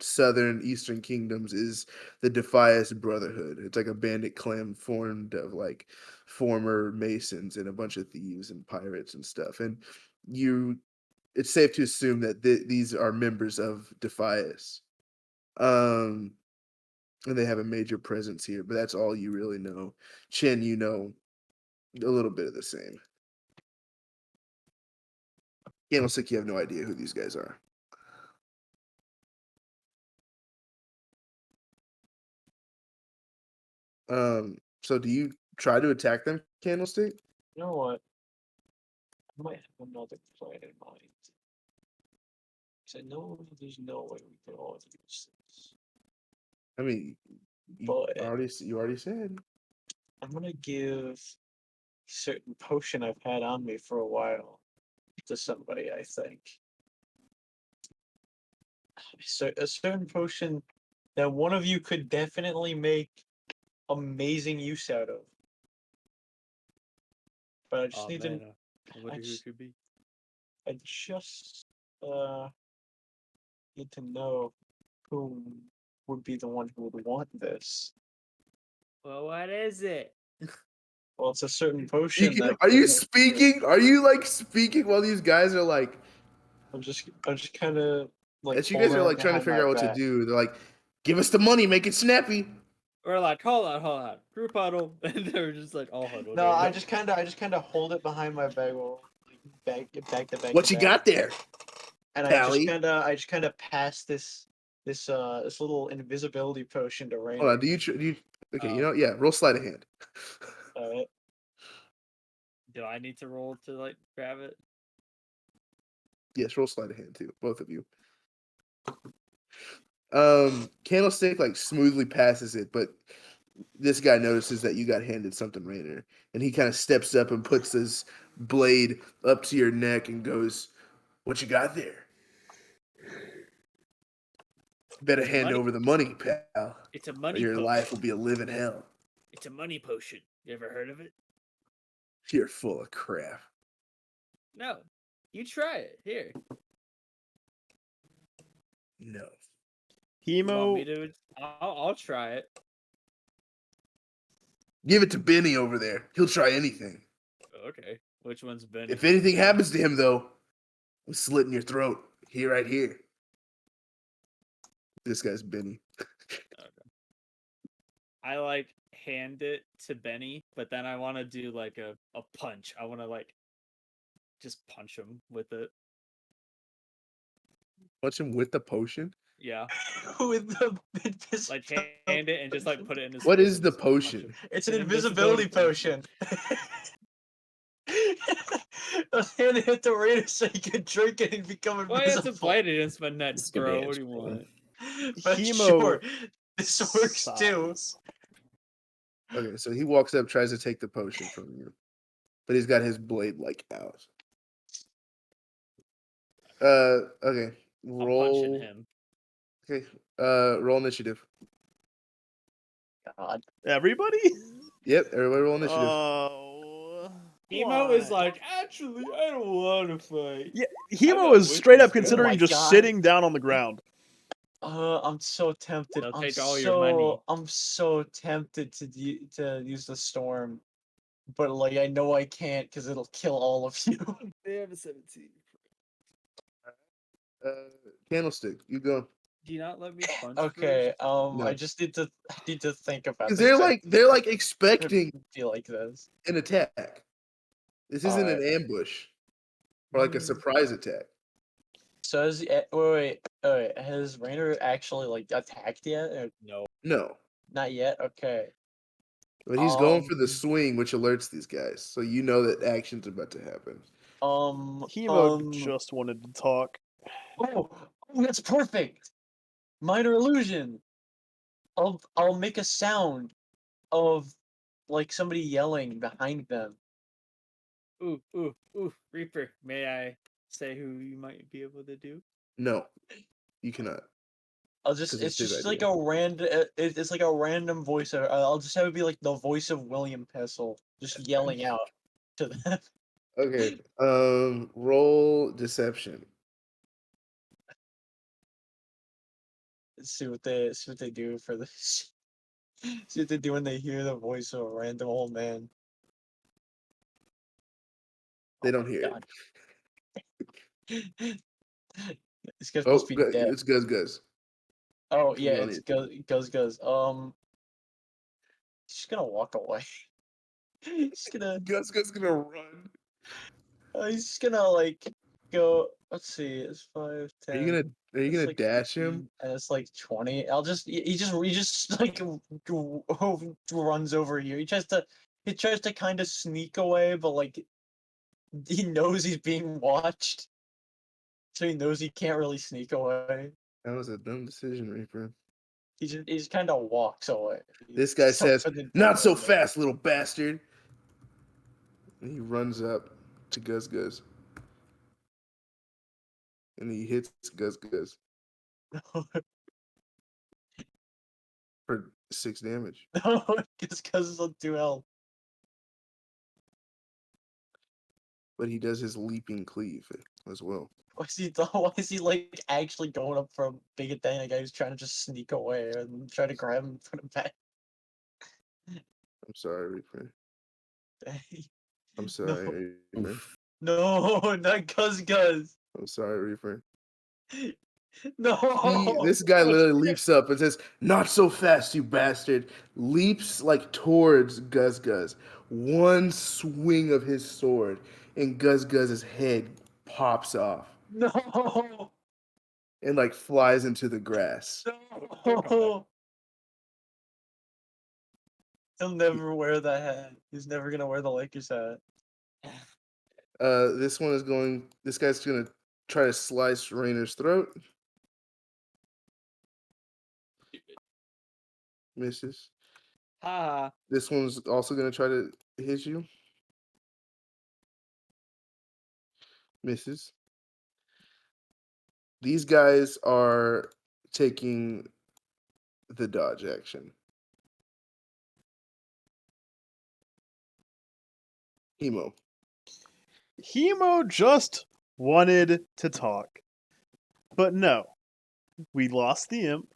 southern eastern kingdoms is the Defias Brotherhood. It's like a bandit clan formed of like former masons and a bunch of thieves and pirates and stuff. And it's safe to assume that these are members of Defias. And they have a major presence here, but that's all you really know. Chin, you know a little bit of the same. Candlestick, you have no idea who these guys are. So do you try to attack them, Candlestick? You know what? I might have another plan in mind. Because I know there's no way we can all use this. I mean, you But already said. I'm gonna give a certain potion I've had on me for a while to somebody, I think. So a certain potion that one of you could definitely make amazing use out of. But I just Oh need man, to I wonder who it just- could be. I just need to know who would be the one who would want this. Well, what is it? Well, it's a certain potion that Are you could- speaking? Are you like speaking while these guys are like? I'm just kind of like. As you guys are holding it like trying to behind figure my out what to back. do, they're like, "Give us the money, make it snappy." We're like, hold on, group huddle, and they were just like all huddled. No, right I now. just kind of hold it behind my back, while, like back to back. What to you back. got there? And Pally? I just kind of pass this little invisibility potion to Rainer. Hold on. Do you? Okay, Oh. you know, yeah. Roll sleight of hand. Alright. Do I need to roll to like grab it? Yes, roll sleight of hand too, both of you. Candlestick like smoothly passes it, but this guy notices that you got handed something, Rainer, and he kind of steps up and puts his blade up to your neck and goes, "What you got there? Better It's hand money. over the money, pal, It's a or money your potion. life will be a living hell. It's a money potion. You ever heard of it? You're full of crap." No. You try it. Here. No. You want me Hemo, to? I'll try it. Give it to Benny over there. He'll try anything. Okay. Which one's Benny? If anything happens to him, though, I'm slitting your throat. Right here. This guy's Benny. I like hand it to Benny, but then I want to do like a punch. I want to like just punch him with it. Punch him with the potion. Yeah. With the Like hand it and just like put it in his What face is and the just punch potion? him. It's An an invisibility potion. I handed it to Rainer so he could drink it and become Well, I have to invisible. bite it against my neck, This could be bro. What do you interesting. want? But Hemo sure, this works too. size. Okay, so he walks up, tries to take the potion from you, but he's got his blade like out. Okay. I'm punching Roll. him. Okay. Roll initiative. God. Everybody? Yep. Everybody roll initiative. Oh. Emo is why? like, actually, I don't want to fight. Yeah, I Hemo got is straight up wishes, considering my just God. sitting down on the ground. I'm so tempted. They'll I'm take all your money. I'm so tempted to use the storm, but like I know I can't because it'll kill all of you. They have a 17. Candlestick. You go. Do you not let me punch Okay. first? No. I just need to think about Because this. they're like I expecting feel like this. an attack. This isn't an Alright. ambush or like a surprise attack. So wait. Has Rainer actually like attacked yet? Or No. No. not yet. Okay. But he's going for the Um, swing, which alerts these guys. So you know that action's about to happen. Hemo just wanted to talk. Oh, that's perfect. Minor illusion. I'll make a sound of like somebody yelling behind them. Ooh, Reaper. May I say who you might be able to do? No, you cannot. I'll just 'Cause it's it's his just like idea. a random it's like a random voice. I'll just have it be like the voice of William Pessel just yelling out to them. Okay. Roll deception. see what they do for this. See what they do when they hear the voice of a random old man. They Oh don't my hear God. This guy's Oh, supposed to be dead. it's Guz. Oh You yeah, don't it's need- Guz. He's just gonna walk away. He's gonna Guz gonna run. he's just gonna like go. Let's see, it's 5, Are you 10. gonna It's like dash 15, him? and it's like 20. He just like runs over you. He tries to kind of sneak away, but like he knows he's being watched, so he knows he can't really sneak away. That was a dumb decision, Reaper. He just kind of walks away. This guy So says, for the "Not so dead, fast, little bastard." And he runs up to Guz. And he hits Guz no, for 6 damage. because it's on 2 health. But he does his leaping cleave as well. Why is he like actually going up for a big attack? The guy who's trying to just sneak away and try to grab him and put him back. I'm sorry, Reaper. I'm No, sorry, Reaper. Oof. no, not Guz. I'm sorry, Reaper. No. This guy literally leaps up and says, "Not so fast, you bastard!" Leaps like towards Guz. One swing of his sword, and Guz's head pops off No. and like flies into the grass. No. He'll never wear that hat. He's never gonna wear the Lakers hat. This guy's gonna try to slice Rainer's throat. Misses. Ha. This one's also gonna try to hit you. Misses. These guys are taking the dodge action. Emo. Hemo just wanted to talk. But no. We lost the imp.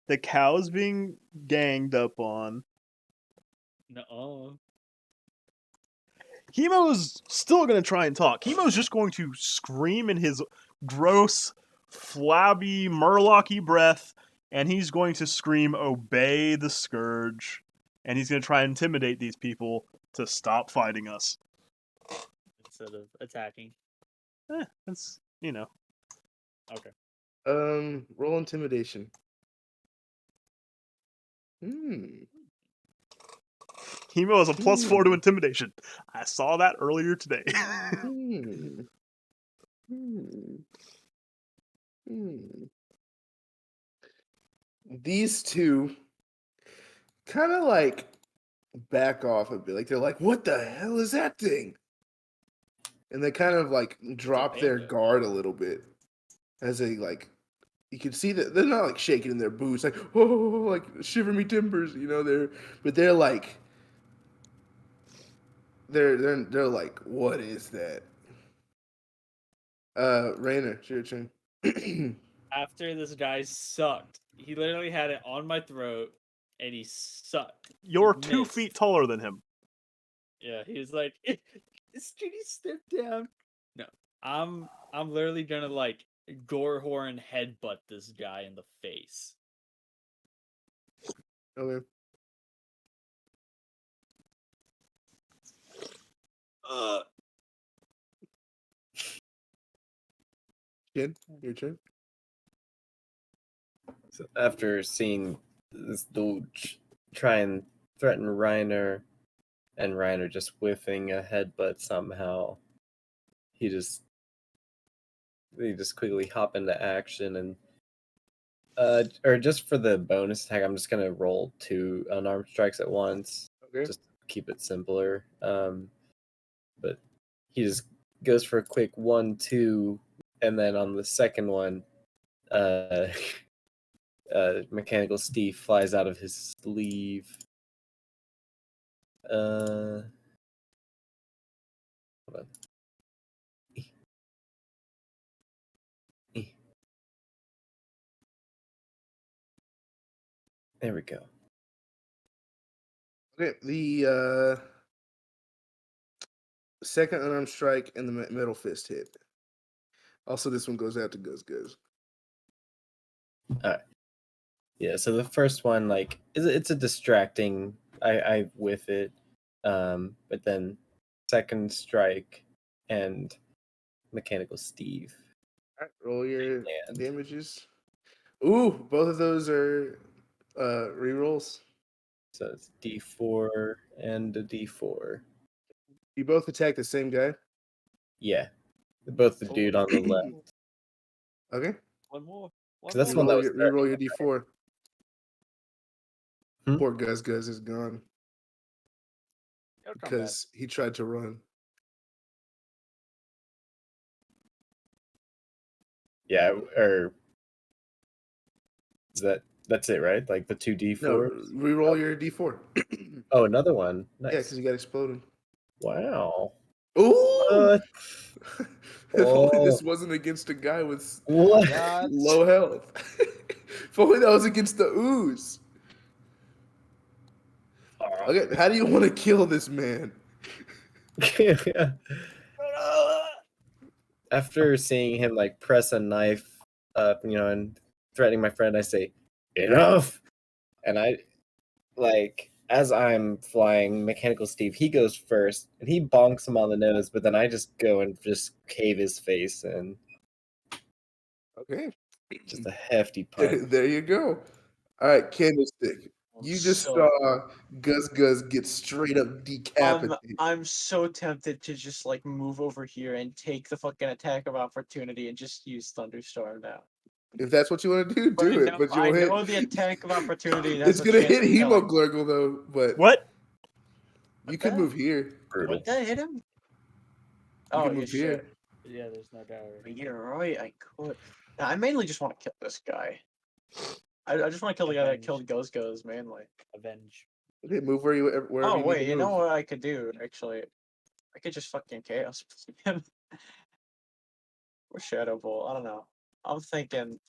The cow's being ganged up on. No. Hemo's still going to try and talk. Hemo's just going to scream in his gross, flabby, murlocky breath, and he's going to scream, "Obey the Scourge." And he's going to try and intimidate these people to stop fighting us. Instead of attacking. That's, you know. Okay. Roll intimidation. Hemo has a +4 to intimidation. I saw that earlier today. Hmm. Hmm. Hmm. These two kind of like back off a bit. Like they're like, "What the hell is that thing?" And they kind of like drop their panda. guard a little bit as they like. You can see that they're not like shaking in their boots, like "Oh, like shiver me timbers," but they're like, they're like, "What is that?" Rainer, it's your turn. After this guy sucked, he literally had it on my throat, and he sucked. You're He 2 missed. feet taller than him. Yeah, he was like, "Skinny, step down." No, I'm literally gonna like Gorehorn headbutt this guy in the face. Okay. Kid, your turn. So after seeing this dude try and threaten Reiner, and Reiner just whiffing a headbutt somehow, he just quickly hop into action and or just for the bonus attack, I'm just gonna roll 2 unarmed strikes at once, Okay. just to keep it simpler. But he just goes for a quick 1-2, and then on the second one, Mechanical Steve flies out of his sleeve. Hold on. There we go. Okay, the second unarmed strike and the metal fist hit. Also, this one goes out to Guz Guz. Yeah, so the first one, like, it's a distracting. I whiff it, but then second strike and mechanical Steve. All right, roll your And damages. Ooh, both of those are rerolls. so it's D4 and a D4. You both attack the same guy. Yeah, both the dude on the left. Okay. One more. One So that's more. one that was Reroll your threatening D4. Hmm? Poor Guz Guz is gone He'll come back. because he tried to run. Yeah, or is that's it, right? Like the 2D4? No, reroll your D4. Oh, another one. Yeah, Nice. because you got exploded. Wow. Ooh! If only this Oh. wasn't against a guy with What? What? low health. If only that was against the ooze. Okay, how do you want to kill this man? After seeing him like press a knife up, and threatening my friend, I say, "Enough!" And I, like, as I'm flying Mechanical Steve, he goes first and he bonks him on the nose, but then I just go and just cave his face in. Okay. Just a hefty punch. There you go. All right, Candlestick. You just So- saw Guz Guz get straight up decapitated. I'm so tempted to just like move over here and take the fucking attack of opportunity and just use thunderstorm now. If that's what you want to do, But do it. But I you'll hit. know the attack of opportunity has It's a gonna chance hit of killing. Hemoglurgle though. But What? you could move here. Brutal. Would that hit him? You Oh, can yeah, move shit. here. Yeah, there's no doubt. But you're right, I could. Nah, I mainly just want to kill this guy. I just want to kill the guy that Avenge. killed Goes mainly. Avenge. Okay, move wherever Oh, you need wait, to you know move. what I could do, actually? I could just fucking chaos him. Or Shadow Ball, I don't know. I'm thinking,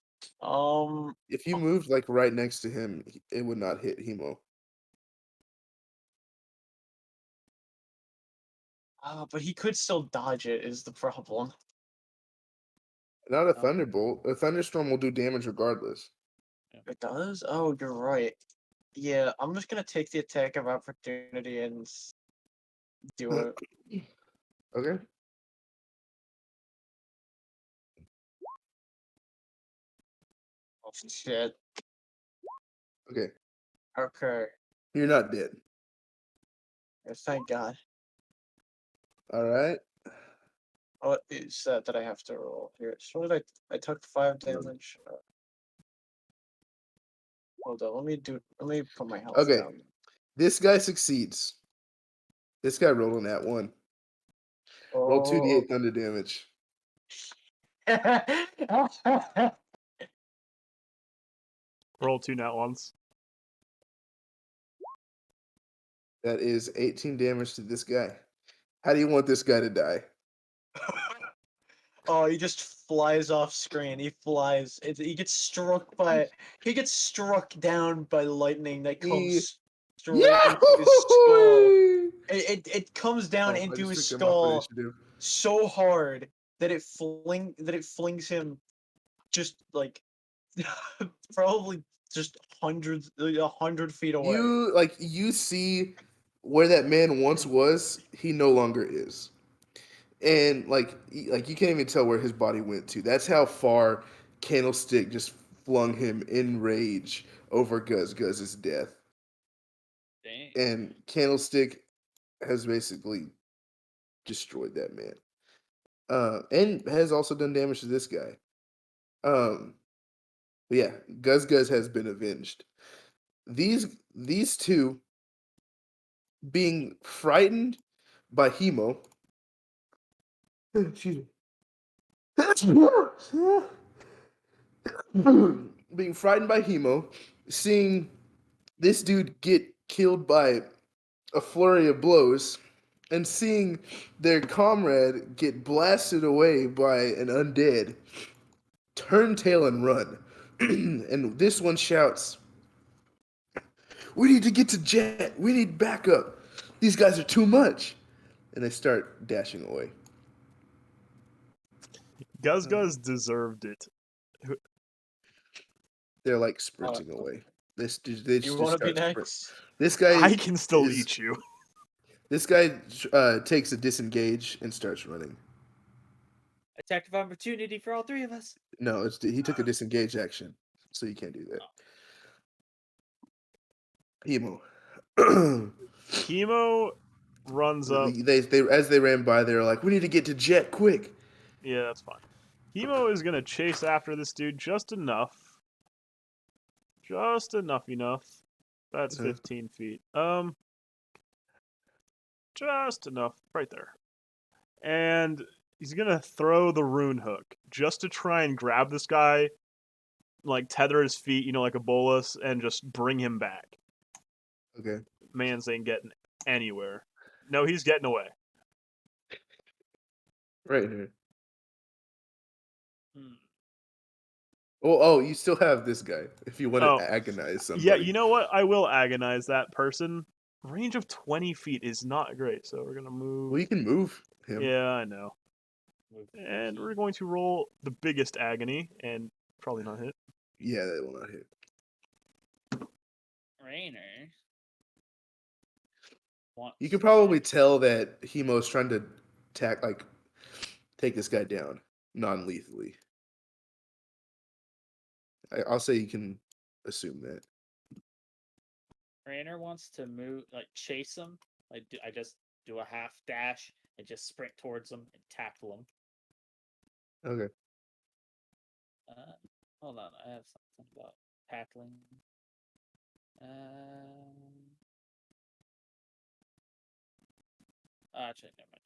If you moved like right next to him, it would not hit Hemo. but he could still dodge it, is the problem. Not a Oh. thunderbolt. A thunderstorm will do damage regardless. It does? Oh, you're right. Yeah, I'm just gonna take the attack of opportunity and do it. Okay. Oh, shit. Okay. Okay. You're not dead. Thank God. All right. What is that I have to roll here? So what did I took 5 damage. Hold on, let me put my health Okay. down. This guy succeeds. This guy rolled on that one. Roll 2d8 thunder damage. Roll 2 nat ones. That is 18 damage to this guy. How do you want this guy to die? Oh, he just flies off screen. He flies. He gets struck by. He gets struck down by lightning that comes straight into his skull. It comes down into his skull so hard that it flings him just like probably just 100 feet away. You see where that man once was, he no longer is. And like you can't even tell where his body went to. That's how far Candlestick just flung him in rage over Guz Guz's death. Dang. And Candlestick has basically destroyed that man. And has also done damage to this guy. But yeah, Guz Guz has been avenged. These two being frightened by Hemo. Excuse me. Being frightened by Hemo, seeing this dude get killed by a flurry of blows, and seeing their comrade get blasted away by an undead, turn tail and run. And this one shouts, "We need to get to Jet. We need backup. These guys are too much." And they start dashing away. Guz Guz deserved it. They're like sprinting away. They You just want to be start sprint. next? This guy I can still is- eat you. This guy takes a disengage and starts running. Attack of opportunity for all three of us. No, he took a disengage action, so you can't do that. Emo. Chemo runs up. they as they ran by, they were like, "We need to get to Jet quick." Yeah, that's fine. Chemo is gonna chase after this dude just enough. Just enough. That's Uh-huh. 15 feet. Just enough. Right there. And he's gonna throw the rune hook just to try and grab this guy, like tether his feet, like a bolus, and just bring him back. Okay. Man's ain't getting anywhere. No, he's getting away. Right here. Hmm. Oh, you still have this guy if you want Oh. to agonize somebody. Yeah, you know what? I will agonize that person. Range of 20 feet is not great, so we're gonna move. Well, you can move him. Yeah, I know. Move the And key. we're going to roll the biggest agony, and probably not hit. Yeah, that will not hit. Rainer. You can probably tell that Hemo's trying to take this guy down non-lethally. I'll say you can assume that. Rainer wants to move, like chase him. I just do a half dash and just sprint towards him and tackle him. Okay. Hold on, I have something about tackling. Actually, never mind.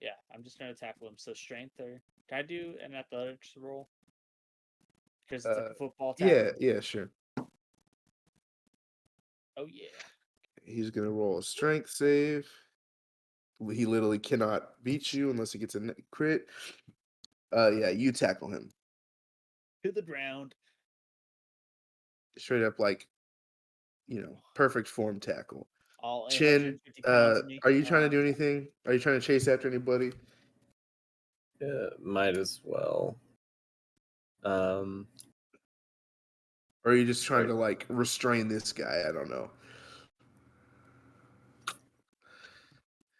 Yeah, I'm just gonna tackle him. So strength, or can I do an athletics roll? Because it's like a football tackle. Yeah, sure. Oh yeah. He's gonna roll a strength save. He literally cannot beat you unless he gets a crit. Yeah, you tackle him To the ground. straight up, perfect form tackle. All Chin, 850 pounds of me. are you trying to do anything? Are you trying to chase after anybody? Yeah, might as well. Or are you just trying Right. to restrain this guy? I don't know.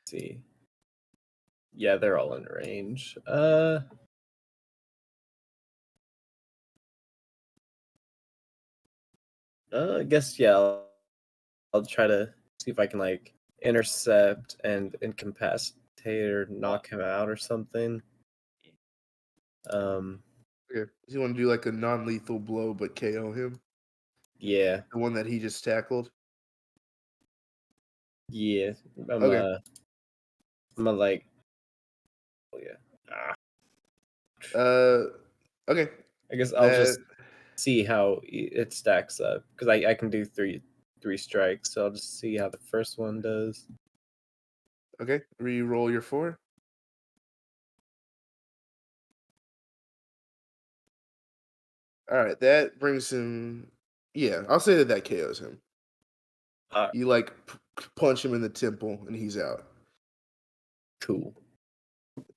See. Yeah, they're all in range. I guess yeah. I'll try to see if I can intercept and incapacitate or knock him out or something. Okay. Do you want to do a non-lethal blow but KO him? Yeah. The one that he just tackled? Yeah. I'm Okay. oh yeah. Okay. I guess I'll just see how it stacks up because I can do three strikes, so I'll just see how the first one does. Okay. Re-roll your 4. All right, that brings him. Yeah, I'll say that KOs him. You punch him in the temple and he's out. Cool.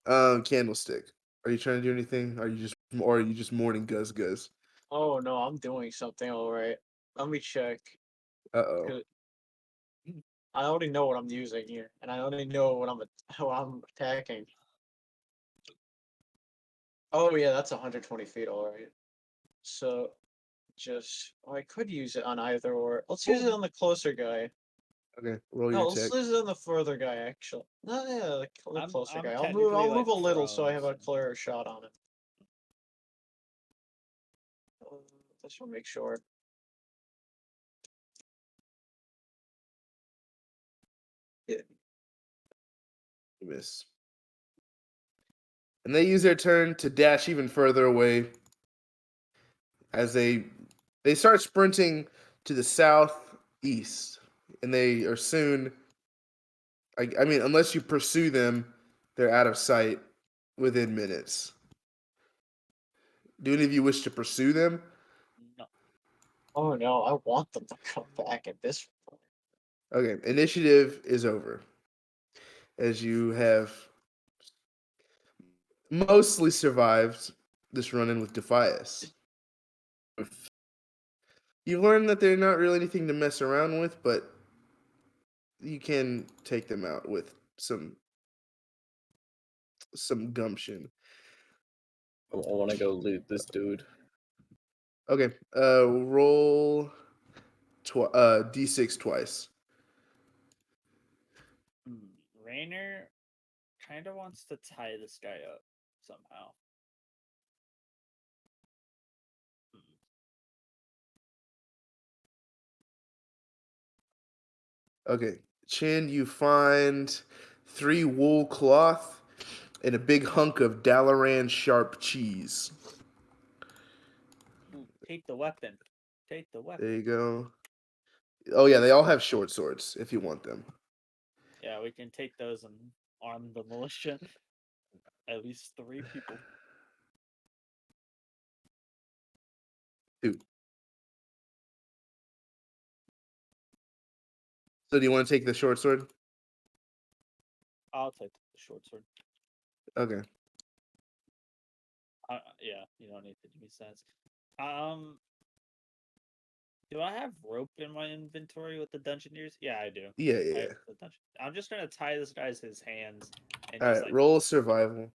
Candlestick. Are you trying to do anything? Are you just mourning Guz Guz? Oh no, I'm doing something. All right, let me check. Uh-oh. 'Cause I already know what I'm using here, and I already know what I'm attacking. Oh yeah, that's 120 feet. All right. So I could use it on either or. Let's use it on the closer guy. Okay, roll No, your let's attack. use it on the further guy. Actually, no, yeah, the I'm- closer I'm guy. I'll technically, move a little so I have a prone, so- clearer shot on it. Just want to make sure. Yeah. Miss. And they use their turn to dash even further away as they start sprinting to the southeast, and they are soon. I mean, unless you pursue them, they're out of sight within minutes. Do any of you wish to pursue them? No. Oh no, I want them to come back at this point. Okay, initiative is over. As you have mostly survived this run-in with Defias. You've learned that they're not really anything to mess around with, but you can take them out with some gumption. I want to go loot this dude. Okay, roll d6 twice. Rainer kind of wants to tie this guy up somehow. Okay, Chin, you find 3 wool cloth and a big hunk of Dalaran sharp cheese. Take the weapon. Take the weapon. There you go. Oh yeah, they all have short swords if you want them. Yeah, we can take those and arm the militia. At least 3 people. 2. So do you want to take the short sword? I'll take the short sword. Okay. Yeah, you don't need to give me sense. Do I have rope in my inventory with the Dungeoneers? Yeah, I do. Yeah, I yeah. have the I'm just gonna tie this guy's his hands and All just right, like roll survival.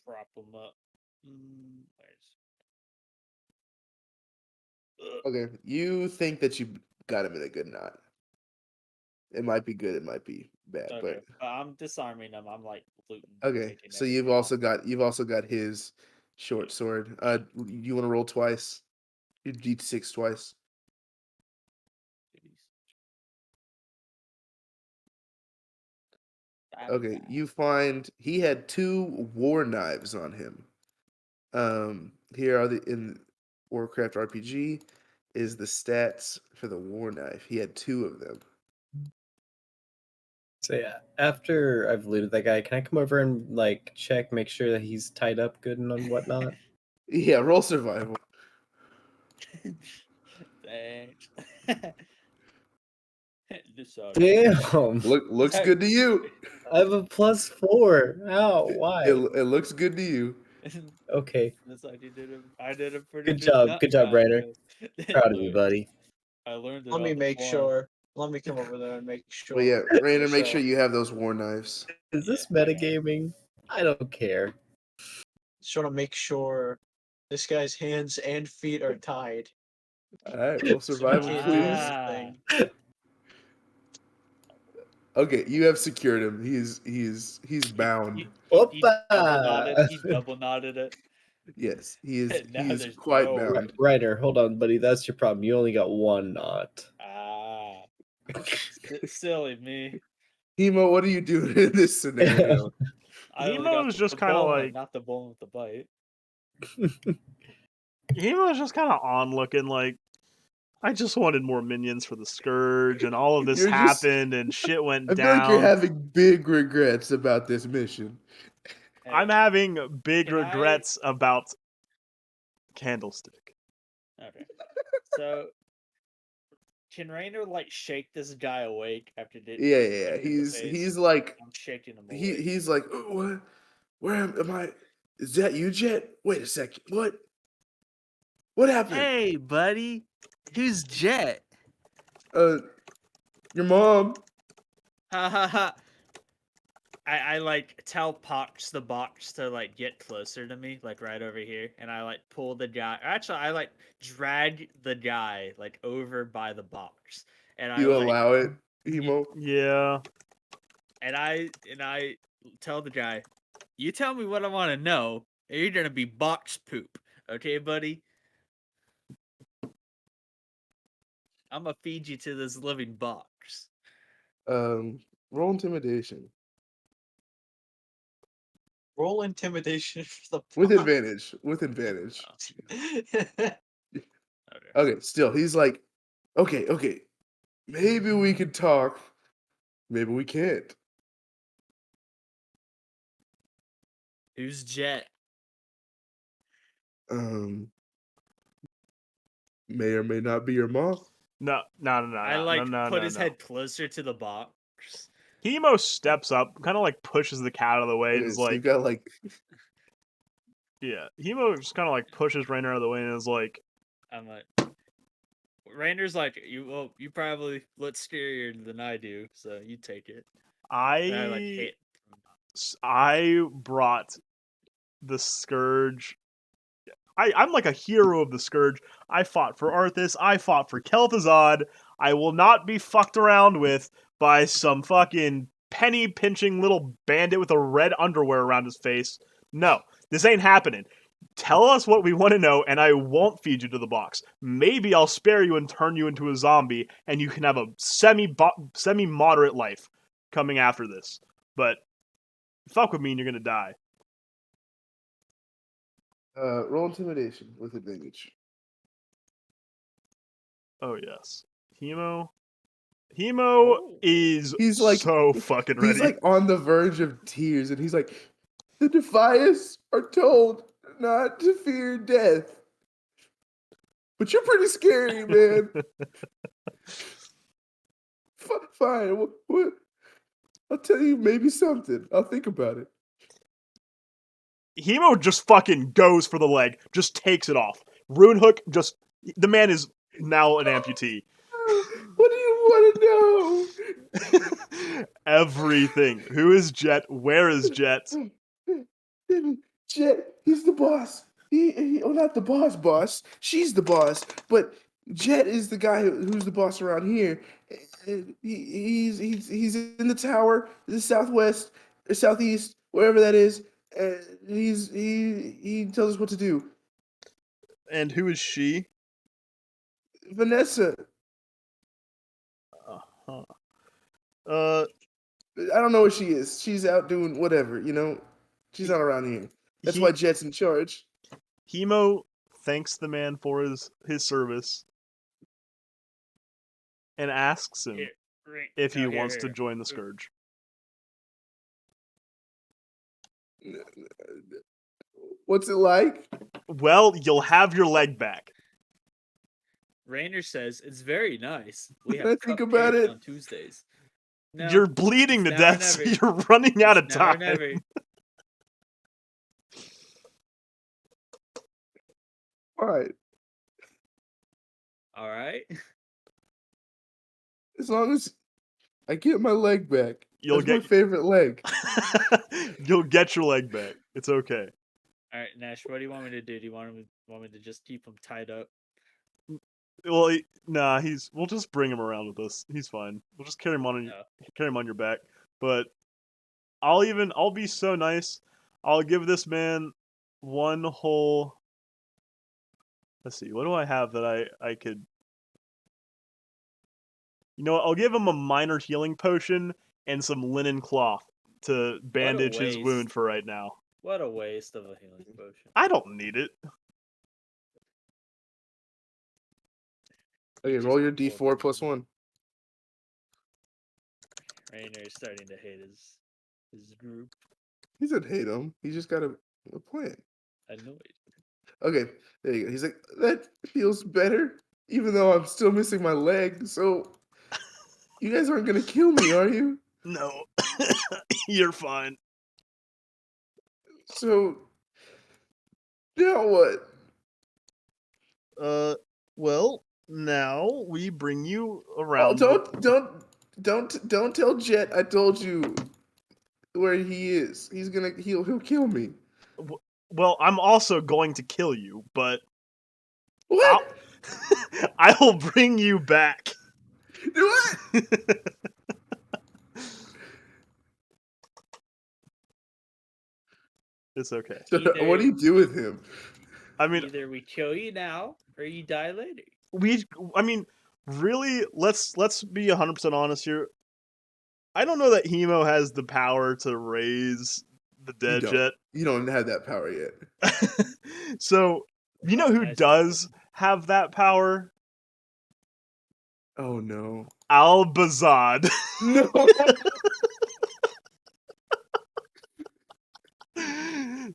prop him up. Okay, you think that you got him in a good knot. It might be good, it might be bad, Okay, but I'm disarming him. I'm like looting. okay. Taking So everything you've also got his short sword. You want to roll twice? You d6 twice. Okay, you find he had 2 war knives on him. Here are the in Warcraft RPG is the stats for the war knife. He had 2 of them. So yeah, after I've looted that guy, can I come over and like check, make sure that he's tied up good and whatnot? Yeah, roll survival. Thanks. Damn, Looks good to you. I have a +4. How? Why? It looks good to you. Okay, That's like you did. I did a pretty good job, job, Rainer. Proud of you, buddy. I learned it. Let me on the make farm. sure. Let me come over there and make sure. But yeah, Rainer, make So- sure you have those war knives. Is this Yeah, I got it. metagaming? I don't care. Just want to make sure this guy's hands and feet are tied. All right, roll So we survival, can't do please. anything. Okay, you have secured him. He's bound. He double knotted. He double knotted it. Yes, he is. Now He is there's quite no bound. Ryder, hold on, buddy. That's your problem. You only got 1 knot. Silly me. Hemo, what are you doing in this scenario? I only Hemo got is just the kind of bone, like not the bone with the bite. Hemo is just kind of on looking like I just wanted more minions for the Scourge, and all of this You're just- happened, and shit went I feel like you're down. having big regrets about this mission. Hey, I'm having big Can I- regrets about Candlestick. okay. So, can Rainer like shake this guy awake after did? Yeah. hit him in the face? He's like I'm shaking him awake. he's like, "Oh, what? Where am I? Is that you, Jet? Wait a second. What? What happened? Hey, buddy. Who's Jet? Your mom. Ha ha ha. I like tell Pox the box to like get closer to me, like right over here, and I like pull the guy. Actually, I like drag the guy like over by the box, and I You like, allow it, Hemo. Yeah. and I tell the guy, "You tell me what I want to know, or you're gonna be box poop, okay, buddy? I'm gonna feed you to this living box." Roll intimidation Roll intimidation for the with box. advantage. With advantage. Okay. Okay. Still, he's like, okay. Maybe we could talk. Maybe we can't. Who's Jet? Um. may or may not be your mom. No. I put his no. head closer to the box. Hemo steps up, kind of like pushes the cat out of the way, and Okay, is so like, you've got like yeah. Hemo just kind of like pushes Rainer out of the way and is like, I'm like, Rainer's like, you probably look scarier than I do, so you take it. And I like hit. I brought the Scourge. I'm like a hero of the Scourge. I fought for Arthas. I fought for Kel'Thuzad. I will not be fucked around with by some fucking penny pinching little bandit with a red underwear around his face. No, this ain't happening. Tell us what we want to know, and I won't feed you to the box. Maybe I'll spare you and turn you into a zombie, and you can have a semi-moderate life coming after this. But fuck with me, and you're gonna die. roll intimidation with advantage. Oh yes, Hemo Oh. is He's like so fucking ready. He's like on the verge of tears, and he's like, "The Defias are told not to fear death, but you're pretty scary, man." Fine, what? I'll tell you maybe something. I'll think about it. Hemo just fucking goes for the leg, just takes it off. Runehook the man is now an amputee. What do you want to know? Everything. Who is Jet? Where is Jet? Jet, he's the boss. Not the boss. She's the boss. But Jet is the guy who's the boss around here. He's in the tower, the southwest or southeast, wherever that is. He tells us what to do. And who is she? Vanessa. Uh-huh. I don't know what she is. She's out doing whatever, you know. She's not around here. That's why Jet's in charge. Hemo thanks the man for his service and asks him if he wants to join the Scourge. What's it like? Well, you'll have your leg back. Rainer says it's very nice. We Can I have think about cupcakes it? on Tuesdays. No, You're bleeding to it's now or death, so never. you're running out of It's now or time. never. Fine. All right. As long as I get my leg back. You'll That's my favorite leg. You'll get your leg back. It's okay. All right, Nash. What do you want me to do? Do you want me to just keep him tied up? Well, nah. We'll just bring him around with us. He's fine. We'll just carry him on your back. But I'll be so nice. I'll give this man one whole. Let's see. What do I have that I could? You know what? I'll give him a minor healing potion and some linen cloth to bandage his waste. wound for right now. What a waste of a healing potion. I don't need it. Okay, roll your D4 plus 1. Rainer is starting to hate his group. He doesn't hate him. He just got a plan. Annoyed. Okay, there you go. He's like, that feels better, even though I'm still missing my leg. So, you guys aren't going to kill me, are you? No. You're fine. So, now what? Well, now we bring you Oh, around. don't tell Jet I told you where he is. He'll kill me. Well, I'm also going to kill you, but What? I'll bring you back. What? It's okay. What do you do with him? I mean, Either we kill you now or you die later. really, let's be 100% honest here. I don't know that Hemo has the power to raise the dead yet. You don't have that power yet. So, you know who does have that power? Oh no. Al-Bazad. No.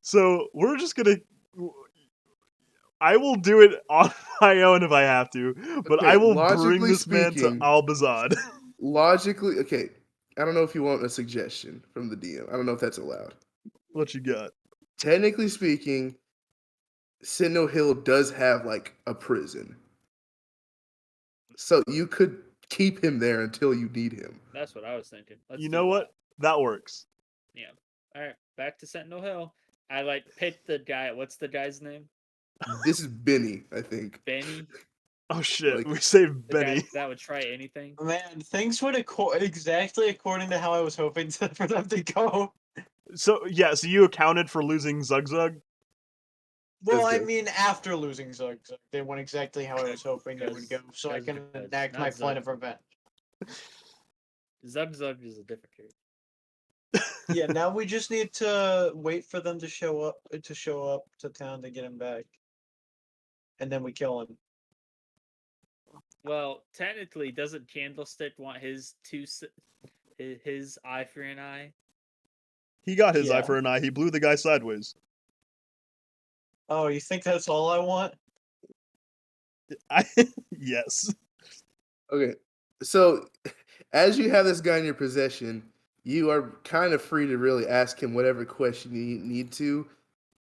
So we're just gonna. I will do it on my own if I have to, but Okay, I will bring logically this man to speaking- Albazad. Logically, okay. I don't know if you want a suggestion from the DM. I don't know if that's allowed. What you got? Technically speaking, Sentinel Hill does have like a prison. So you could keep him there until you need him. That's what I was thinking. Let's You do know that. what? That works. Yeah. All right, back to Sentinel Hill. I like picked the guy. What's the guy's name? This is Benny, I think. Benny. Oh shit, Like- we saved The guy Benny. that would try anything. Man, things went exactly according to how I was hoping for them to go. So yeah, so you accounted for losing Zug Zug? Well, I good. mean, after losing Zug, they went exactly how I was hoping it would go, so I can Because enact not my plan Zug. of revenge. Zug Zug is a different character. Yeah, now we just need to wait for them to show up to town to get him back, and then we kill him. Well, technically, doesn't Candlestick want his his eye for an eye? He got his eye Yeah. for an eye. He blew the guy sideways. Oh, you think that's all I want? Yes. Okay. So as you have this guy in your possession, you are kind of free to really ask him whatever question you need to.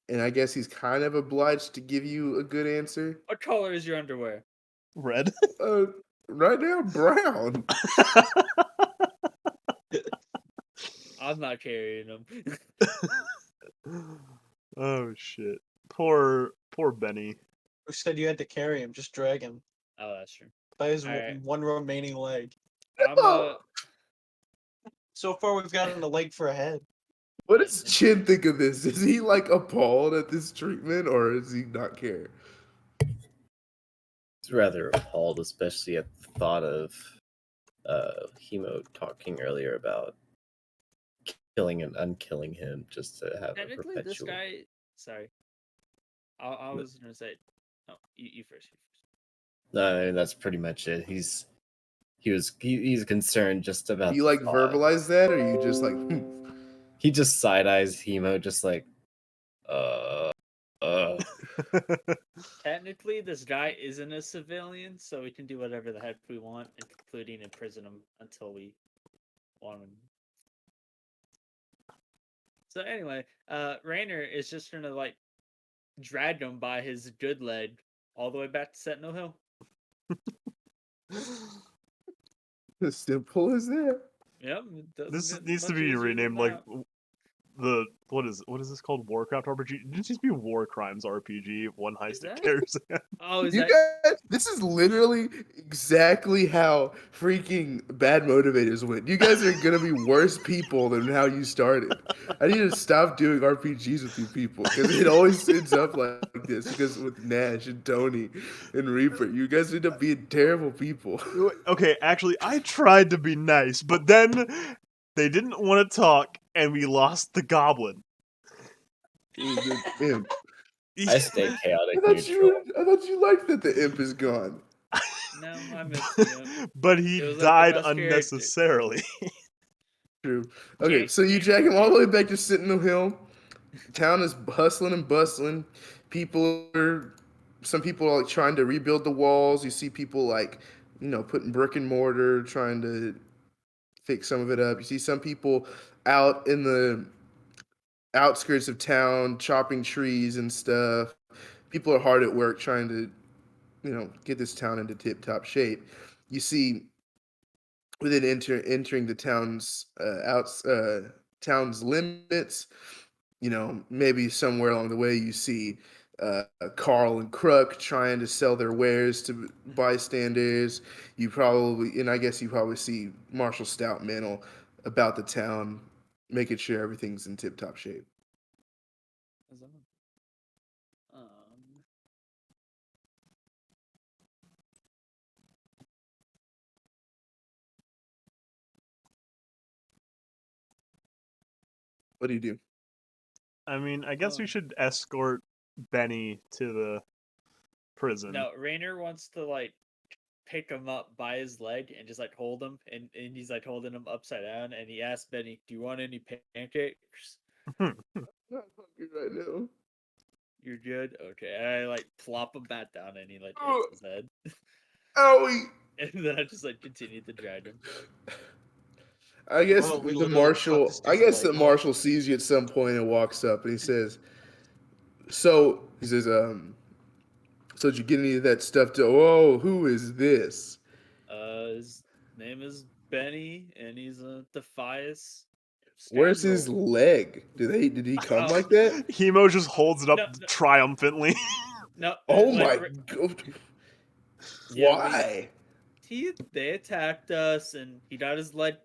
And I guess he's kind of obliged to give you a good answer. What color is your underwear? Red. Right now, brown. I'm not carrying him. Oh shit. Poor Benny. Who said you had to carry him? Just drag him Oh, that's true. by his Alright. one remaining leg. I'm So far, we've gotten a leg for a head. What does Chin think of this? Is he like appalled at this treatment or does he not care? He's rather appalled, especially at the thought of Hemo talking earlier about killing and unkilling him just to have a technically perpetual. this guy. Sorry, I was gonna say. No, you first. No, I mean, that's pretty much it. He's concerned just about. You the like thought. verbalize that or you just like, He just side eyes Hemo, just like, uh. Technically, this guy isn't a civilian, so we can do whatever the heck we want, including imprison him until we want him. So anyway, Rainer is just gonna like drag him by his good leg all the way back to Sentinel Hill. as simple as that. Yep. it doesn't This get needs to much be easier than renamed like that. the what is this called? Warcraft RPG? It needs to be War Crimes RPG. One Is heist at that- Karazhan. Oh, is You that? guys, this is literally exactly how freaking Bad Motivators went. You guys are gonna be worse people than how you started. I need to stop doing RPGs with you people because it always ends up like this. Because with Nash and Tony and Reaper, you guys end up being terrible people. Okay, actually, I tried to be nice, but then they didn't want to talk, and we lost the goblin. The imp. I stay chaotic I thought neutral. you liked that the imp is gone. No, I missed him. But he It was, like, the died best character. unnecessarily. True. Okay, Can't so you stand drag him it. all the way back to Sentinel Hill. Town is hustling and bustling. Some people are like trying to rebuild the walls. You see people like, putting brick and mortar, trying to fix some of it up. You see some people out in the outskirts of town chopping trees and stuff. People are hard at work trying to, get this town into tip-top shape. You see within entering the town's limits, maybe somewhere along the way you see Carl and Kruk trying to sell their wares to bystanders. I guess you probably see Marshall Stoutmantle about the town, making sure everything's in tip-top shape. Um, What do you do? I mean, I guess we Oh. should escort Benny to the prison. no, Rainer wants to like pick him up by his leg and just like hold him, and he's like holding him upside down, and he asks Benny, "Do you want any pancakes?" I'm not hungry right now. You're good. Okay, and I like plop him back down, and he like hits his head, Owie! and then I just like continue to drag him. I guess Well, we the literally cut marshal. this I dude's guess leg the off. marshal sees you at some point and walks up and he says, "So he says, so did you get any of that stuff? To oh, who is this? His name is Benny, and he's a Defias Where's his scoundrel. leg? Did he come Oh. like that? Hemo just holds it up No, no. triumphantly. No, Oh like, my god! Yeah, Why? they attacked us, and he got his leg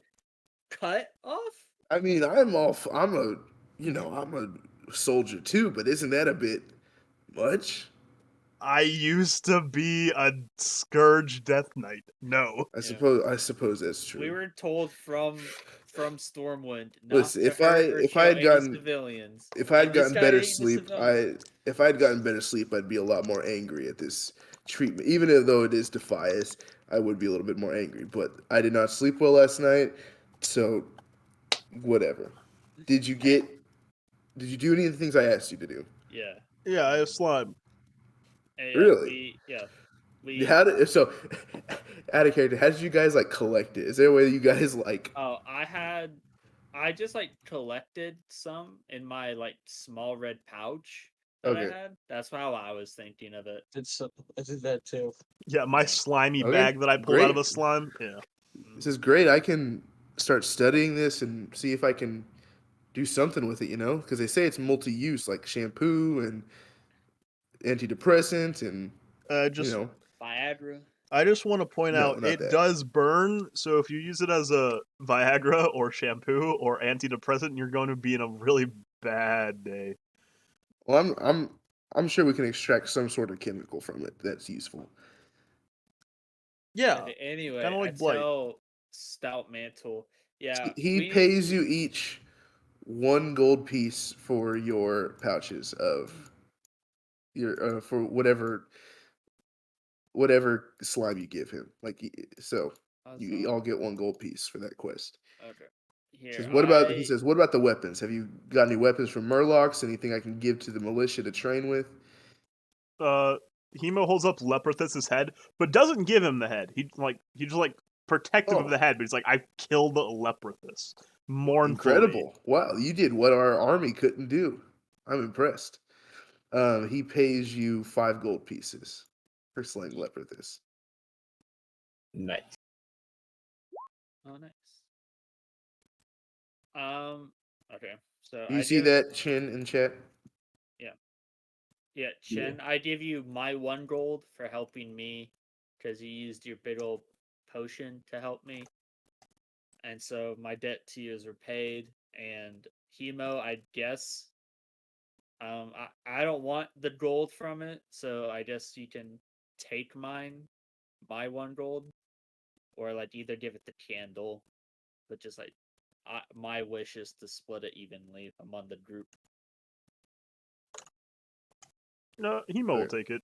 cut off. I mean, I'm a soldier too, but isn't that a bit much? I used to be a Scourge Death Knight. No. I Yeah. suppose that's true. We were told from Stormwind not Listen, to hurt or if I kill had any gotten civilians. if I had And this gotten guy better ain't a sleep, civilian. if I had gotten better sleep, I'd be a lot more angry at this treatment. Even though it is Defias, I would be a little bit more angry. But I did not sleep well last night, so whatever. Did you do any of the things I asked you to do? Yeah. Yeah, I have slime. And Really? we How did so out of character? How did you guys like collect it? Is there a way that you guys like? Oh, I just like collected some in my like small red pouch that I Okay. had. That's how I was thinking of it. I did that too. Yeah, my Yeah. slimy Okay, bag that I pulled out of great. a slime. Yeah. This is great. I can start studying this and see if I can do something with it. Because they say it's multi-use, like shampoo and antidepressant, and Just Viagra. I just want to point No, out not it that. does burn, so if you use it as a Viagra or shampoo or antidepressant, you're going to be in a really bad day. Well, I'm sure we can extract some sort of chemical from it that's useful. Yeah. Okay, anyway, kinda like I blight. tell Stout Mantle, yeah, He we need pays you each 1 gold piece for your pouches of your for whatever slime you give him. So you all get 1 gold piece for that quest. Okay. He Here, says, what about the weapons? Have you got any weapons from Murlocs? Anything I can give to the militia to train with? Hemo holds up Leprethus's head, but doesn't give him the head. He's just like protective of Oh. the head, but he's like, I've killed Leprethus. Mournfully. Incredible. Wow, you did what our army couldn't do. I'm impressed. He pays you 5 gold pieces for slaying Leprethus. Nice. Oh, nice. Okay. So Do you see that, Chin, in chat? Yeah, Chen, I give you my 1 gold for helping me because you used your big old potion to help me. And so my debt to you is repaid. And Hemo, I guess, I don't want the gold from it, so I guess you can take my 1 gold, or like either give it to Candle, but just like my wish is to split it evenly among the group. No, Hemo will take it.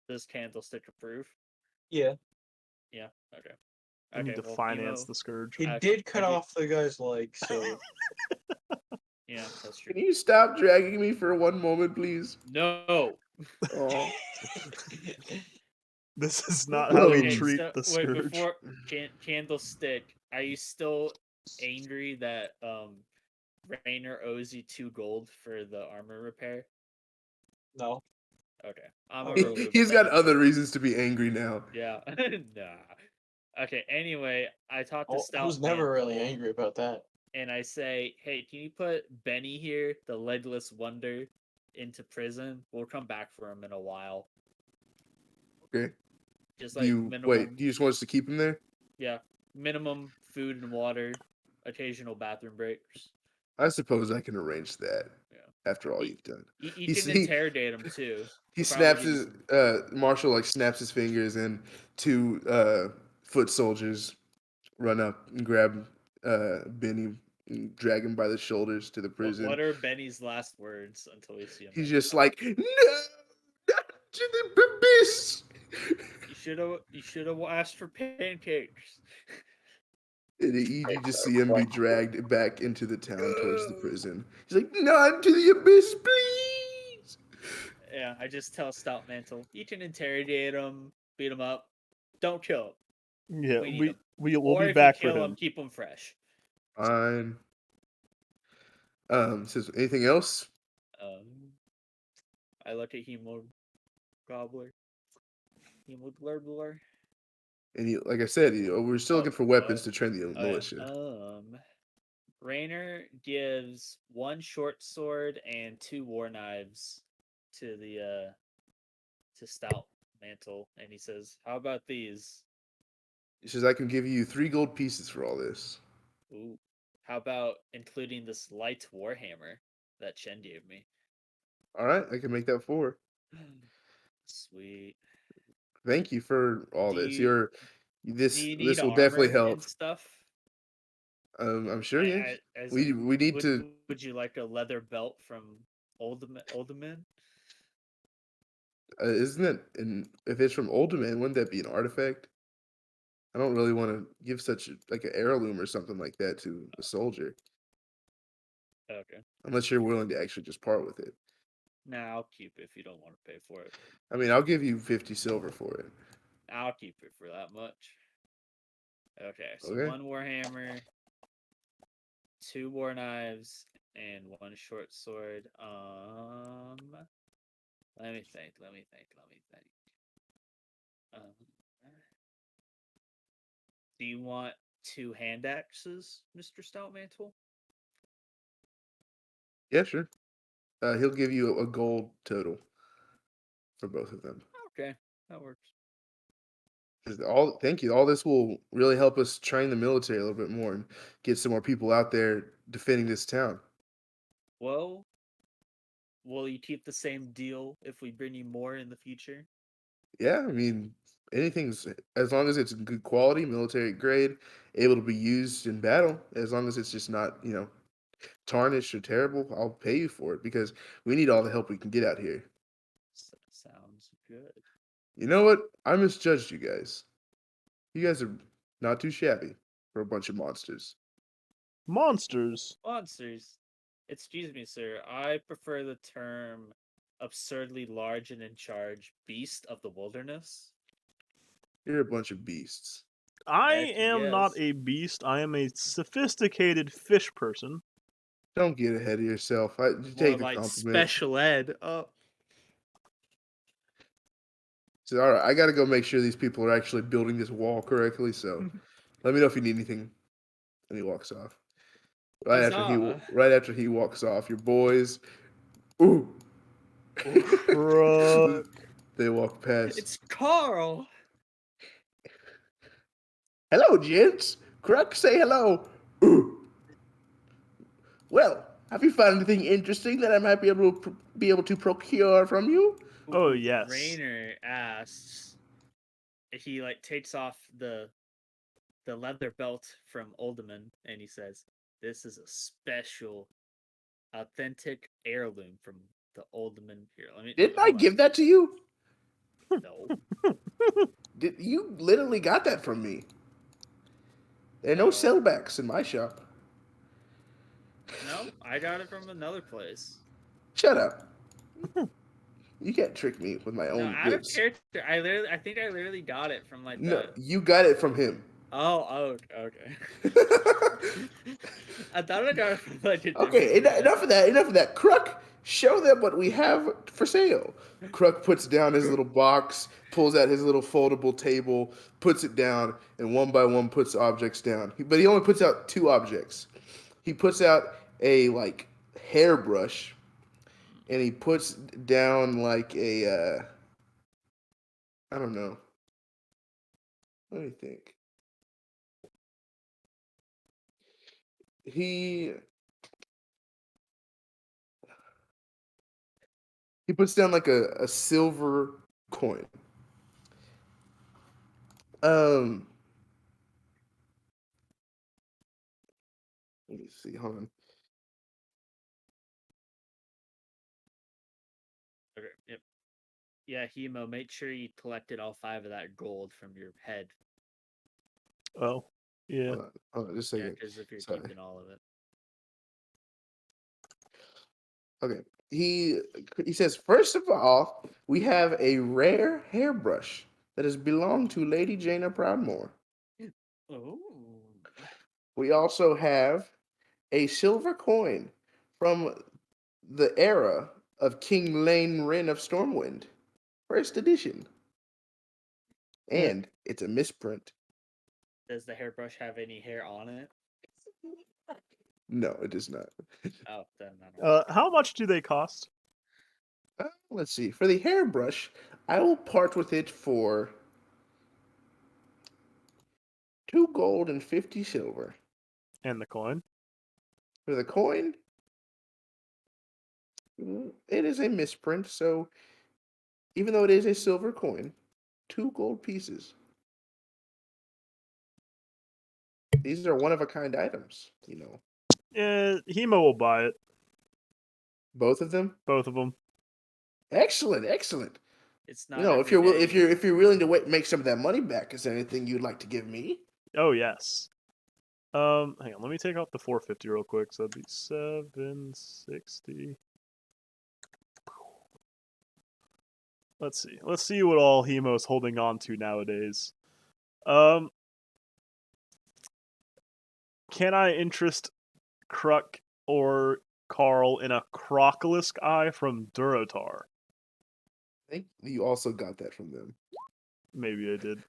Does Candlestick approve? Yeah, Yeah. Okay. I need to well, finance Hemo, the Scourge. he I- did cut I did- off the guy's leg, so Yeah, that's true. Can you stop dragging me for 1 moment, please? No. Oh. This is not how we Okay, treat so, the wait, Scourge. before Candlestick, are you still angry that Rainer owes you 2 gold for the armor repair? no. Okay, I'm Oh, gonna really? remove He's that. got other reasons to be angry now. Yeah, nah. Okay. Anyway, I talked to I Stout was never really Mantle, angry about that. and I say, "Hey, can you put Benny here, the legless wonder, into prison? We'll come back for him in a while. Okay. Just Do like you minimum, do you just want us to keep him there? yeah, minimum food and water, occasional bathroom breaks. I suppose I can arrange that. Yeah. After all He- you've done. You He's- can interrogate him too. He He'll probably snaps give you his some- Marshall like snaps his fingers and 2 foot soldiers run up and grab Benny and drag him by the shoulders to the prison. What are Benny's last words until we see him? He's next just time? like, no, not to the abyss. You should have asked for pancakes. And you just see him be dragged back into the town towards the prison. He's like, "Not to the abyss, please." Yeah, I just tell Stout Mantle, you can interrogate him, beat him up, don't kill him. Yeah, We need him. we'll Or be if back you for kill him, him. keep him fresh. Fine. Says anything else? I look at Hemo Gobbler. Hemo Glurbler. And like I said, we're still looking for weapons to train the militia. Rainer gives 1 short sword and 2 war knives to the to Stout Mantle, and he says, "How about these? He says, "I can give you 3 gold pieces for all this." Ooh, how about including this light warhammer that Chen gave me?" All right, I can make that 4. Sweet. Thank you for all Do this. you do This you need this will definitely armor help. and stuff? I'm sure. Yes, As we in, we need to. would you like a leather belt from Olderman? Isn't it? And if it's from Older Man, wouldn't that be an artifact? I don't really want to give such like an heirloom or something like that to a soldier, Okay. unless you're willing to actually just part with it. Nah, I'll keep it if you don't want to pay for it. I mean, I'll give you 50 silver for it. I'll keep it for that much. Okay, so Okay. 1 warhammer, 2 war knives, and 1 short sword. Let me think. Do you want 2 hand axes, Mr. Stoutmantle? Yeah, sure. He'll give you a gold total for both of them. Okay, that works. Thank you. All this will really help us train the military a little bit more and get some more people out there defending this town. Well, will you keep the same deal if we bring you more in the future? Yeah, I mean, anything's as long as it's good quality, military grade, able to be used in battle. As long as it's just not, tarnished or terrible, I'll pay you for it because we need all the help we can get out here. Sounds good. You know what? I misjudged you guys. You guys are not too shabby for a bunch of monsters. Monsters. Monsters. Excuse me, sir. I prefer the term absurdly large and in charge beast of the wilderness. You're a bunch of beasts. I Heck am not yes. a beast. I am a sophisticated fish person. Don't get ahead of yourself. I More take the like compliment. special ed. Oh, So, all right, I got to go make sure these people are actually building this wall correctly. So, let me know if you need anything. And he walks off. Huzzah. Right after he walks off, your boys, ooh, Truck. they walk past. It's Carl. Hello, gents. Kruk, say hello. Ooh. Well, have you found anything interesting that I might be able to procure from you? Oh, yes. Rainer asks. He takes off the leather belt from Olderman and he says, "This is a special, authentic heirloom from the Olderman." Here, Didn't I hold on. give that to you? No, You literally got that from me. There are no No. sellbacks in my shop. no, I got it from another place. Shut up. You can't trick me with my No, own out of goods. character. I think I literally got it from No, the. you got it from him. Oh, okay. I thought I got it from a different Okay, place. enough of that. Enough of that. Kruk, show them what we have for sale. Kruk puts down his little box, pulls out his little foldable table, puts it down, and one by one puts objects down. But he only puts out 2 objects. He puts out a hairbrush, and he puts down a I don't know. Let me think. He puts down a silver coin. Um, let me see. Hold on. Okay, yep. Yeah, Hemo, make sure you collected all 5 of that gold from your head. Oh. Yeah. Hold on, just a Yeah, second. because if you're Sorry. keeping all of it. Okay. He says, first of all, we have a rare hairbrush that has belonged to Lady Jaina Proudmore. Oh. We also have a silver coin from the era of King Lane Wren of Stormwind, first edition. Yeah. And it's a misprint. Does the hairbrush have any hair on it? No, it does not. Oh, then I don't. How much do they cost? Let's see. For the hairbrush, I will part with it for 2 gold and 50 silver. And the coin? For the coin, it is a misprint, so even though it is a silver coin, 2 gold pieces. These are one-of-a-kind items, you know. Hemo will buy it. Both of them? Both of them. Excellent, excellent. It's You not. know, if every you're day. if you're willing to make some of that money back, is there anything you'd like to give me? Oh yes. Hang on. Let me take out the 450 real quick. So that'd be 760. Let's see. Let's see what all Hemo's holding on to nowadays. Can I interest Kruk or Carl in a Crocolisk eye from Durotar? I think you also got that from them. Maybe I did.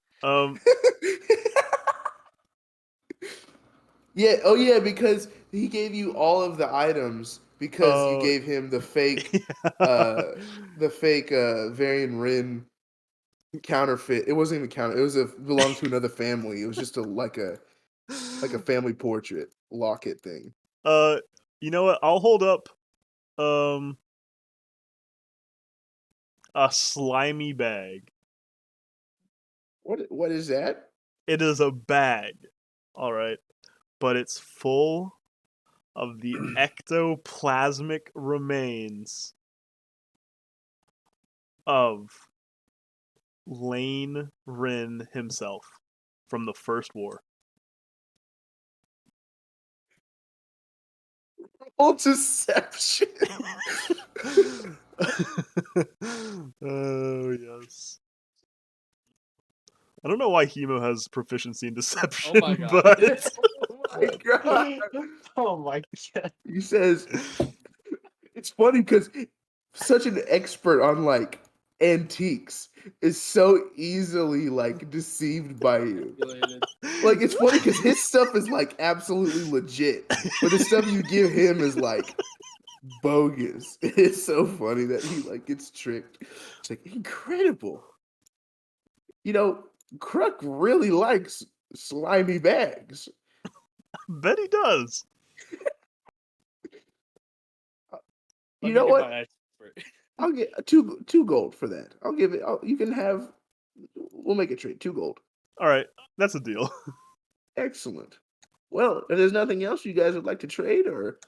Yeah, oh yeah, because he gave you all of the items because you Oh. gave him the fake Varian Rin counterfeit. It wasn't even counter. It was belonged to another family. It was just like a family portrait locket thing. You know what? I'll hold up a slimy bag. What is that? It is a bag. All right. But it's full of the ectoplasmic remains of Lane Wren himself from the First War. Oh, deception. Oh yes. I don't know why Hemo has proficiency in deception, my God. but Oh my god. Oh my god. He says it's funny because such an expert on like antiques is so easily like deceived by you. Like it's funny because his stuff is like absolutely legit, but the stuff you give him is like bogus. It's so funny that he like gets tricked. It's like incredible. You know, Kruk really likes slimy bags. bet he does. You know what? what? I'll get two gold for that. I'll give it. You can have. We'll make a trade. 2 gold. All right, that's a deal. Excellent. Well, if there's nothing else you guys would like to trade or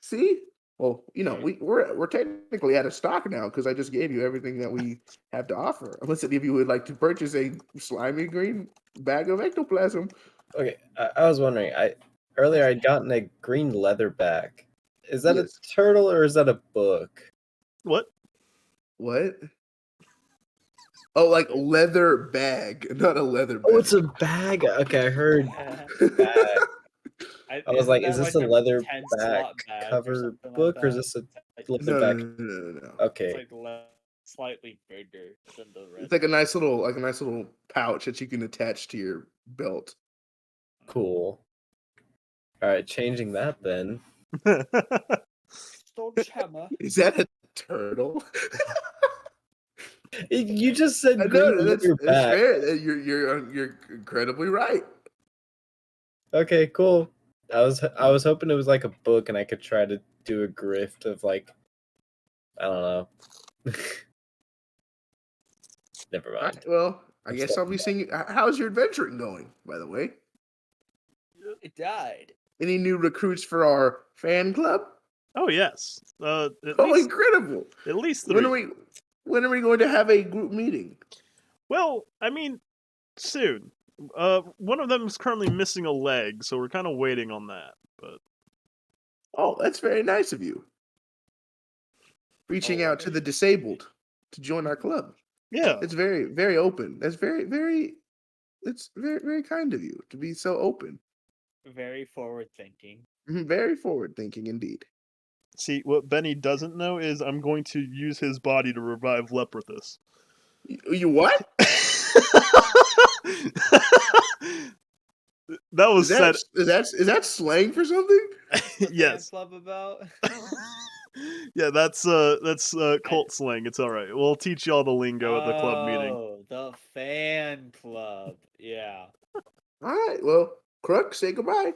see, well, you know, we're technically out of stock now because I just gave you everything that we have to offer. Unless any of you would like to purchase a slimy green bag of ectoplasm. Okay, I was wondering. Earlier I'd gotten a green leather bag. Is that Yes. a turtle or is that a book? What? What? Oh, like leather bag, not a leather bag. Oh, it's a bag. Okay, I heard bag. I was like, is this a leather back cover book or is this a leather No, back? no. Okay. It's like slightly bigger than the rest. It's like a nice little pouch that you can attach to your belt. Cool. All right, changing that then. Sledgehammer. Is that a turtle? You just said No, green that's leather back. fair. You're incredibly right. Okay, cool. I was hoping it was like a book and I could try to do a grift of like, I don't know. Never All mind. right, well, I I'm guess stuck I'll be seeing you. How's your adventuring going, by the way? It died. Any new recruits for our fan club? Oh yes. At Oh, least incredible! at least 3. When are we going to have a group meeting? Well, I mean, soon. One of them is currently missing a leg, so we're kind of waiting on that. But Oh, that's very nice of you. Reaching out to the disabled to join our club. yeah, It's very, very open. That's very, very. It's very, very kind of you to be so open. Very forward thinking. Very forward thinking indeed. see, what Benny doesn't know is I'm going to use his body to revive Leprithus. You what? That was said. Is that slang for something? What's Yes. fan club about? Yeah, that's cult slang. It's all right. We'll teach y'all the lingo at the club meeting. Oh, the fan club. Yeah. All right. Well, Kruk, say goodbye.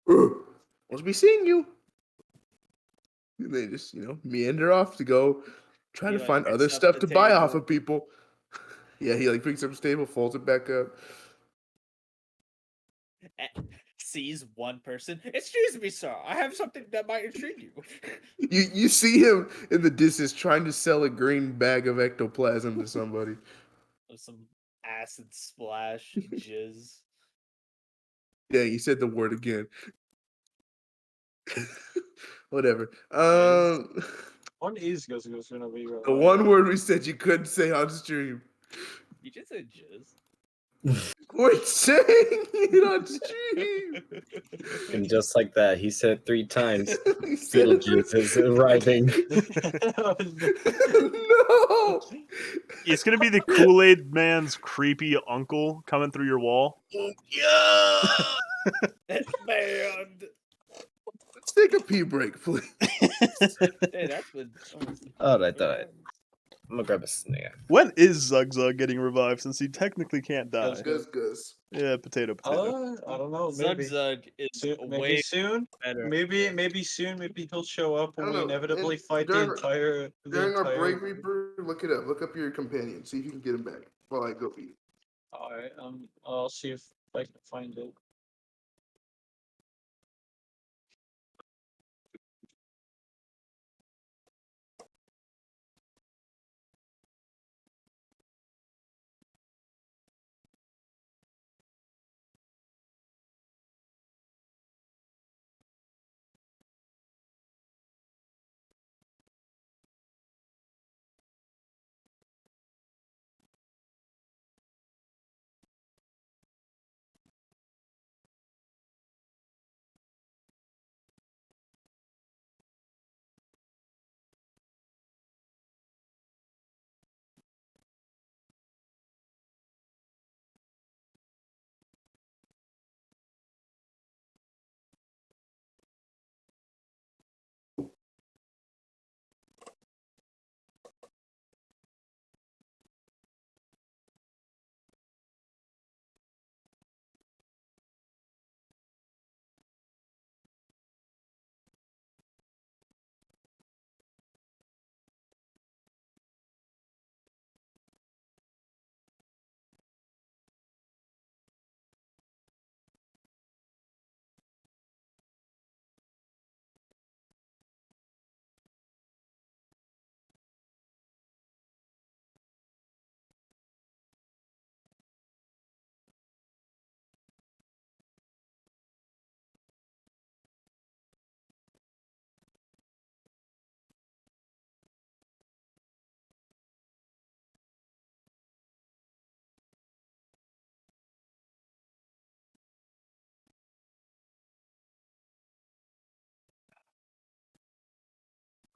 Must be seeing you. And they just, meander off to go try He, to like, find picks other up stuff the to buy off table. of people. Yeah, he like picks up his table, folds it back up. Sees one person. Excuse me, sir. I have something that might intrigue you. You see him in the distance trying to sell a green bag of ectoplasm to somebody. Some acid splash jizz. Yeah, you said the word again. Whatever. One is gonna be The one word we said you couldn't say on stream. You just said jizz. Quit saying it on stream. And just like that, he said it 3 times. He said it Beetlejuice is arriving. No. It's gonna be the Kool-Aid Man's creepy uncle coming through your wall. Yeah. Banned. Let's take a pee break, please. Hey, that's been almost. Alright. I'm gonna grab a snack. When is Zug Zug getting revived? Since he technically can't die. Gus. Yeah, potato. I don't know. Zug Maybe Zug is maybe way soon. better. Maybe soon. Maybe he'll show up I when don't we know. inevitably And fight the during our entire. break reaper, look it up. Look up your companion. See if you can get him back while I go eat. All right. I'll see if I can find it.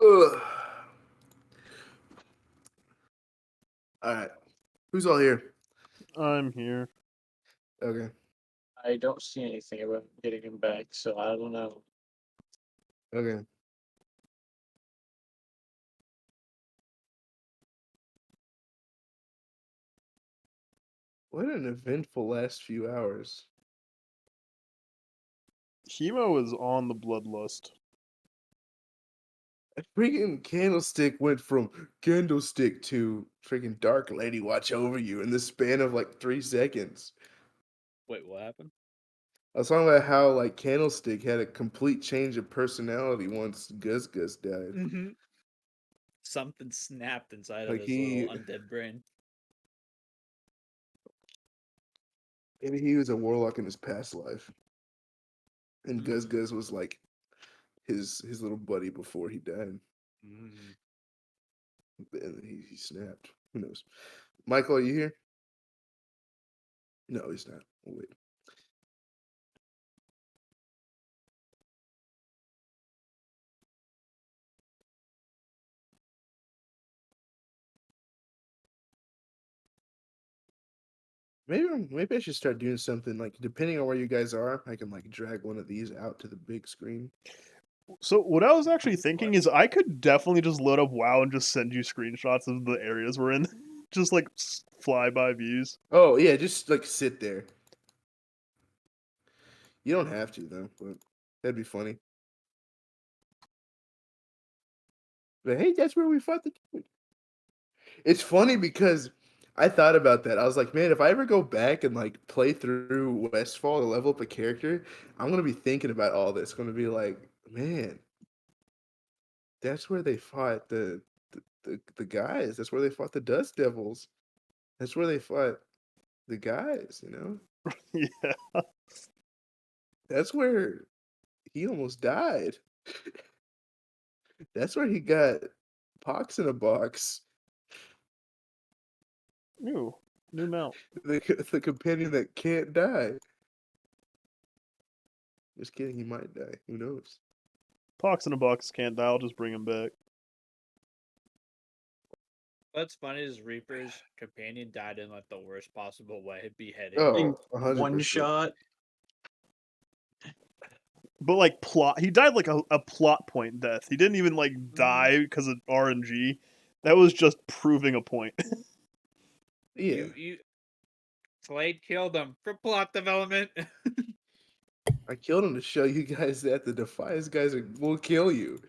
Ugh. All right. Who's all here? I'm here. Okay. I don't see anything about getting him back, so I don't know. Okay. What an eventful last few hours. Hemo is on the bloodlust. A freaking candlestick went from candlestick to freaking dark lady watch over you in the span of like 3 seconds. Wait, what happened? I was talking about how like Candlestick had a complete change of personality once Gus died. Mm-hmm. Something snapped inside Like of his little undead brain. Maybe he was a warlock in his past life, and Guz Mm. Guz was like his little buddy before he died. Mm. And he snapped. Who knows? Michael, are you here? No, he's not. Oh, wait. Maybe I should start doing something like depending on where you guys are, I can like drag one of these out to the big screen. So what I was actually thinking is I could definitely just load up WoW and just send you screenshots of the areas we're in, just like flyby views. Oh yeah, just like sit there. You don't have to though, but that'd be funny. But hey, that's where we fought the dude. It's funny because I thought about that. I was like, man, if I ever go back and like play through Westfall to level up a character, I'm gonna be thinking about all this. Gonna be like, man, that's where they fought the guys. That's where they fought the Dust Devils. That's where they fought the guys. Yeah. That's where he almost died. That's where he got pox in a box. Ooh, new mount. The companion that can't die. Just kidding, he might die. Who knows? Pox in a box can't die. I'll just bring him back. What's funny is Reaper's companion died in like the worst possible way, beheaded. Oh, One 100%. shot. But like plot, he died like a plot point death. He didn't even like die because of RNG. That was just proving a point. Yeah, You Slade killed him for plot development. I killed him to show you guys that the Defiance guys will kill you.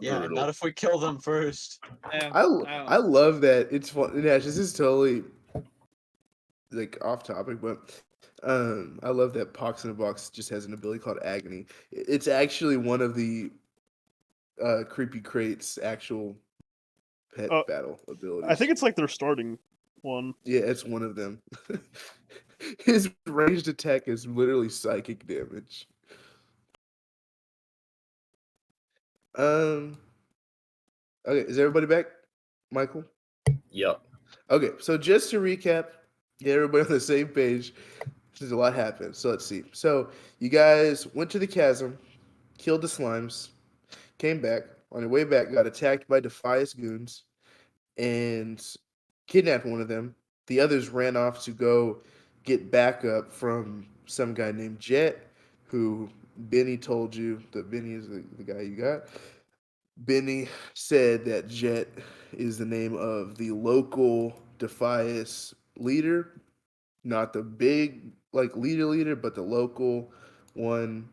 Yeah, Brutal. not if we kill them first. Yeah, I love that. It's fun. Nash, this is totally like off topic, but I love that Pox in a Box just has an ability called Agony. It's actually one of the Creepy Crate's actual pet Uh, battle abilities. I think it's like their starting one. Yeah, it's one of them. His ranged attack is literally psychic damage. Um. Okay, is everybody back? Michael? Yup. Okay, so just to recap, get everybody on the same page. There's a lot happened. So let's see. So you guys went to the chasm, killed the slimes, came back. On your way back, got attacked by Defias goons and kidnapped one of them. The others ran off to go get backup from some guy named Jet, who Benny told you that Benny is the guy you got. Benny said that Jet is the name of the local Defias leader, not the big like leader, but the local one,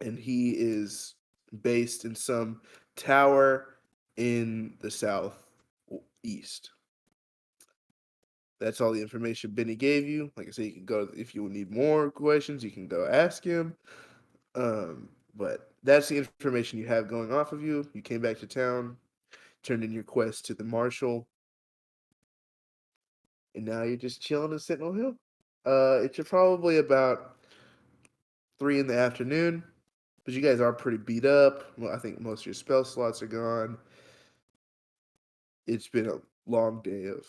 and he is based in some tower in the southeast. That's all the information Benny gave you. Like I said, you can go if you need more questions, you can go ask him. But that's the information you have going off of you. You came back to town, turned in your quest to the marshal, and now you're just chilling in Sentinel Hill. It's probably about 3 in the afternoon, but you guys are pretty beat up. Well, I think most of your spell slots are gone. It's been a long day of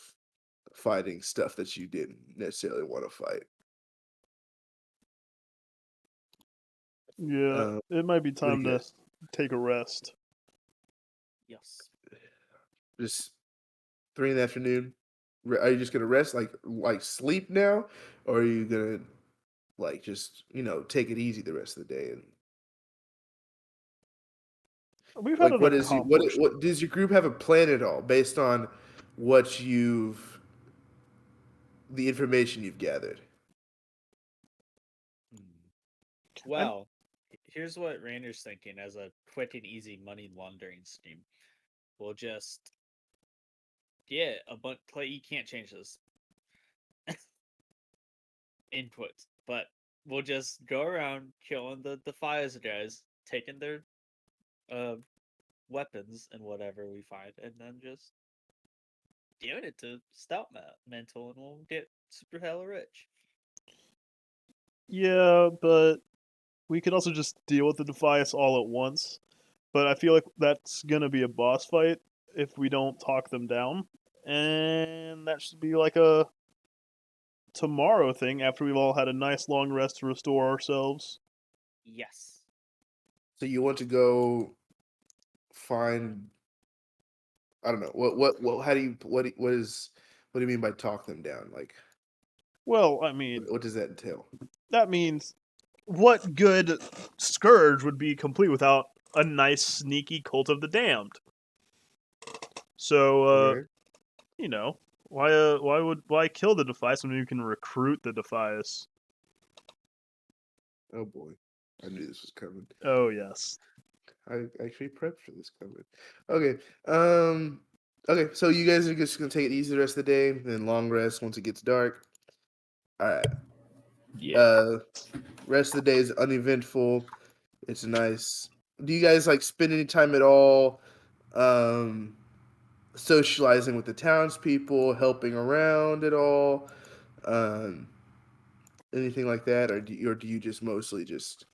fighting stuff that you didn't necessarily want to fight. Yeah, it might be what do time you to guys- take a rest. yes. Just 3 in the afternoon. Are you just gonna rest, like sleep now, or are you gonna like just take it easy the rest of the day? And We've had like, an accomplished. what does your group have a plan at all based on what you've the information you've gathered? Well, here's what Rainer's thinking as a quick and easy money laundering scheme. We'll just get a bunch. Clay, you can't change this input, but we'll just go around killing the fires guys, taking their weapons and whatever we find, and then just giving it to Stout Mental, and we'll get super hella rich. Yeah, but we could also just deal with the Defias all at once. But I feel like that's gonna be a boss fight if we don't talk them down, and that should be like a tomorrow thing after we've all had a nice long rest to restore ourselves. Yes. So you want to go find? I don't know. What? How do you? What is? What do you mean by talk them down? Like, Well, I mean, what does that entail? that means what good scourge would be complete without a nice sneaky cult of the damned? So, Okay. you know, why kill the Defias when you can recruit the Defias? Oh boy, I knew this was coming. Oh yes. I actually prepped for this coming. Okay. Okay. So you guys are just gonna take it easy the rest of the day, then long rest once it gets dark. All right. Yeah. Rest of the day is uneventful. It's nice. Do you guys like spend any time at all, socializing with the townspeople, helping around at all, um, anything like that, or do you just mostly just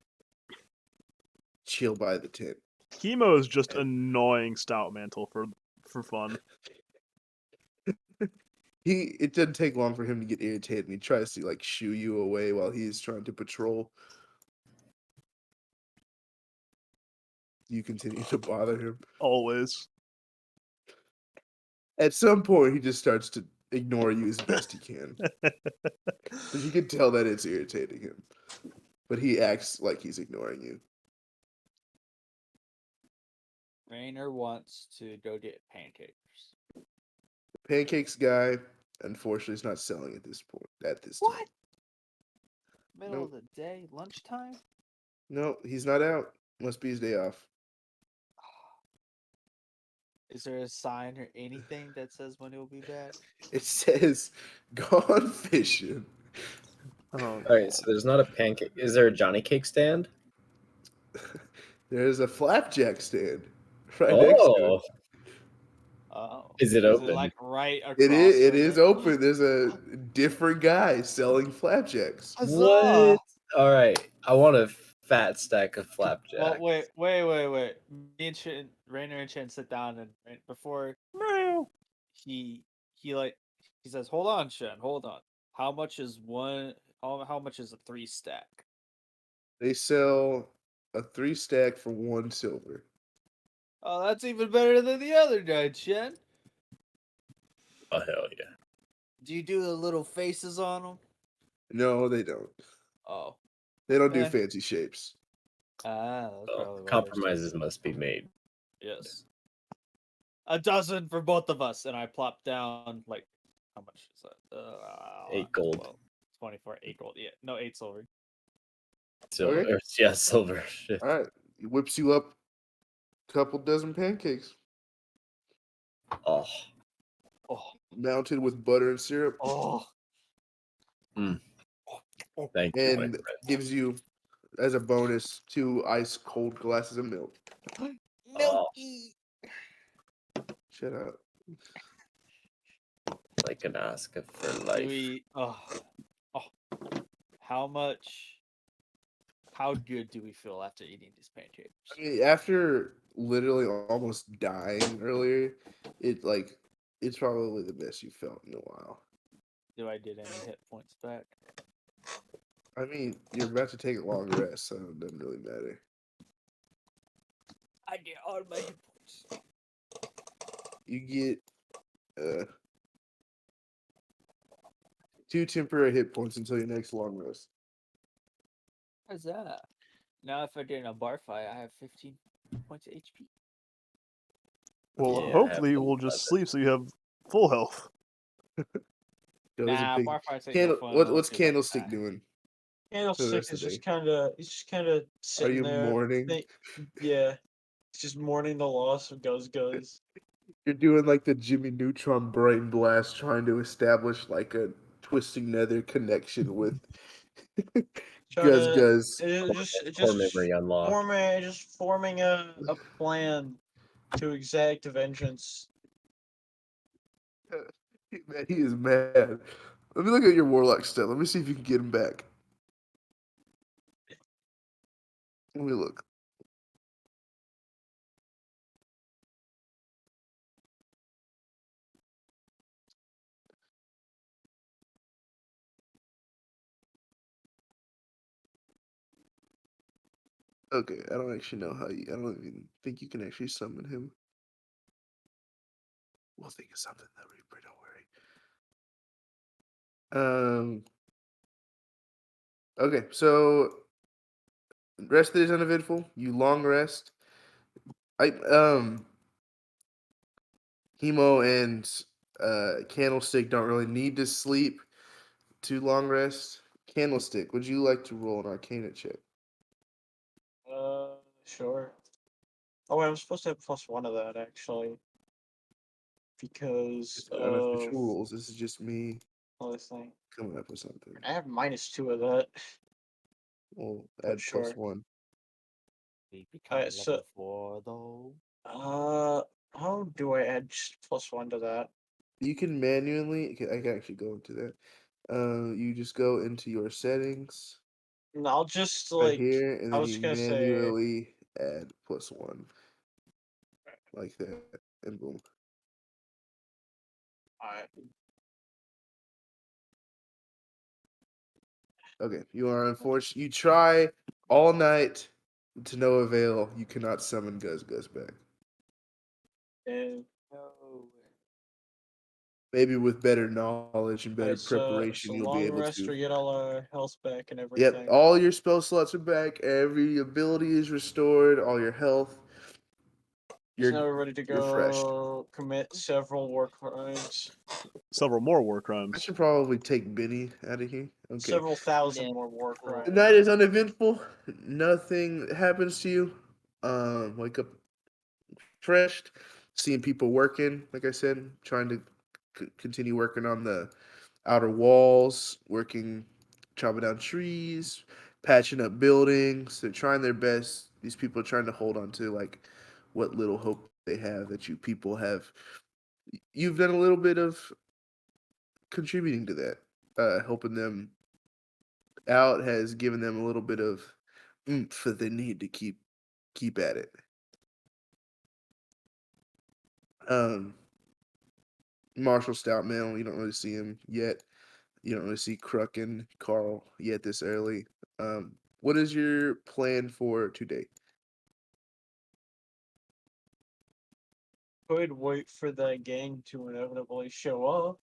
chill by the tent? Chemo is just annoying Stout Mantle for fun. It doesn't take long for him to get irritated, and he tries to like shoo you away while he's trying to patrol. You continue to bother him. Always. At some point, he just starts to ignore you as best he can. But you can tell that it's irritating him. But he acts like he's ignoring you. Rainer wants to go get pancakes. The pancakes guy, unfortunately, is not selling at this point. At this time. What? Middle Nope. of the day, lunchtime? No, he's not out. Must be his day off. Is there a sign or anything that says when he'll be back? It says, "Gone fishing." Oh, All right, so there's not a pancake. Is there a Johnny Cake stand? There's a flapjack stand right next to it. Oh, Oh. is it Is open? it like right across? It is. It from is open. There's a different guy selling flapjacks. Huzzah! What? All right, I want a fat stack of Well, flapjack. wait. Me and Rainer and Chen sit down and before meow. he he says, "Hold on, Shen, hold on. How much is one? How much is a 3-stack?" They sell a 3 stack for 1 silver. Oh, that's even better than the other guy, Chen. Oh hell yeah! Do you do the little faces on them? No, they don't. Oh, They don't do Eh. fancy shapes. that's Well, probably why they're compromises cheap. must be made. Yes, a dozen for both of us, and I plop down like how much is that? 8 gold. 12, 24, 8 gold. Yeah, no, 8 silver. Silver. Okay. Yeah, silver. Shit. All right. He whips you up a couple dozen pancakes, Oh, Oh, mounted with butter and syrup, oh. thank you, my and friend. gives you, as a bonus, 2 ice cold glasses of milk. Milky. Shut up. Like an Oscar for Do life. we? Oh, how much? How good do we feel after eating these pancakes? I mean, after literally almost dying earlier, it's probably the best you felt in a while. Do I get any hit points back? I mean, you're about to take a long rest, so it doesn't really matter. I get all my hit points. You get 2 temporary hit points until your next long rest. How's that? Now, if I get in a bar fight, I have 15 points of HP. Well, Yeah, hopefully have we'll fun just with sleep so you have full health. Those are Nah, big- bar fights ain't Candle, no fun. what's unless you're, like, Candlestick fat. doing? Candlestick rest is of the just kind of Are sitting you there. mourning? Yeah, it's just mourning the loss of Guz. You're doing like the Jimmy Neutron brain blast, trying to establish like a twisting nether connection with Trying Guz to Guz. core memory unlocked. forming a plan to exact vengeance. Man, he is mad. Let me look at your warlock stuff. Let me see if you can get him back. Let me look. Okay, I don't actually know how you. I don't even think you can actually summon him. We'll think of something, though, Reaper. Don't worry. Okay, so rest is uneventful. You long rest. Hemo and Candlestick don't really need to sleep to long rest. Candlestick, would you like to roll an Arcana check? Sure. Oh, wait, I'm supposed to have +1 of that actually, because It's the of unofficial rules. This is just me other thing. coming up with something. I have -2 of that. We'll But add sure. +1. We become Alright, so- level 4 though. How do I add just +1 to that? You can manually. I can actually go into that. You just go into your settings No, I'll just right like. here, and I then was you gonna say. manually add +1 like that, and boom. Alright. Okay, you are unfortunate. You try all night to no avail. You cannot summon Gus back. And No. Maybe with better knowledge and better alright, so preparation, you'll be long able rest, to. we get all our health back and Yep, everything. all your spell slots are back. Every ability is restored. All your health. So now we're ready to refreshed. go commit several war crimes. Several more war I crimes. should probably take Benny out of here. Okay. Several thousand Yeah. more war The The crimes. night is uneventful. Nothing happens to you. Wake up refreshed, seeing people working. Like I said, trying to continue working on the outer walls, working, chopping down trees, patching up buildings. They're trying their best. These people are trying to hold on to like what little hope they have that you people have. You've done a little bit of contributing to that, helping them out has given them a little bit of oomph that they need to keep at it. Marshall Stoutmail, you don't really see him yet. You don't really see Kruk and Carl yet this early. What is your plan for today? Could wait for that gang to inevitably show up.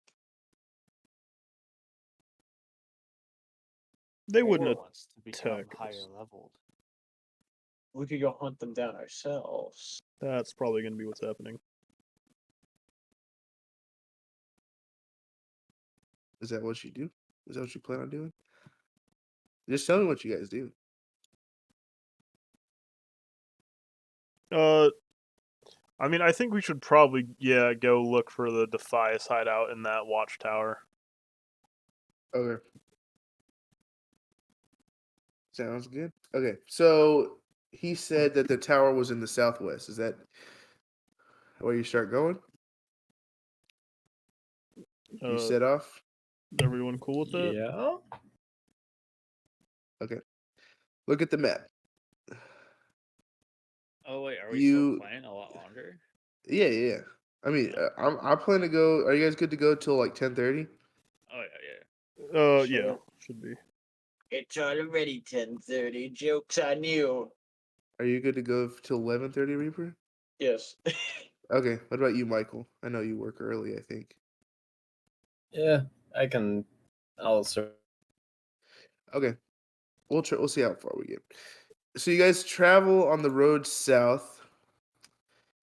They Or wouldn't wants to become attack higher us. leveled. We could go hunt them down ourselves. That's probably going to be what's happening. Is that what you do? Is that what you plan on doing? Just tell me what you guys do. I mean, I think we should probably, go look for the Defias hideout in that watchtower. Okay. Sounds good. Okay, so he said that the tower was in the southwest. Is that where you start going? You Uh, set off? everyone cool with that? Yeah. Okay. Look at the map. Oh wait, are we You- still playing a lot longer? Yeah. I mean, I plan to go. Are you guys good to go till like 10:30? Oh yeah. Yeah, Sure. should be. It's already 10:30. Jokes on you. Are you good to go till 11:30, Reaper? Yes. Okay. What about you, Michael? I know you work early. I think. Yeah, I can. I'll start. Okay. We'll see how far we get. So you guys travel on the road south,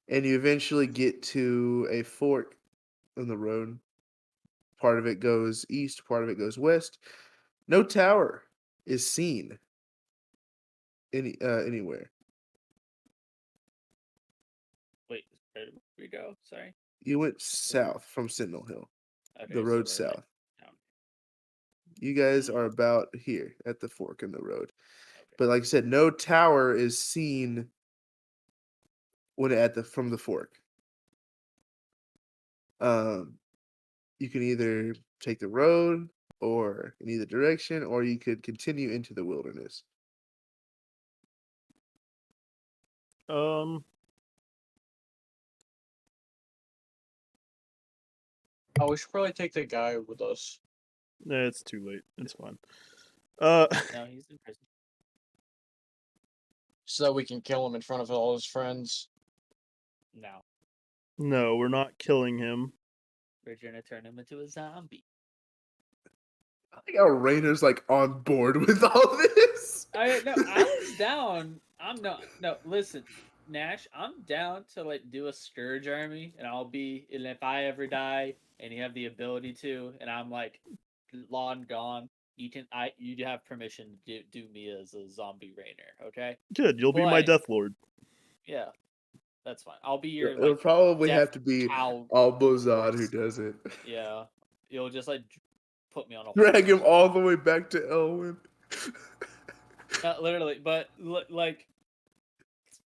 and you eventually get to a fork in the road. Part of it goes east, part of it goes west. No tower is seen anywhere. Wait, where did we go? Sorry. You went south from Sentinel Hill, Okay, the so road we're, south. like, down. You guys are about here at the fork in the road. Okay. But like I said, no tower is seen when from the fork. You can either take the road, or in either direction, or you could continue into the wilderness. Um, Oh, we should probably take the guy with us. it's too late. It's fine. No, he's in prison. So that we can kill him in front of all his friends. No, no, we're not killing him. we're gonna turn him into a zombie. I think our Rainer's like on board with all this. I was down. I'm not. No, listen, Nash. I'm down to like do a scourge army, and and if I ever die, and you have the ability to, and I'm like long gone, you have permission to do me as a zombie Rainer. Okay. Good, you'll be my But- Death Lord. Yeah, that's fine. I'll be your It'll like probably death have to be cow Albozad who horse. does it. Yeah, you'll just like put me on a Drag him horse. all the way back to Elwyn. Literally, but like,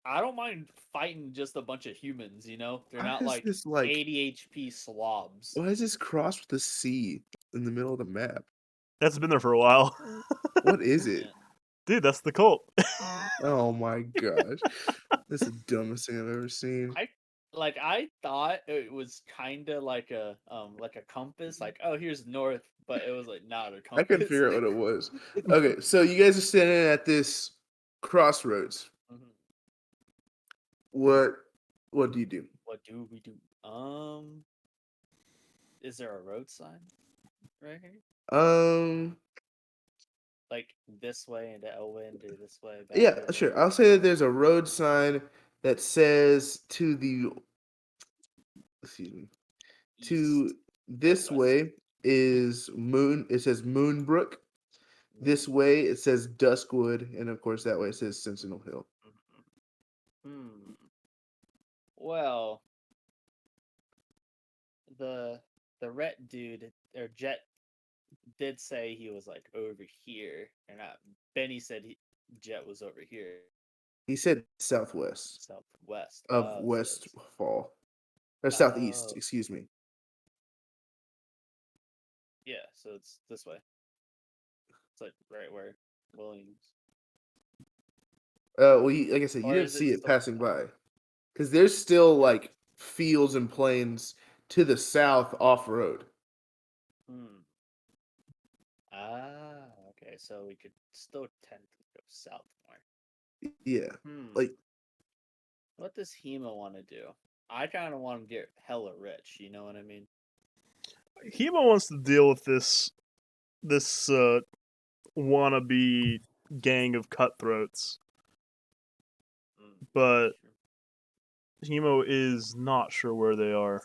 I don't mind fighting just a bunch of humans. You know, they're Why not is like this like? 80 HP slobs. Why is this crossed with a C in the middle of the map? That's been there for a while. What is it? Yeah. Dude, that's the cult. Oh my gosh, that's the dumbest thing I've ever seen. I thought it was kind of like a compass. Like, oh, here's north, but it was like not a compass. I couldn't figure out what it was. Okay, so you guys are standing at this crossroads. Mhm. What do you do? What do we do? Is there a road sign right here? Like this way into Elwyn, or this way back? Yeah, to sure. the- I'll say that there's a road sign that says to the, excuse me, to east, this west. way is Moon. It says Moonbrook. This way it says Duskwood, and of course that way it says Sentinel Hill. Hmm. Well, the ret dude or Jet did say he was like over here, and Benny said Jet was over here, He said southwest southwest. of So Westfall, or southeast. Oh. Excuse me. yeah, so it's this way. It's like right where Williams. Well, like I said, you Or didn't is it see it still passing by, because there's still like fields and plains to the south off road. Hmm. Ah, okay. So we could still tend to go south more. Yeah, Hmm. like What does Hema want to do? I kind of want to get hella rich. You know what I mean? Hemo wants to deal with this wannabe gang of cutthroats, Hmm. but Sure. Hemo is not sure where they are.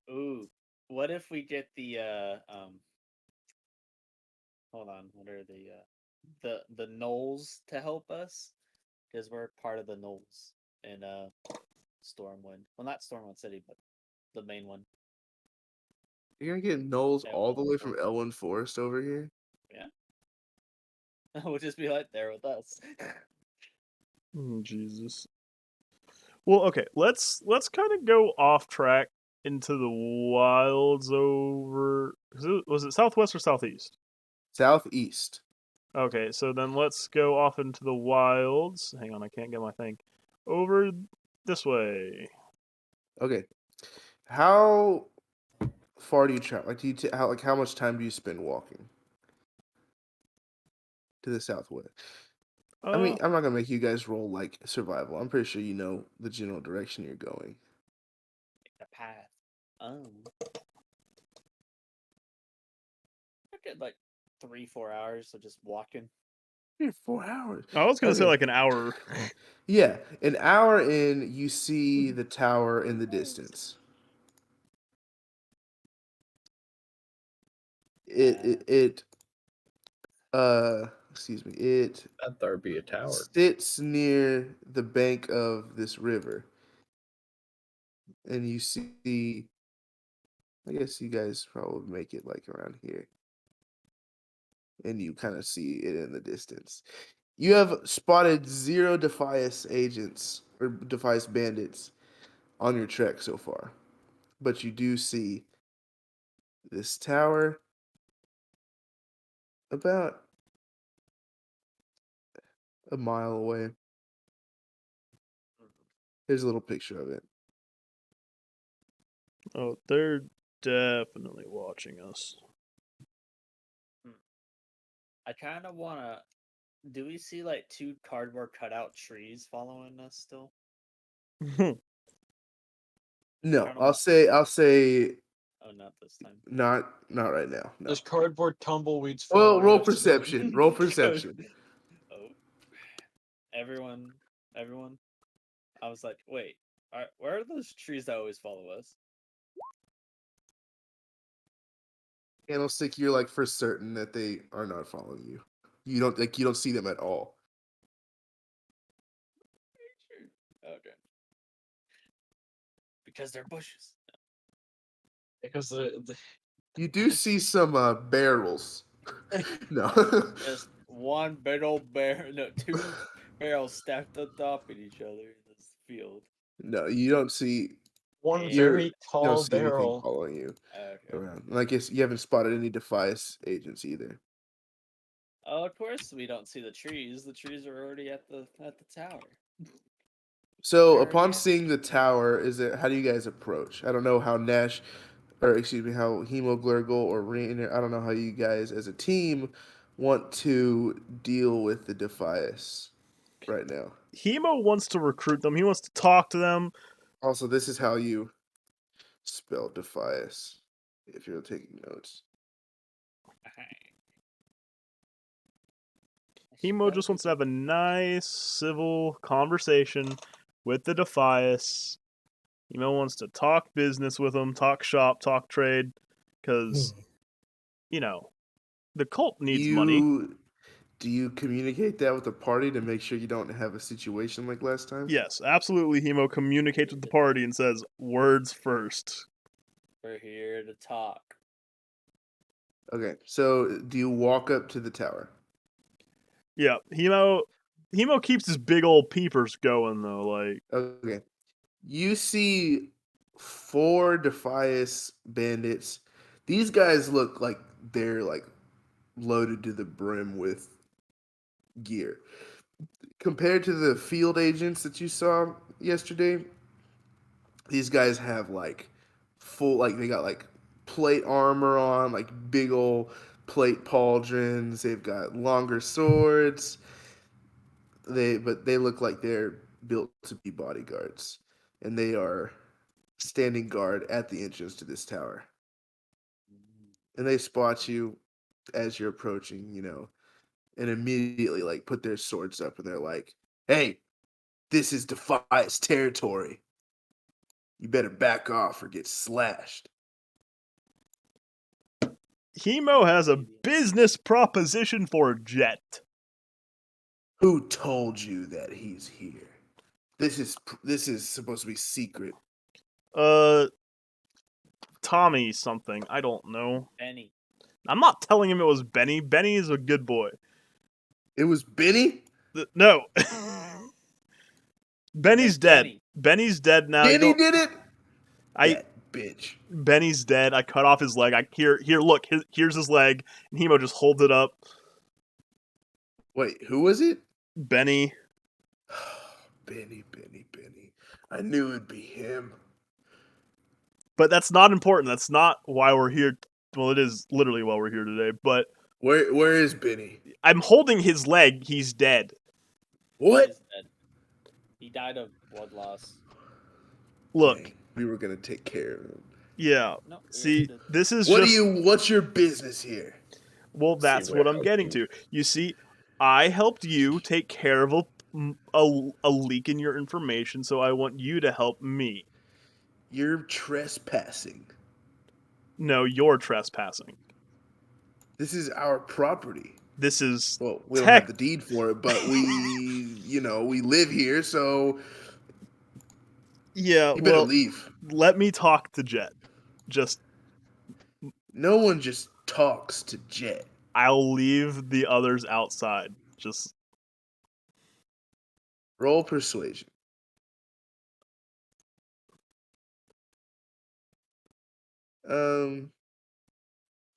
Ooh, what if we get the hold on, what are the Knolls to help us? Because we're part of the Knolls in Stormwind. Well, not Stormwind City, but the main one. you're gonna get Knowles Yeah, all the way Elwyn from Forest. Elwyn Forest over here. Yeah. We'll just be right there with us. Jesus. Well, okay, let's kind of go off track into the wilds over. Was it southwest or southeast? Southeast. Okay, so then let's go off into the wilds. Hang on, I can't get my thing. Over this way. Okay. How far do you travel? Like, how much time do you spend walking to the southwest? I mean, I'm not gonna make you guys roll like survival. I'm pretty sure you know the general direction you're going. The path. I get like 3-4 hours of just walking. 4 hours. I was gonna say Okay. like an hour. Yeah, an hour in, you see the tower in the distance. It excuse me. It That there be a tower. sits near the bank of this river, and you see. I guess you guys probably make it like around here, and you kind of see it in the distance. You have spotted 0 Defias agents or Defias bandits on your trek so far, but you do see this tower about a mile away. Here's a little picture of it. Oh, they're definitely watching us. I kind of want to. Do we see like two cardboard cutout trees following us still? No, Kinda I'll want- say Oh, not this time. not right now. No. There's cardboard tumbleweeds Well, following roll us today. perception. Roll perception. Oh, everyone. I was like, wait, where are those trees that always follow us? Candlestick, you're like for certain that they are not following you. You don't see them at all. Okay. Because they're bushes. Because the You do see some barrels. No. Just one big old bear. No, two barrels stacked on top of each other in this field. No, you don't see one Yeah. very you tall don't see anything barrel. following you Okay. around. And I guess you haven't spotted any Defias agents either. Oh, of course we don't see the trees. The trees are already at the tower. So They're upon already- seeing the tower, how do you guys approach? I don't know how Nash, or excuse me, how Hemoglurgle or Rainer, I don't know how you guys as a team want to deal with the Defias right now. Hemo wants to recruit them. He wants to talk to them. Also, this is how you spell Defias if you're taking notes. Hemo just wants to have a nice, civil conversation with the Defias. Hemo wants to talk business with them, talk shop, talk trade, because, the cult needs money. Do you communicate that with the party to make sure you don't have a situation like last time? Yes, absolutely. Hemo communicates with the party and says, words first. We're here to talk. Okay, so do you walk up to the tower? Yeah, Hemo keeps his big old peepers going, though. Like, Okay. You see 4 Defias bandits. These guys look like they're like loaded to the brim with gear. Compared to the field agents that you saw yesterday, these guys have like full, like they got like plate armor on, like big old plate pauldrons. They've got longer swords. But they look like they're built to be bodyguards, and they are standing guard at the entrance to this tower. And they spot you as you're approaching, and immediately like put their swords up, and they're like, "Hey, this is Defias territory. You better back off or get slashed." Hemo has a business proposition for Jet. Who told you that he's here? This is supposed to be secret. Tommy something. I don't know. Benny. I'm not telling him it was Benny. Benny is a good boy. It was Benny? No. Benny's dead. Benny. Benny's dead now. Benny did it? I That bitch. Benny's dead. I cut off his leg. Here, look. Here's his leg. And Hemo just holds it up. Wait, who was it? Benny. Benny. I knew it'd be him. But that's not important. That's not why we're here. Well, it is literally why we're here today. But Where is Benny? I'm holding his leg. He's dead. What? He's dead. He died of blood loss. Look. Dang, we were gonna take care of him. Yeah. No, we See, already did. this is just. What's your business here? Well, that's where what I'm I getting can- to. You see, I helped you take care of a leak in your information, so I want you to help me. You're trespassing. No, you're trespassing. This is our property. This is Well, we don't have the deed for it, but we live here, so yeah. you better Well, leave. let me talk to Jet. Just No one just talks to Jet. I'll leave the others outside. Just Roll persuasion.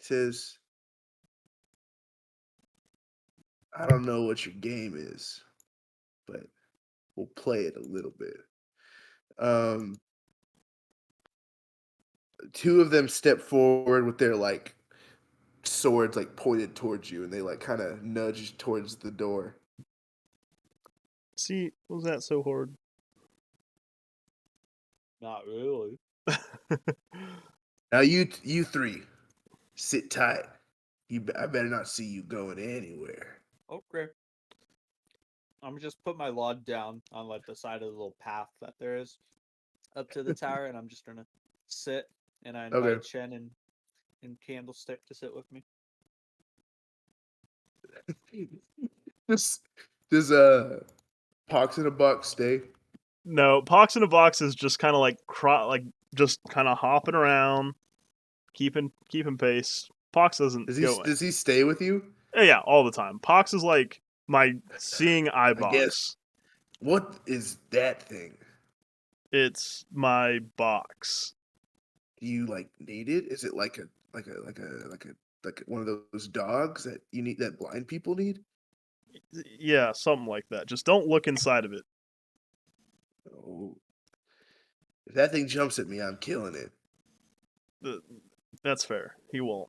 Says I don't know what your game is, but we'll play it a little bit. Um, two of them step forward with their like swords like pointed towards you, and they like kind of nudge towards the door. See, was that so hard? Not really. Now you three, sit tight. I better not see you going anywhere. Okay. I'm just put my log down on like the side of the little path that there is up to the tower, and I'm just gonna sit. And I invite Okay. Chen and Candlestick to sit with me. Does Pox in a Box stay? No, Pox in a Box is just kind of like just kind of hopping around, keeping pace. Pox doesn't go. Does he stay with you? Yeah, all the time. Pox is like my seeing eye I guess. box. What is that thing? It's my box. Do you like need it? Is it like one of those dogs that you need that blind people need? Yeah, something like that. Just don't look inside of it. Oh, if that thing jumps at me, I'm killing it. That's fair. He won't.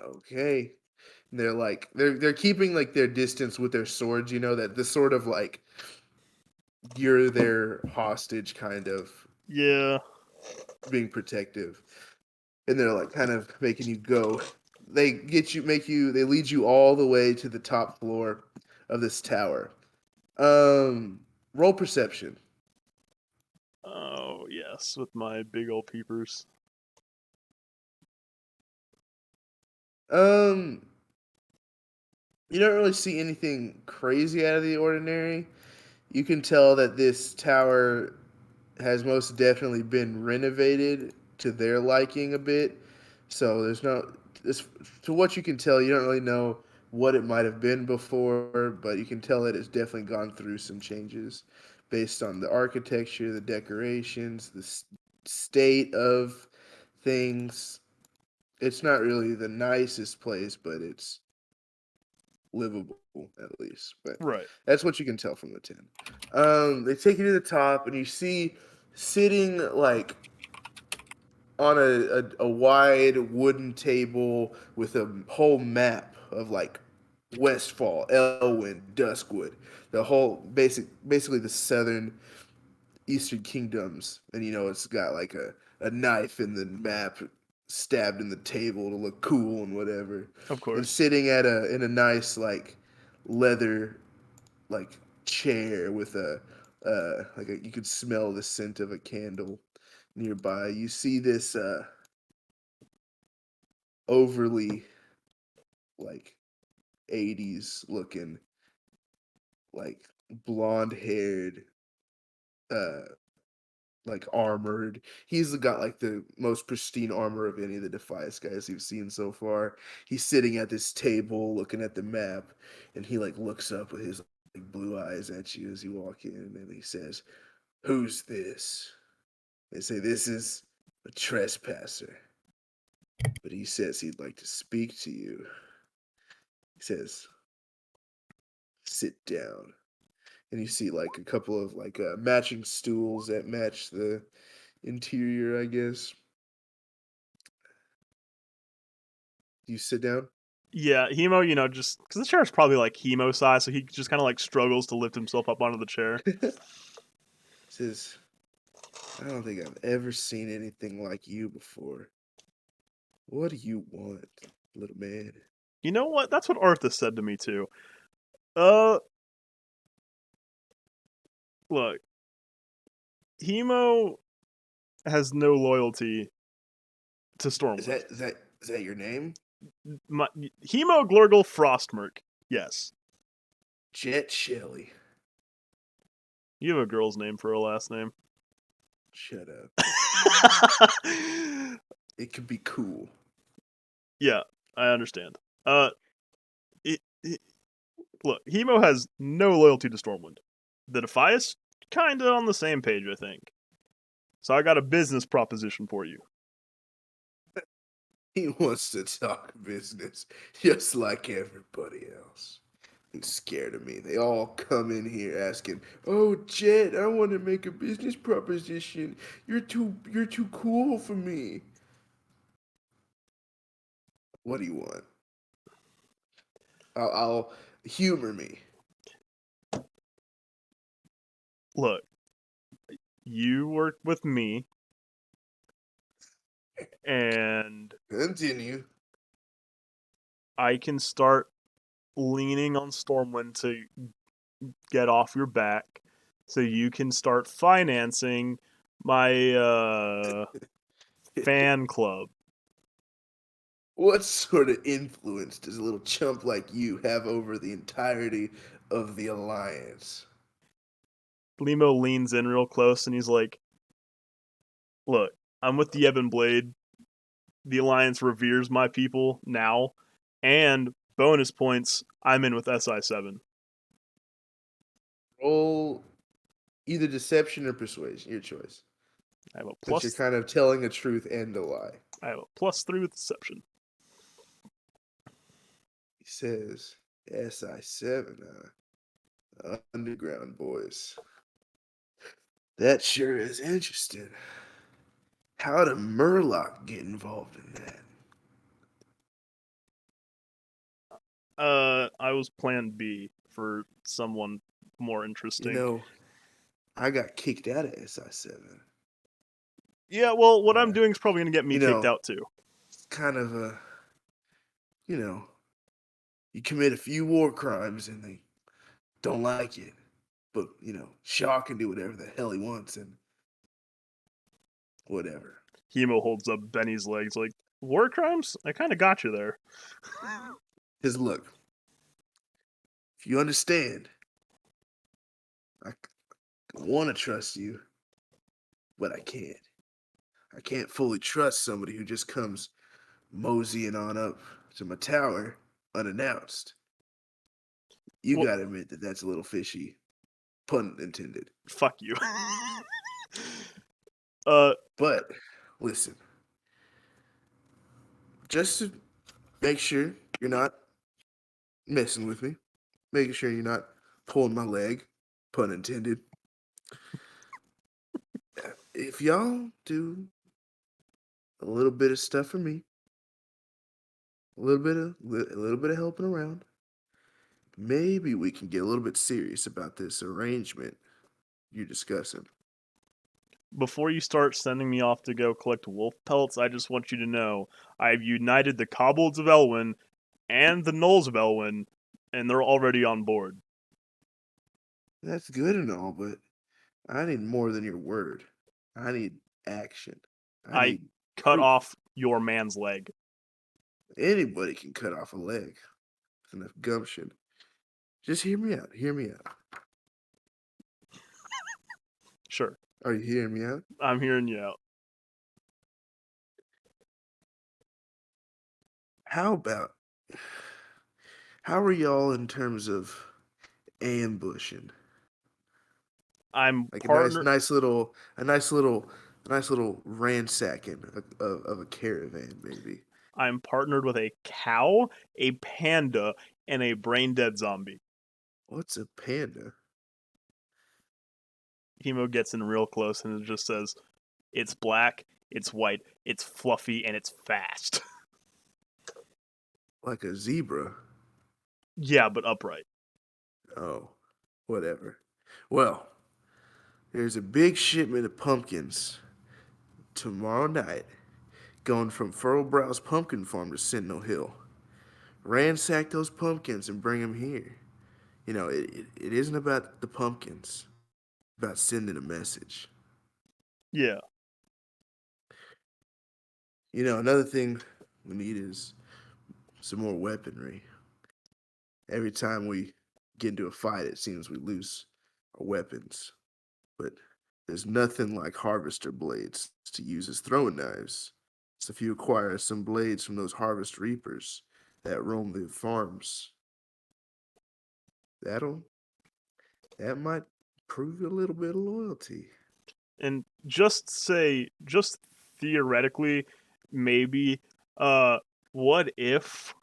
Okay. And they're like they're keeping like their distance with their swords, you know, that the sort of like you're their hostage kind of Yeah. being protective. And they're like kind of making you go. They they lead you all the way to the top floor of this tower. Roll perception. Oh yes, with my big old peepers. Um you don't really see anything crazy out of the ordinary. You can tell that this tower has most definitely been renovated to their liking a bit. So there's no this to what you can tell, you don't really know what it might have been before, but you can tell that it's definitely gone through some changes based on the architecture, the decorations, the state of things. It's not really the nicest place, but it's livable at least. But Right. that's what you can tell from the 10. They take you to the top, and you see sitting like on a wide wooden table with a whole map of like Westfall, Elwyn, Duskwood, the whole basically the southern eastern kingdoms, and you know it's got like a knife in the map stabbed in the table to look cool and whatever, Of and course. sitting at a nice like leather like chair with a you could smell the scent of a candle nearby. You see this overly like 80s looking like blonde haired uh like armored. He's got like the most pristine armor of any of the Defias guys you've seen so far. He's sitting at this table looking at the map, and he like looks up with his like blue eyes at you as you walk in, and he says, "Who's this?" They say, "This is a trespasser." But he says he'd like to speak to you. He says, "Sit down." And you see like a couple of like matching stools that match the interior, I guess. You sit down. Yeah, Hemo, just because the chair is probably like Hemo size, so he just kind of like struggles to lift himself up onto the chair. Says, "I don't think I've ever seen anything like you before. What do you want, little man?" You know what? That's what Arthas said to me too. Uh, look, Hemo has no loyalty to Is Stormwind. is that your name? Hemo Glurgle Frostmerk. Yes. Jet Shelley. You have a girl's name for a last name. Shut up. It could be cool. Yeah, I understand. Look, Hemo has no loyalty to Stormwind. The Defias, kinda on the same page, I think. So I got a business proposition for you. He wants to talk business just like everybody else. He's scared of me. They all come in here asking, "Oh, Jet, I want to make a business proposition. You're too cool for me." What do you want? I'll humor me. Look, you work with me, and Continue. I can start leaning on Stormwind to get off your back, so you can start financing my fan club. What sort of influence does a little chump like you have over the entirety of the Alliance? Limo leans in real close and he's like, "Look, I'm with the Ebon Blade. The Alliance reveres my people now, and bonus points, I'm in with SI7. Roll either deception or persuasion, your choice. I have a Since you're plus. kind of telling a truth and a lie. I have a +3 with deception. He says, SI7, underground boys. That sure is interesting. How did Murloc get involved in that? I was Plan B for someone more You interesting. know, I got kicked out of SI7. Yeah, well, what I'm doing is probably gonna get me you kicked know, out too. It's kind of a, you commit a few war crimes and they don't like it. But, Shaw can do whatever the hell he wants and whatever. Hemo holds up Benny's legs like, war crimes? I kind of got you there. Because look, if you understand, I want to trust you, but I can't. I can't fully trust somebody who just comes moseying on up to my tower unannounced. You Well- gotta admit that that's a little fishy. Pun intended. Fuck you. But listen, just to make sure you're not messing with me, making sure you're not pulling my leg, pun intended. If y'all do a little bit of stuff for me, a little bit of helping around, maybe we can get a little bit serious about this arrangement you're discussing. Before you start sending me off to go collect wolf pelts, I just want you to know I've united the Kobolds of Elwyn and the Gnolls of Elwyn, and they're already on board. That's good and all, but I need more than your word. I need action. I I need cut proof. off your man's leg. Anybody can cut off a leg with enough gumption. Just hear me out. Hear me out. Sure, Are you hearing me out? I'm hearing you out. How are y'all in terms of ambushing? I'm Like partner. a nice little ransacking of a caravan, maybe. I'm partnered with a cow, a panda, and a brain dead zombie. What's a panda? Hemo gets in real close and it just says, "It's black, it's white, it's fluffy, and it's fast." Like a zebra. Yeah, but upright. Oh, whatever. Well, there's a big shipment of pumpkins tomorrow night going from Furlbrow's pumpkin farm to Sentinel Hill. Ransack those pumpkins and bring them here. It isn't about the pumpkins. It's about sending a message. Yeah. Another thing we need is some more weaponry. Every time we get into a fight, it seems we lose our weapons. But there's nothing like harvester blades to use as throwing knives. So if you acquire some blades from those harvest reapers that roam the farms, that might prove a little bit of loyalty. And just theoretically, maybe What if,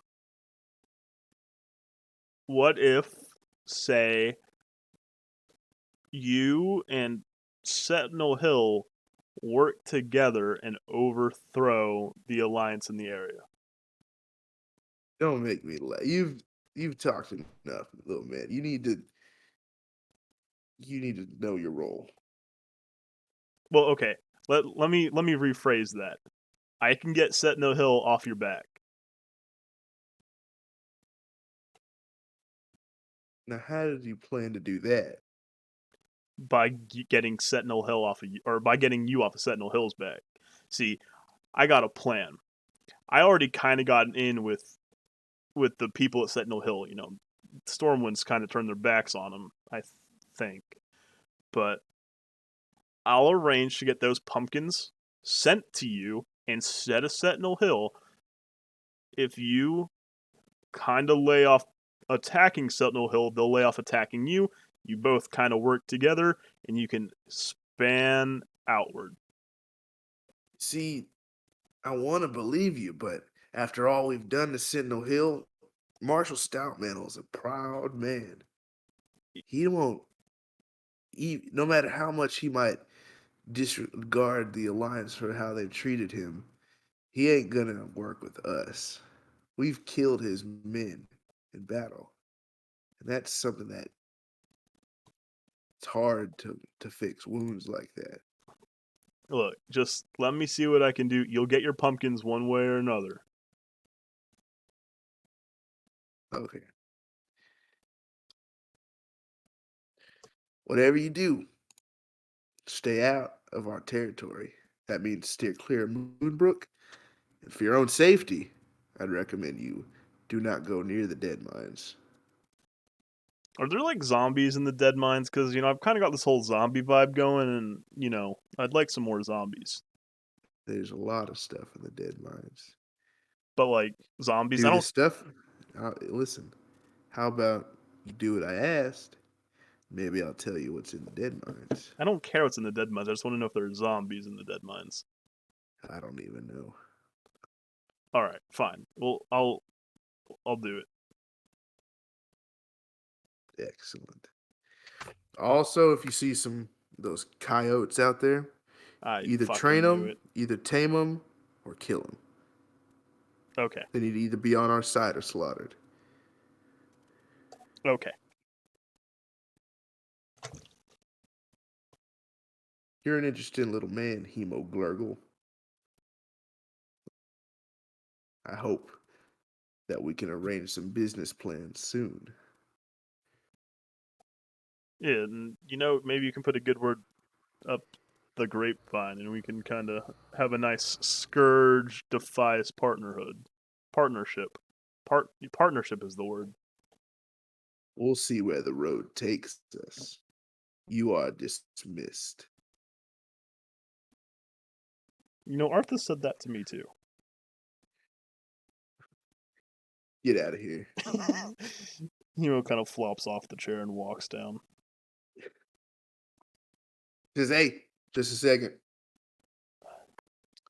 say, you and Sentinel Hill work together and overthrow the Alliance in the area? Don't make me laugh. You've talked enough, little man. You need to know your role. Well, okay. Let me rephrase that. I can get Sentinel Hill off your back. Now, how did you plan to do that? By getting Sentinel Hill off of you, or by getting you off of Sentinel Hill's back. See, I got a plan. I already kind of got in with the people at Sentinel Hill. You know, Stormwind's kind of turned their backs on them, I think. But I'll arrange to get those pumpkins sent to you instead of Sentinel Hill if you kind of lay off attacking Sentinel Hill, they'll lay off attacking you. You both kind of work together, and you can span outward. See, I want to believe you, but after all we've done to Sentinel Hill, Marshal Stoutmantle is a proud man. He won't, no matter how much he might disregard the Alliance for how they've treated him, he ain't gonna work with us. We've killed his men in battle. And that's something that it's hard to fix wounds like that. Look, just let me see what I can do. You'll get your pumpkins one way or another. Okay. Whatever you do, stay out of our territory. That means steer clear of Moonbrook. And for your own safety, I'd recommend you do not go near the dead mines. Are there like zombies in the dead mines? Because, you know, I've kind of got this whole zombie vibe going, and, you know, I'd like some more zombies. There's a lot of stuff in the dead mines. But, like, zombies, Do I don't. this stuff. Listen, how about you do what I asked? Maybe I'll tell you what's in the dead mines. I don't care what's in the dead mines. I just want to know if there are zombies in the dead mines. I don't even know. All right, fine. Well, I'll do it. Excellent. Also, if you see those coyotes out there, I either fucking train knew them, it. either tame them, or kill them. Okay. They need to either be on our side or slaughtered. Okay. You're an interesting little man, Hemo Glurgle. I hope that we can arrange some business plans soon. Yeah, and, you know, maybe you can put a good word up the grapevine, and we can kind of have a nice Scourge Defias partnership. Partnership is the word. We'll see where the road takes us. You are dismissed. You know, Arthur said that to me too. Get out of here. You know, kind of flops off the chair and walks down. Says, hey, just a second.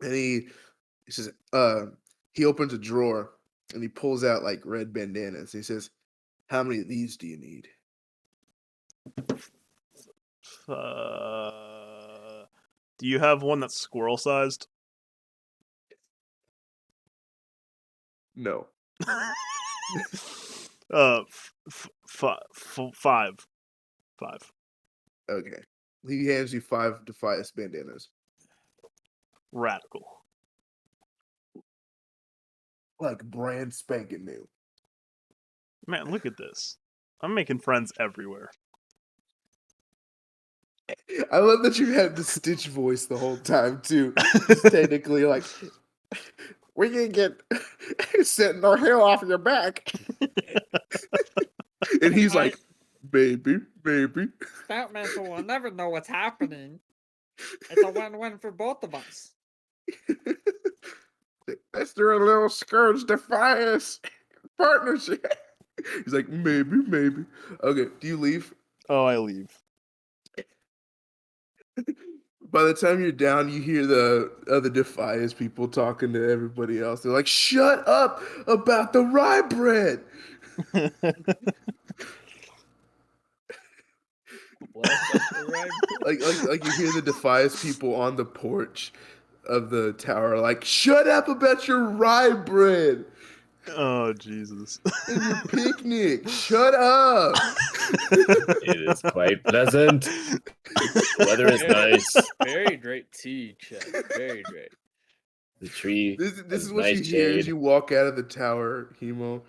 And he says, he opens a drawer and he pulls out like red bandanas. He says, how many of these do you need? Do you have one that's squirrel sized? No. Five. Okay. He hands you 5 Defias bandanas. Radical. Like brand spanking new. Man, look at this. I'm making friends everywhere. I love that you had the Stitch voice the whole time too. It's technically like, we can get Sentinel Hill off your back. And he's like, maybe. Stoutmantle will never know what's happening. It's a win-win for both of us. Let's do a little Scourge Defiance partnership. He's like, maybe. Okay, do you leave? Oh, I leave. By the time you're down, you hear the other Defias people talking to everybody else. They're like, "Shut up about the rye bread." What about the rye bread? Like you hear the Defias people on the porch of the tower, like, "Shut up about your rye bread Oh Jesus. and your picnic. Shut up." It is quite pleasant. The weather is nice. Very great tea, Chad. Very great. The tree This has is what you nice hear as shade. you walk out of the tower, Hemo.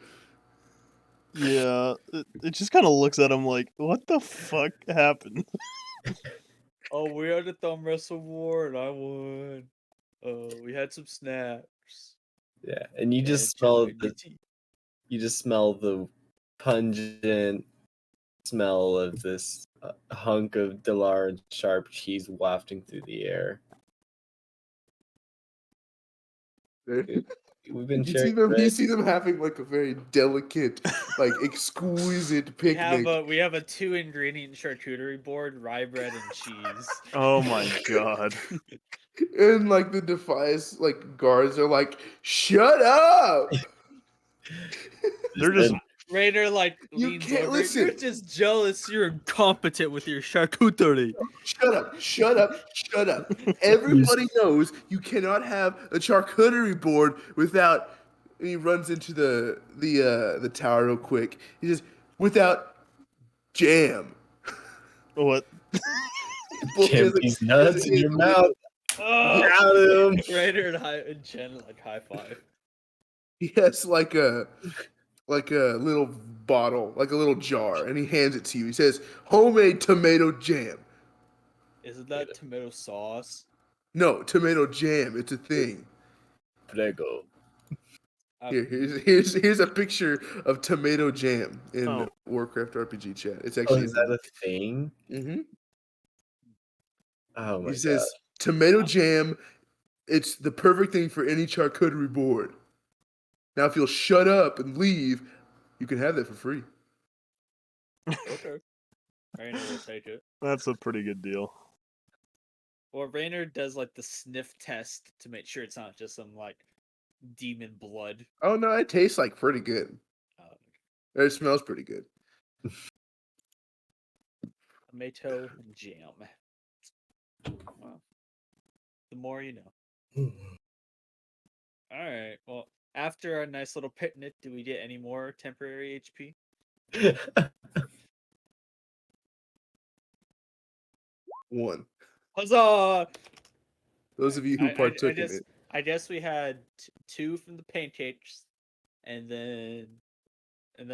Yeah, it just kind of looks at him like, what the fuck happened? Oh, we had a thumb wrestle war and I won. We had some snaps. Yeah, and you and just Chad smell made me the tea. pungent smell of this hunk of Delar and sharp cheese wafting through the air. We've been You sharing bread. see them having like a very delicate, like exquisite We have picnic. a 2-ingredient charcuterie board, rye bread and cheese. Oh my god. And like the Defias like guards are like, "Shut up!" They're just Then Rainer You leans can't over. You're listen. just jealous. You're incompetent with your charcuterie. Shut up! Shut up! Shut up! Everybody knows you cannot have a charcuterie board without. And he runs into the tower real quick. He says, "Without jam." what? Well, he jam has, like, these he has- nuts he in has your a mouth. Oh, Got him. Rainer and Jen high five. He has like a little bottle, like a little jar, and he hands it to you. He says, "Homemade tomato jam." Isn't that tomato sauce? No, tomato jam. It's a thing. Prego. Here's a picture of tomato jam in Oh. Warcraft RPG chat. It's Oh, actually is that a thing? hmm Oh my He god. says tomato jam. It's the perfect thing for any charcuterie board. Now, if you'll shut up and leave, you can have that for free. Okay. Rainer will take it. That's a pretty good deal. Well, Rainer does like the sniff test to make sure it's not just some like demon blood. Oh no, it tastes like pretty good. Or it smells pretty good. Tomato jam. Well, the more you know. All right. Well, after our nice little picnic, do we get any more temporary HP? One. Huzzah! Those of you who partook in it. I guess we had 2 from the pancakes, and then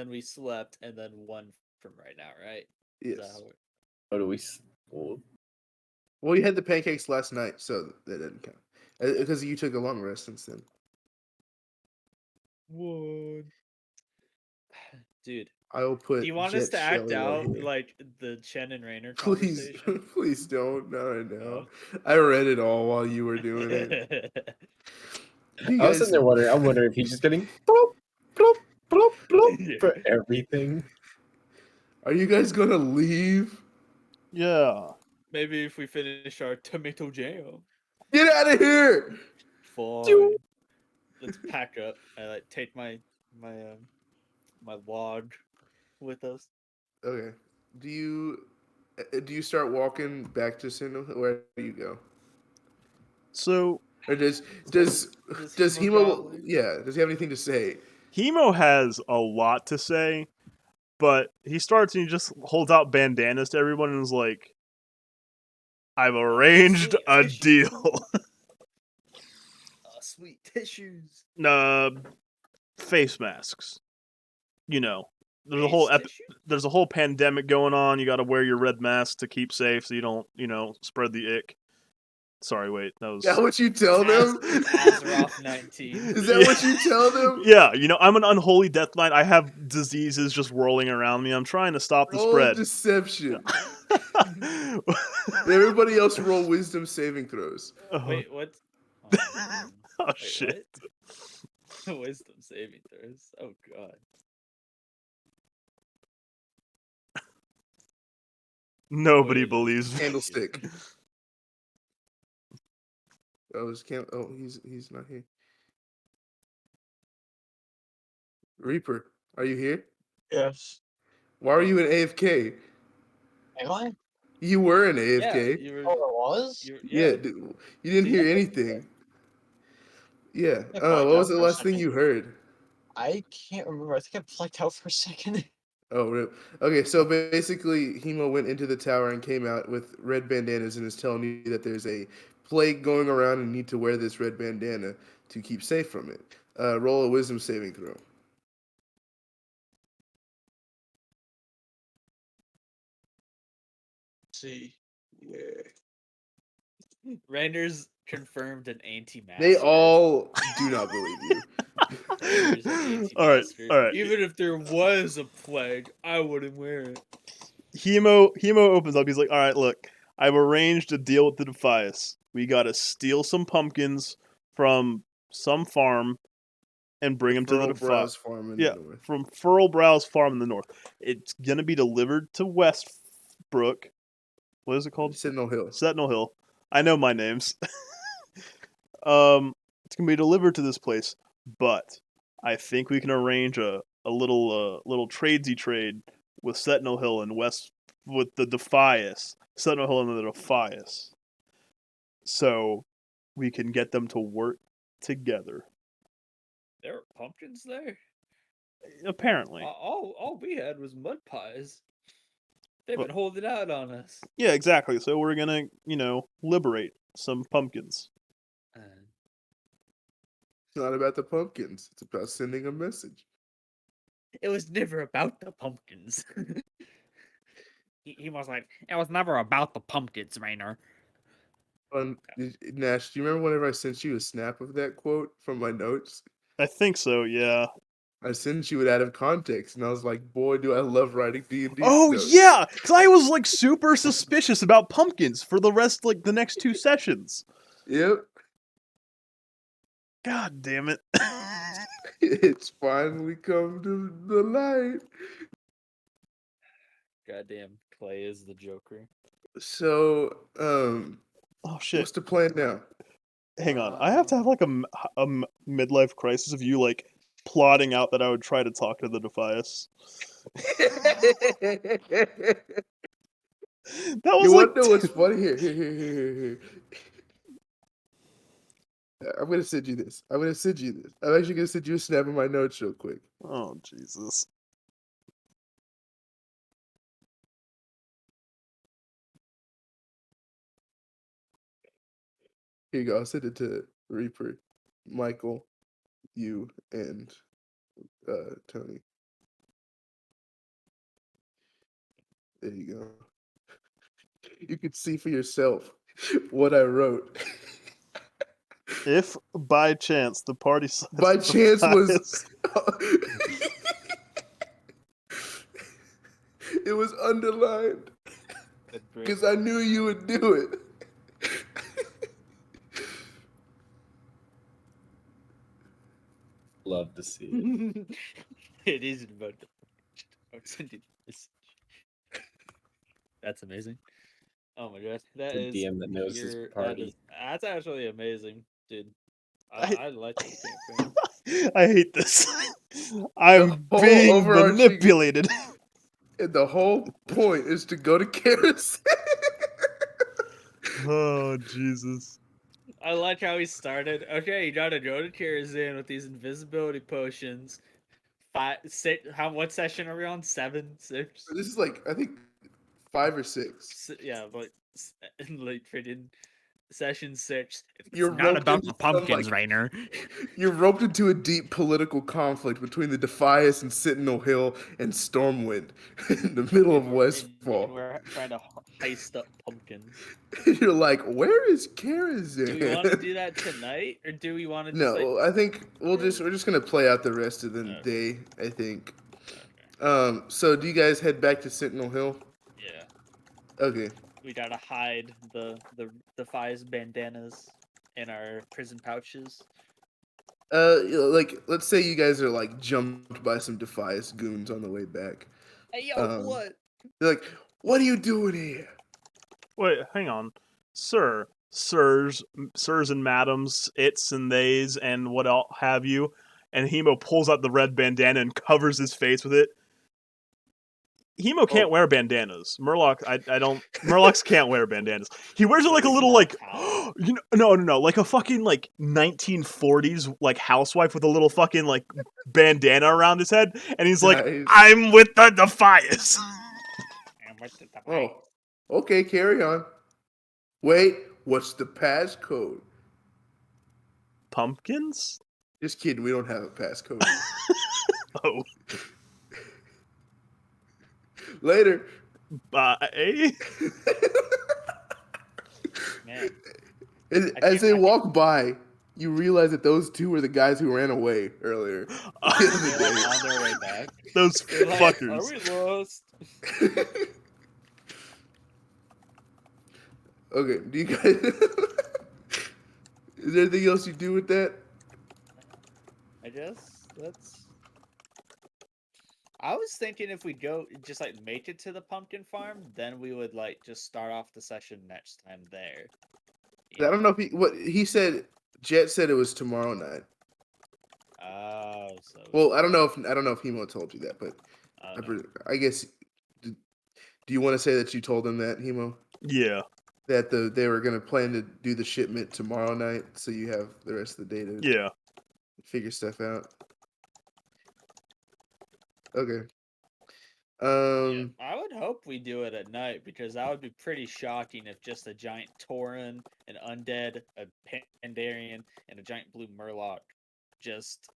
we slept, and then 1 from right now, right? Is that Yes. how it- What do we? Well, Well, you had the pancakes last night, so that doesn't count. Because you took a long rest since then. One. Dude, I will put. do you want Jet us to act Shelley on out here. like the Chen and Rainer Please, conversation? please don't. Not right now. No. I read it all while you were doing it. You I was guys, sitting there wondering. I'm wondering if he's just getting bloop, bloop, bloop, bloop Yeah. for everything. are you guys gonna leave? Yeah. Maybe if we finish our tomato jam. Get out of here! Fine. Let's pack up. I like take my log with us. Okay. Do you start walking back to Sinnoh? Where do you go? So Or does Does Hemo? Hemo Yeah. Does he have anything to say? Hemo has a lot to say, but he starts and he just holds out bandanas to everyone and is like, I've arranged sweet a tissues. deal. Sweet tissues. Face masks. You know, there's a Face whole tissue? there's a whole pandemic going on. You got to wear your red mask to keep safe so you don't, spread the ick. Sorry, wait, that was. Is that what you tell them? Azeroth 19. Is that what you tell them? Yeah, I'm an unholy death knight. I have diseases just whirling around me. I'm trying to stop the Roll spread. deception. Everybody else roll wisdom saving throws. Wait, what? Oh Wait, shit. what? Wisdom saving throws. Oh god. Nobody Wait. believes me. Candlestick. Oh, he's not here. Reaper, are you here? Yes. Why are you in AFK? Am I? You were in Yeah, AFK. you were. Oh, it was? Yeah, Yeah. you didn't hear anything. Yeah. I blacked What out was the for a last thing second. you heard? I can't remember. I think I blacked out for a second. Oh, rip. Okay, so basically, Hemo went into the tower and came out with red bandanas and is telling you that there's a plague going around and you need to wear this red bandana to keep safe from it. Roll a wisdom saving throw. See. Yeah. Rainer's confirmed an anti-master. They all do not believe you. Rainer's an All right, anti-master. all right. Even if there was a plague, I wouldn't wear it. Hemo opens up. He's like, "All right, look, I've arranged a deal with the Defias. We got to steal some pumpkins from some farm and bring them to the Furl Defias. Browse Farm in Yeah, the north. from Furlbrow's farm in the north. It's gonna be delivered to Westbrook. What is it called? Sentinel Hill. Sentinel Hill. I know my names. It's gonna be delivered to this place, but I think we can arrange a little tradesy trade with Sentinel Hill and West with the Defias. Sentinel Hill and the Defias. So we can get them to work together. There were pumpkins there. Apparently. All we had was mud pies. They've Well- been holding out on us. Yeah, exactly. So we're gonna, liberate some pumpkins. It's not about the pumpkins. It's about sending a message. It was never about the pumpkins. he was like, it was never about the pumpkins, Rainer. Nash, do you remember whenever I sent you a snap of that quote from my notes? I think so, yeah. I sent you it out of context, and I was like, "Boy, do I love writing D&D." Oh notes. yeah, because I was like super suspicious about pumpkins for the rest, like the next 2 sessions. Yep. God damn it! It's finally come to the light. Goddamn, Clay is the Joker. So, Oh shit! what's the plan now? Hang on, I have to have like a midlife crisis of you like plotting out that I would try to talk to the Defias. That was You like want to know what's funny? Here. I'm gonna send you this. I'm actually gonna send you a snap of my notes real quick. Oh Jesus! Here you go. I'll send it to Reaper, Michael, you, and Tony. There you go. You can see for yourself what I wrote. If by chance the party size By of the chance was Defias- it was underlined because I knew you would do it. Love to see it. It isn't about the I'll send you this. That's amazing. Oh my god, that The is DM that knows his pure. party. That's actually amazing, dude. I- I like this campaign. I hate this. I'm whole being overarching- manipulated. And the whole point is to go to Karis. Oh Jesus! I like how he started. Okay, you gotta go to Karazhan with these invisibility potions. What session are we on? 7, 6? This is like I think 5 or 6. Yeah, but like freaking session 6. It's You're not roped about into the some, pumpkins, like- Rainer. You're roped into a deep political conflict between the Defias and Sentinel Hill and Stormwind in the middle of And Westfall. we're trying to heist up pumpkins. You're like, where is Karazhan? Do we want to do that tonight, or do we want to just No, like? I think we're just gonna play out the rest of the day. I think. So do you guys head back to Sentinel Hill? Yeah, Okay. we gotta hide the Defias bandanas in our prison pouches. Like let's say you guys are like jumped by some Defias goons on the way back. Hey yo, what? They're like, "What are you doing here?" Wait, hang on, sir. sirs, and madams, its and theys, and what all have you. And Hemo pulls out the red bandana and covers his face with it. Hemo can't Oh. wear bandanas. Murlocs can't wear bandanas. He wears it like a He's little not like towel. no, like a fucking like 1940s like housewife with a little fucking like bandana around his head, and he's like, Nice. "I'm with the Defias." And what's the Oh, okay, carry on. Wait, what's the passcode? Pumpkins? Just kidding, we don't have a passcode. Oh, Later. bye. Man, As they I walk by, you realize that those two were the guys who ran away earlier. The other they're day. on their way back. Those They're like, fuckers. are we lost? Okay, do you guys? Is there anything else you do with that? I guess that's. I was thinking if we go just like make it to the pumpkin farm, then we would like just start off the session next time there. I don't know if what he said. Jet said it was tomorrow night. Oh, so. Well, I don't know if Hemo told you that, but No. I guess. Do you want to say that you told him that, Hemo? Yeah, That they were gonna plan to do the shipment tomorrow night, so you have the rest of the day to yeah. figure stuff out. Okay. Yeah, I would hope we do it at night because that would be pretty shocking if just a giant Tauren, an undead, a Pandarian, and a giant blue Murloc just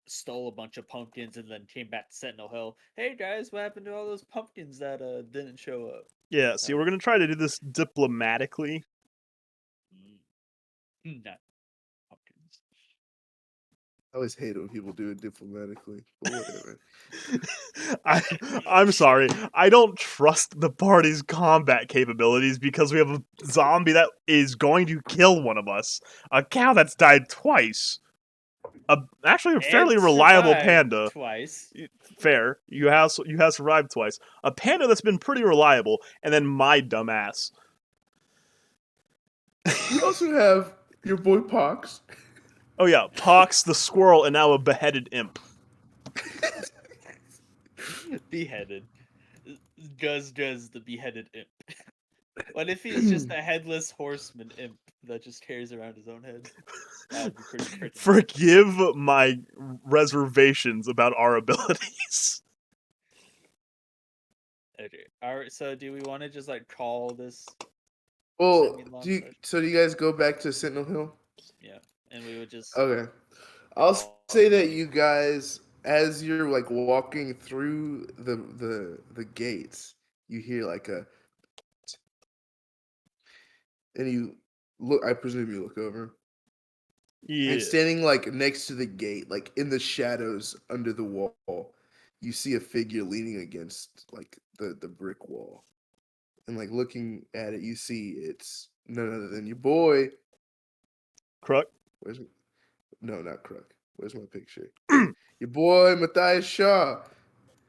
stole a bunch of pumpkins and then came back to Sentinel Hill. Hey guys, what happened to all those pumpkins that didn't show up? Yeah, see, we're gonna try to do this diplomatically. Not pumpkins. I always hate it when people do it diplomatically, but whatever. I'm sorry. I don't trust the party's combat capabilities because we have a zombie that is going to kill one of us. A cow that's died twice. Actually, a fairly And reliable survived panda. twice. Fair. You have survived twice. A panda that's been pretty reliable, and then my dumbass. You also have your boy Pox. Oh yeah, Pox the squirrel, and now a beheaded imp. Beheaded. Guz the beheaded imp. What if he's just a headless horseman imp that just carries around his own head? That would be pretty Forgive my reservations about our abilities. Okay. Alright, so do we want to just like call this? Well, Semi-long do session. you guys go back to Sentinel Hill? Yeah, and we would just. Okay. I'll say that you guys, as you're like walking through the gates, you hear like a, and you look. I presume you look over. Yeah. And standing like next to the gate, like in the shadows under the wall, you see a figure leaning against like the brick wall. And like looking at it, you see it's none other than your boy. Crook. Where's no, not Crook. Where's my picture? Your boy Matthias Shaw.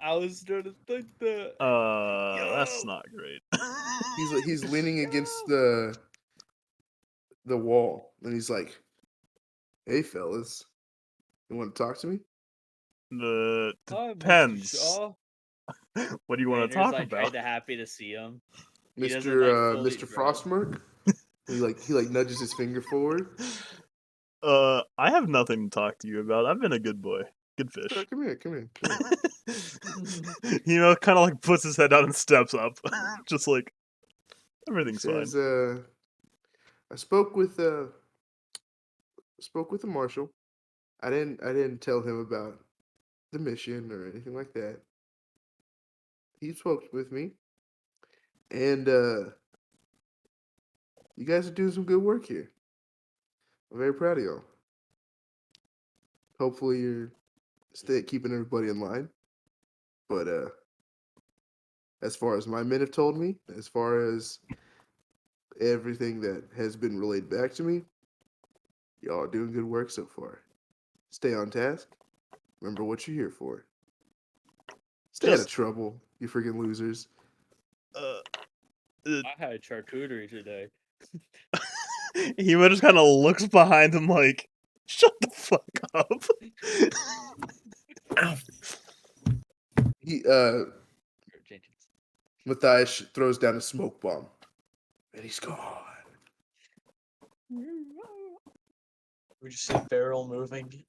I was gonna think that. That's not great. He's leaning against the wall, and he's like, "Hey, fellas, you want to talk to me?" Hi, Mr. Depends. Shaw. What do you want to Tanner's, talk like about? kinda happy to see him. He doesn't, Mr. fully Mr. dress. Frostmark. He nudges his finger forward. I have nothing to talk to you about. I've been a good boy. Good fish. Sure, come here. Kind of like puts his head down and steps up. Just like, everything's fine. Says, I spoke with the marshal. I didn't tell him about the mission or anything like that. He spoke with me, and you guys are doing some good work here. I'm very proud of y'all. Hopefully you're keeping everybody in line. But as far as my men have told me, as far as everything that has been relayed back to me, y'all are doing good work so far. Stay on task. Remember what you're here for. Stay out of trouble, you freaking losers. I had charcuterie today. Hemo just kind of looks behind him like, shut the fuck up. He Jenkins. Matthias throws down a smoke bomb, and he's gone. We just see barrel moving.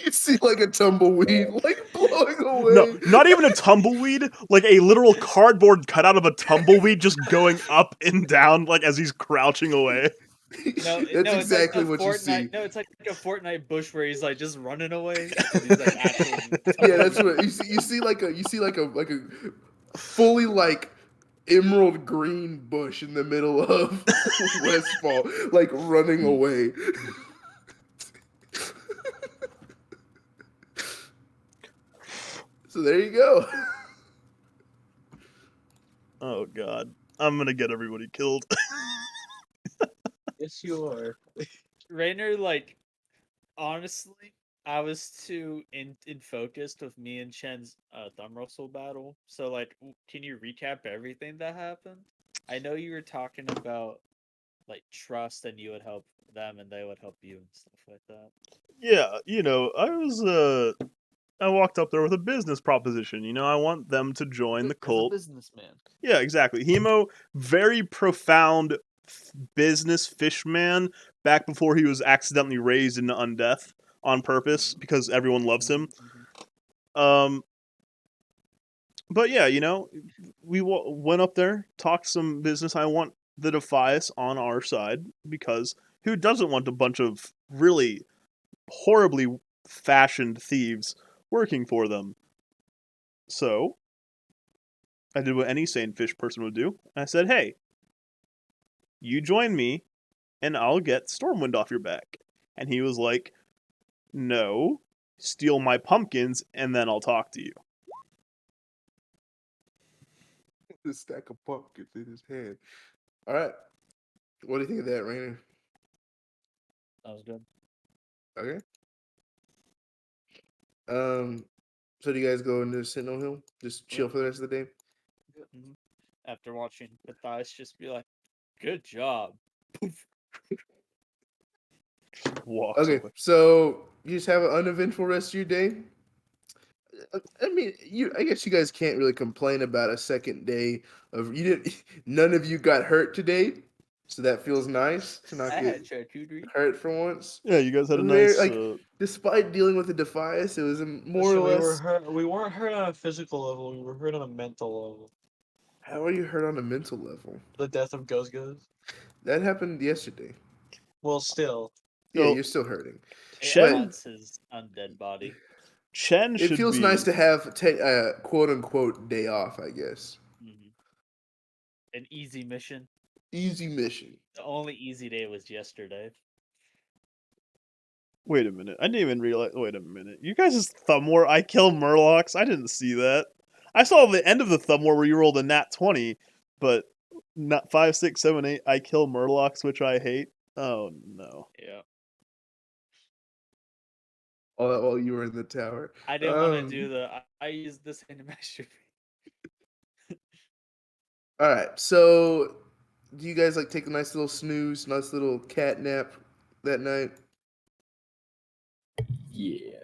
You see like a tumbleweed like blowing away. No, not even a tumbleweed, like a literal cardboard cutout of a tumbleweed just going up and down like as he's crouching away. No, That's no, it's exactly like a what you see. Fortnite. No, it's like a Fortnite bush where he's like just running away. And he's like actual. Yeah, that's what you see. You see like a fully like emerald green bush in the middle of Westfall, like running away. So there you go. Oh god. I'm gonna get everybody killed. Yes, you are. Rainer, like, honestly, I was too in focused with me and Chen's thumb wrestle battle. So, like, can you recap everything that happened? I know you were talking about like trust, and you would help them, and they would help you, and stuff like that. Yeah, I walked up there with a business proposition. I want them to join the cult. businessman. Yeah, exactly. Hemo, very profound business fishman back before he was accidentally raised into undeath on purpose because everyone loves him. But yeah, we went up there, talked some business. I want the Defias on our side because who doesn't want a bunch of really horribly fashioned thieves working for them? So I did what any sane fish person would do. I said, hey, you join me and I'll get Stormwind off your back. And he was like, no, steal my pumpkins and then I'll talk to you. The stack of pumpkins in his hand. All right. What do you think of that, Rainer? That was good. Okay. So do you guys go into Sentinel Hill? Just chill for the rest of the day? After watching Matthias just be like, "Good job." Poof. Walks Okay, away. so you just have an uneventful rest of your day. I mean, I guess you guys can't really complain about a second day of you didn't. None of you got hurt today, so that feels nice to not I get had charcuterie. hurt for once. Yeah, you guys had a Very, nice. like, despite dealing with the Defias, it was more So or less. we weren't hurt on a physical level. We were hurt on a mental level. How are you hurt on a mental level? The death of Goes. That happened yesterday. Well, still. Yeah, So- you're still hurting. It Chen- haunts his undead body. Chen It should feels be. nice to have a quote unquote day off, I guess. An easy mission. Easy mission. The only easy day was yesterday. Wait a minute. I didn't even realize. Wait a minute. You guys' thumb war, I kill Murlocs? I didn't see that. I saw the end of the thumb war where you rolled a nat 20, but not 5, 6, 7, 8. I kill Murlocs, which I hate. Oh no. Yeah. All that while you were in the tower. I didn't want to do the. I used this in masturbate. All right. So, do you guys like take a nice little snooze, nice little cat nap that night? Yeah.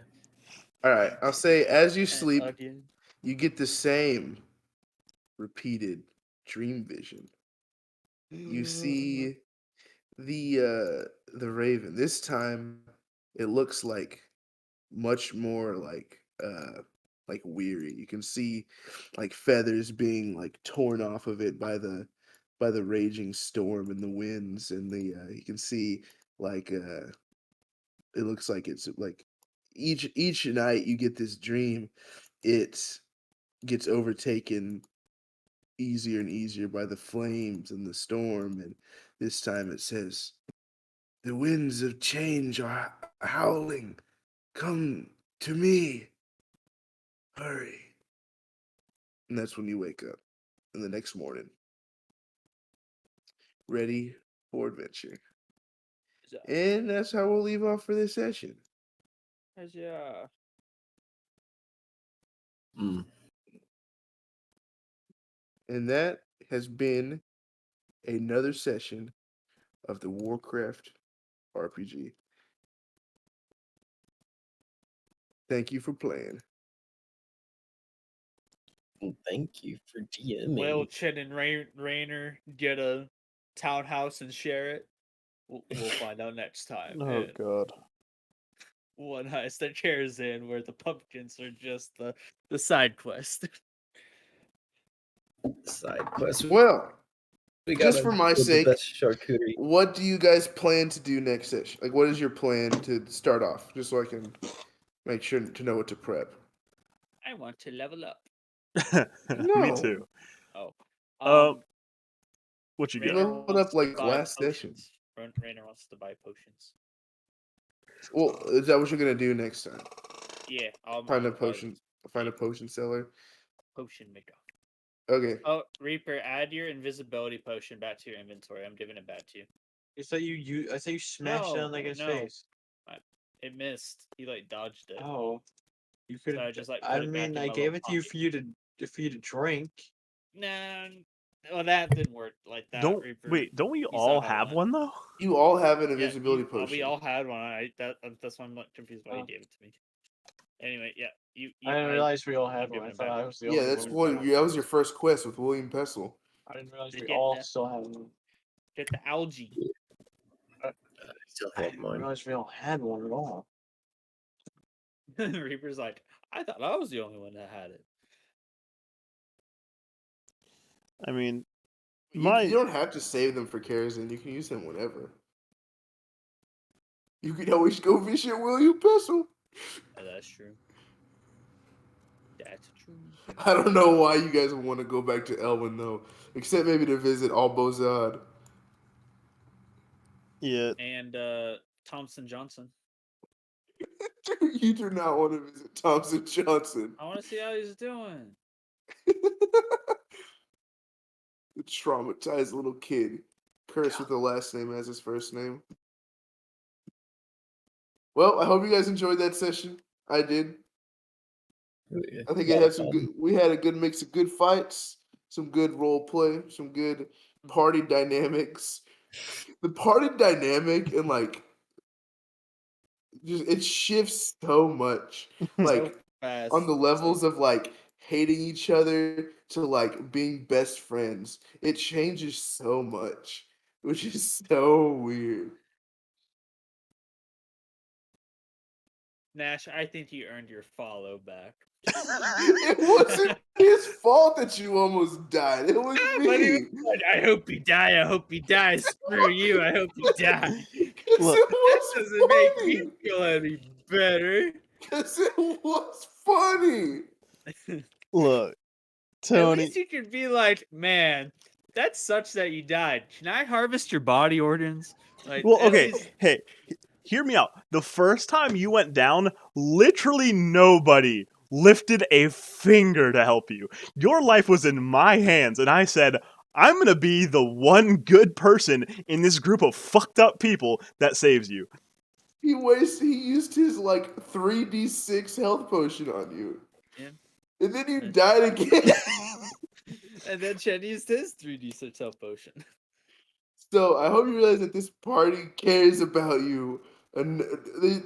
All right. I'll say as you And sleep, again. you get the same repeated dream vision. You see the raven. This time, it looks like much more like weary. You can see like feathers being like torn off of it by the raging storm and the winds, and you can see like it looks like it's like each night you get this dream, it gets overtaken easier and easier by the flames and the storm, and this time it says, "The winds of change are howling. Come to me. Hurry." And that's when you wake up in the next morning, ready for adventure. And that's how we'll leave off for this session. Yeah. Mm. And that has been another session of the Warcraft RPG. Thank you for playing. And thank you for Will DMing. Chin and Rainer get a townhouse and share it? We'll find out next time. Oh And god. one has their chairs in where the pumpkins are just the side quest. Side quest. Well, We just gotta for my build sake, the best charcuterie. what do you guys plan to do next session? Like, what is your plan to start off? Just so I can make sure to know what to prep. I want to level up. Me No. too. Oh. What you You got? Rainer leveled wants up to like buy last session. potions. Rainer wants to buy potions. Well, is that what you're gonna do next time? Yeah, I'm Find a gonna buy potion. Find a potion seller. potion maker. Okay. Oh, Reaper, add your invisibility potion back to your inventory. I'm giving it back to you. I thought you smashed it on that guy's no. face. It missed. He like dodged it. Oh, you could. So I just like I put it back mean, in I my gave little it to you pocket. for you to drink. Nah, well that didn't work like that. Don't Reaper. don't we You all saw how it have went. one though? You all have an Yeah, invisibility potion. we all had one. That's why I'm not confused why Oh. you gave it to me. Anyway, yeah, I didn't realize we all I'm had one. giving I it thought back. I was the Yeah, only that's one. what. That was your first quest with William Pessel. I didn't realize we Get all that. still had one. Get the algae. I still I have didn't mine. realize we all had one at all. Reaper's like, I thought I was the only one that had it. I mean, You my don't have to save them for kerosene. You can use them whenever. You can always go visit William Pessel. Yeah, that's true. That's true. I don't know why you guys would want to go back to Elwyn though, except maybe to visit Albozad. yeah, And Thompson Johnson. You do not want to visit Thompson Johnson, I want to see how he's doing. the traumatized little kid, cursed with the last name as his first name. Well, I hope you guys enjoyed that session. I did. I think it had some good. We had a good mix of good fights, some good role play, some good party dynamics. The party dynamic and like just it shifts so much. Like Fast. on the levels of like hating each other to like being best friends. It changes so much, which is so weird. Nash, I think you earned your follow back. It wasn't his fault that you almost died. It was But he was me. like, I hope he die. I hope he dies. Screw you. I hope he die. 'Cause Look. it That was doesn't make funny. me feel any better. Because it was funny. look, At Tony. least you could be like, man, that's such that you died. Can I harvest your body organs? Like, Well, at okay, least- hey, hear me out. The first time you went down, literally nobody lifted a finger to help you. Your life was in my hands, and I said, I'm gonna be the one good person in this group of fucked up people that saves you. He used his like 3d6 health potion on you. Yeah. And then you Nice. died again. And then Chen used his 3d6 health potion. So I hope you realize that this party cares about you and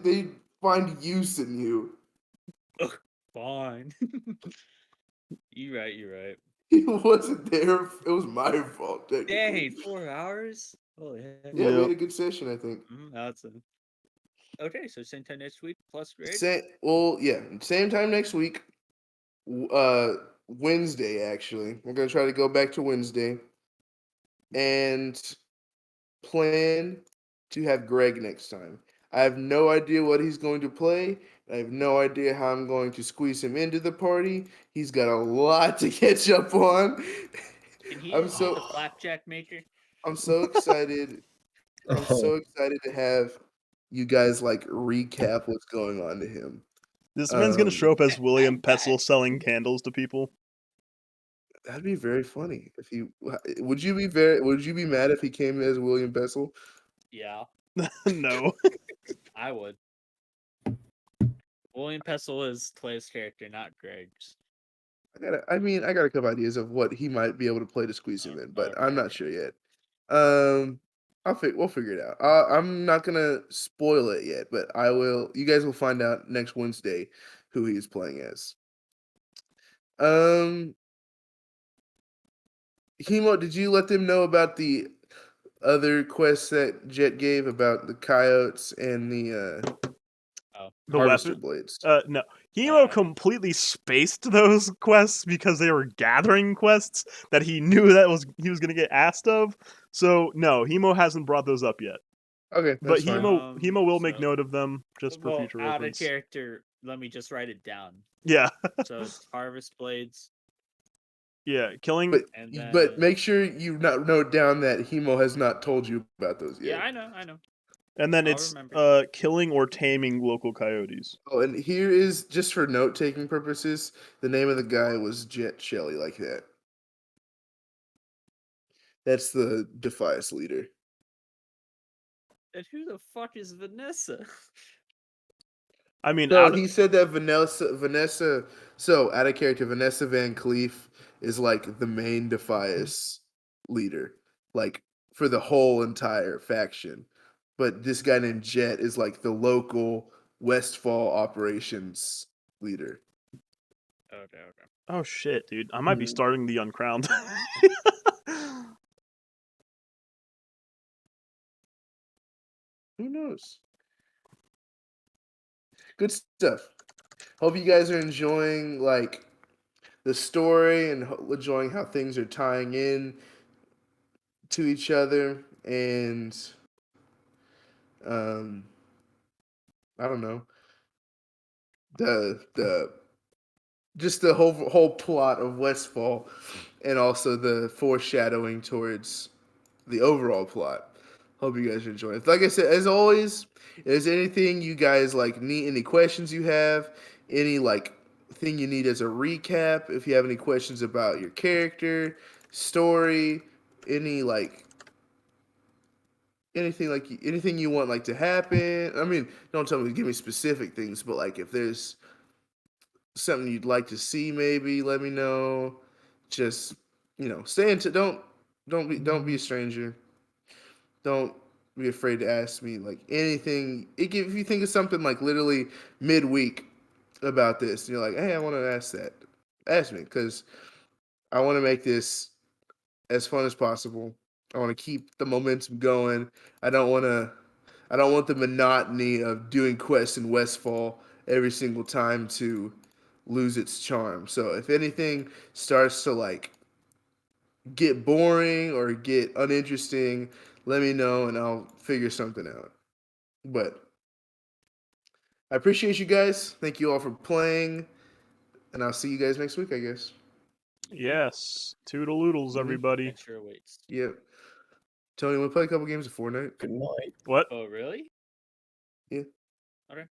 they find use in you. Fine. You're right. It wasn't their it was my fault, technically. Dang, 4 hours? Holy heck. Yeah, we Yep. had a good session, I think. That's a... Okay, so same time next week plus grade. Same time next week. Wednesday actually. We're gonna try to go back to Wednesday and plan to have Greg next time. I have no idea what he's going to play. I have no idea how I'm going to squeeze him into the party. He's got a lot to catch up on. Can he I'm just so be the flapjack maker? I'm so excited. I'm so excited to have you guys like recap what's going on to him. This man's gonna Um, show up as William Pessel selling candles to people. That'd be very funny if he. Would you be mad if he came as William Pessel? Yeah, No. I would. William Pessel is Clay's character, not Greg's. I got a couple ideas of what he might be able to play to squeeze him in, but I'm Okay. not sure yet. We'll figure it out. I'm not gonna spoil it yet, but I will. You guys will find out next Wednesday who he's playing as. Hemo, did you let them know about the other quests that Jet gave about the coyotes and the The harvester weapon. blades? No. Hemo completely spaced those quests because they were gathering quests that he knew he was gonna get asked of. So no, Hemo hasn't brought those up yet. Okay, But that's fine. Hemo will make So- note of them just for Well, future out of reference. character, let me just write it down. Yeah. So it's harvest blades, Yeah. Killing. But and but then make sure you not note down that Hemo has not told you about those yet. yeah, I know. And then I'll it's remember. killing or taming local coyotes. Oh, and here is just for note taking purposes. The name of the guy was Jet Shelley, like that. That's the Defias leader. And who the fuck is Vanessa? I mean, So he said that Vanessa. So out of character, Vanessa Van Cleef is like the main Defias leader, like for the whole entire faction. But this guy named Jet is like the local Westfall operations leader. Okay. oh shit, dude, I might be Mhm. starting the Uncrowned. Who knows? Good stuff. Hope you guys are enjoying like the story and enjoying how things are tying in to each other, and um I don't know, the just the whole plot of Westfall, and also the foreshadowing towards the overall plot. Hope you guys are enjoying it. Like I said, as always, if there's anything you guys like need, any questions you have, any like thing you need as a recap, if you have any questions about your character, story, any like anything you want like to happen. I mean, don't tell me give me specific things, but like if there's something you'd like to see, maybe let me know. Just stay into don't be a stranger. Don't be afraid to ask me like anything. If you think of something like literally midweek about this, and you're like, hey, I want to ask that. Ask me because I want to make this as fun as possible. I want to keep the momentum going. I don't want to. I don't want the monotony of doing quests in Westfall every single time to lose its charm. So if anything starts to like get boring or get uninteresting, let me know and I'll figure something out. But I appreciate you guys. Thank you all for playing, and I'll see you guys next week, I guess. Yes, toodaloodles, Mhm. everybody. Adventure awaits. Yep. Tony, want to play a couple games of Fortnite? Good night. What? Oh, really? Yeah. Okay.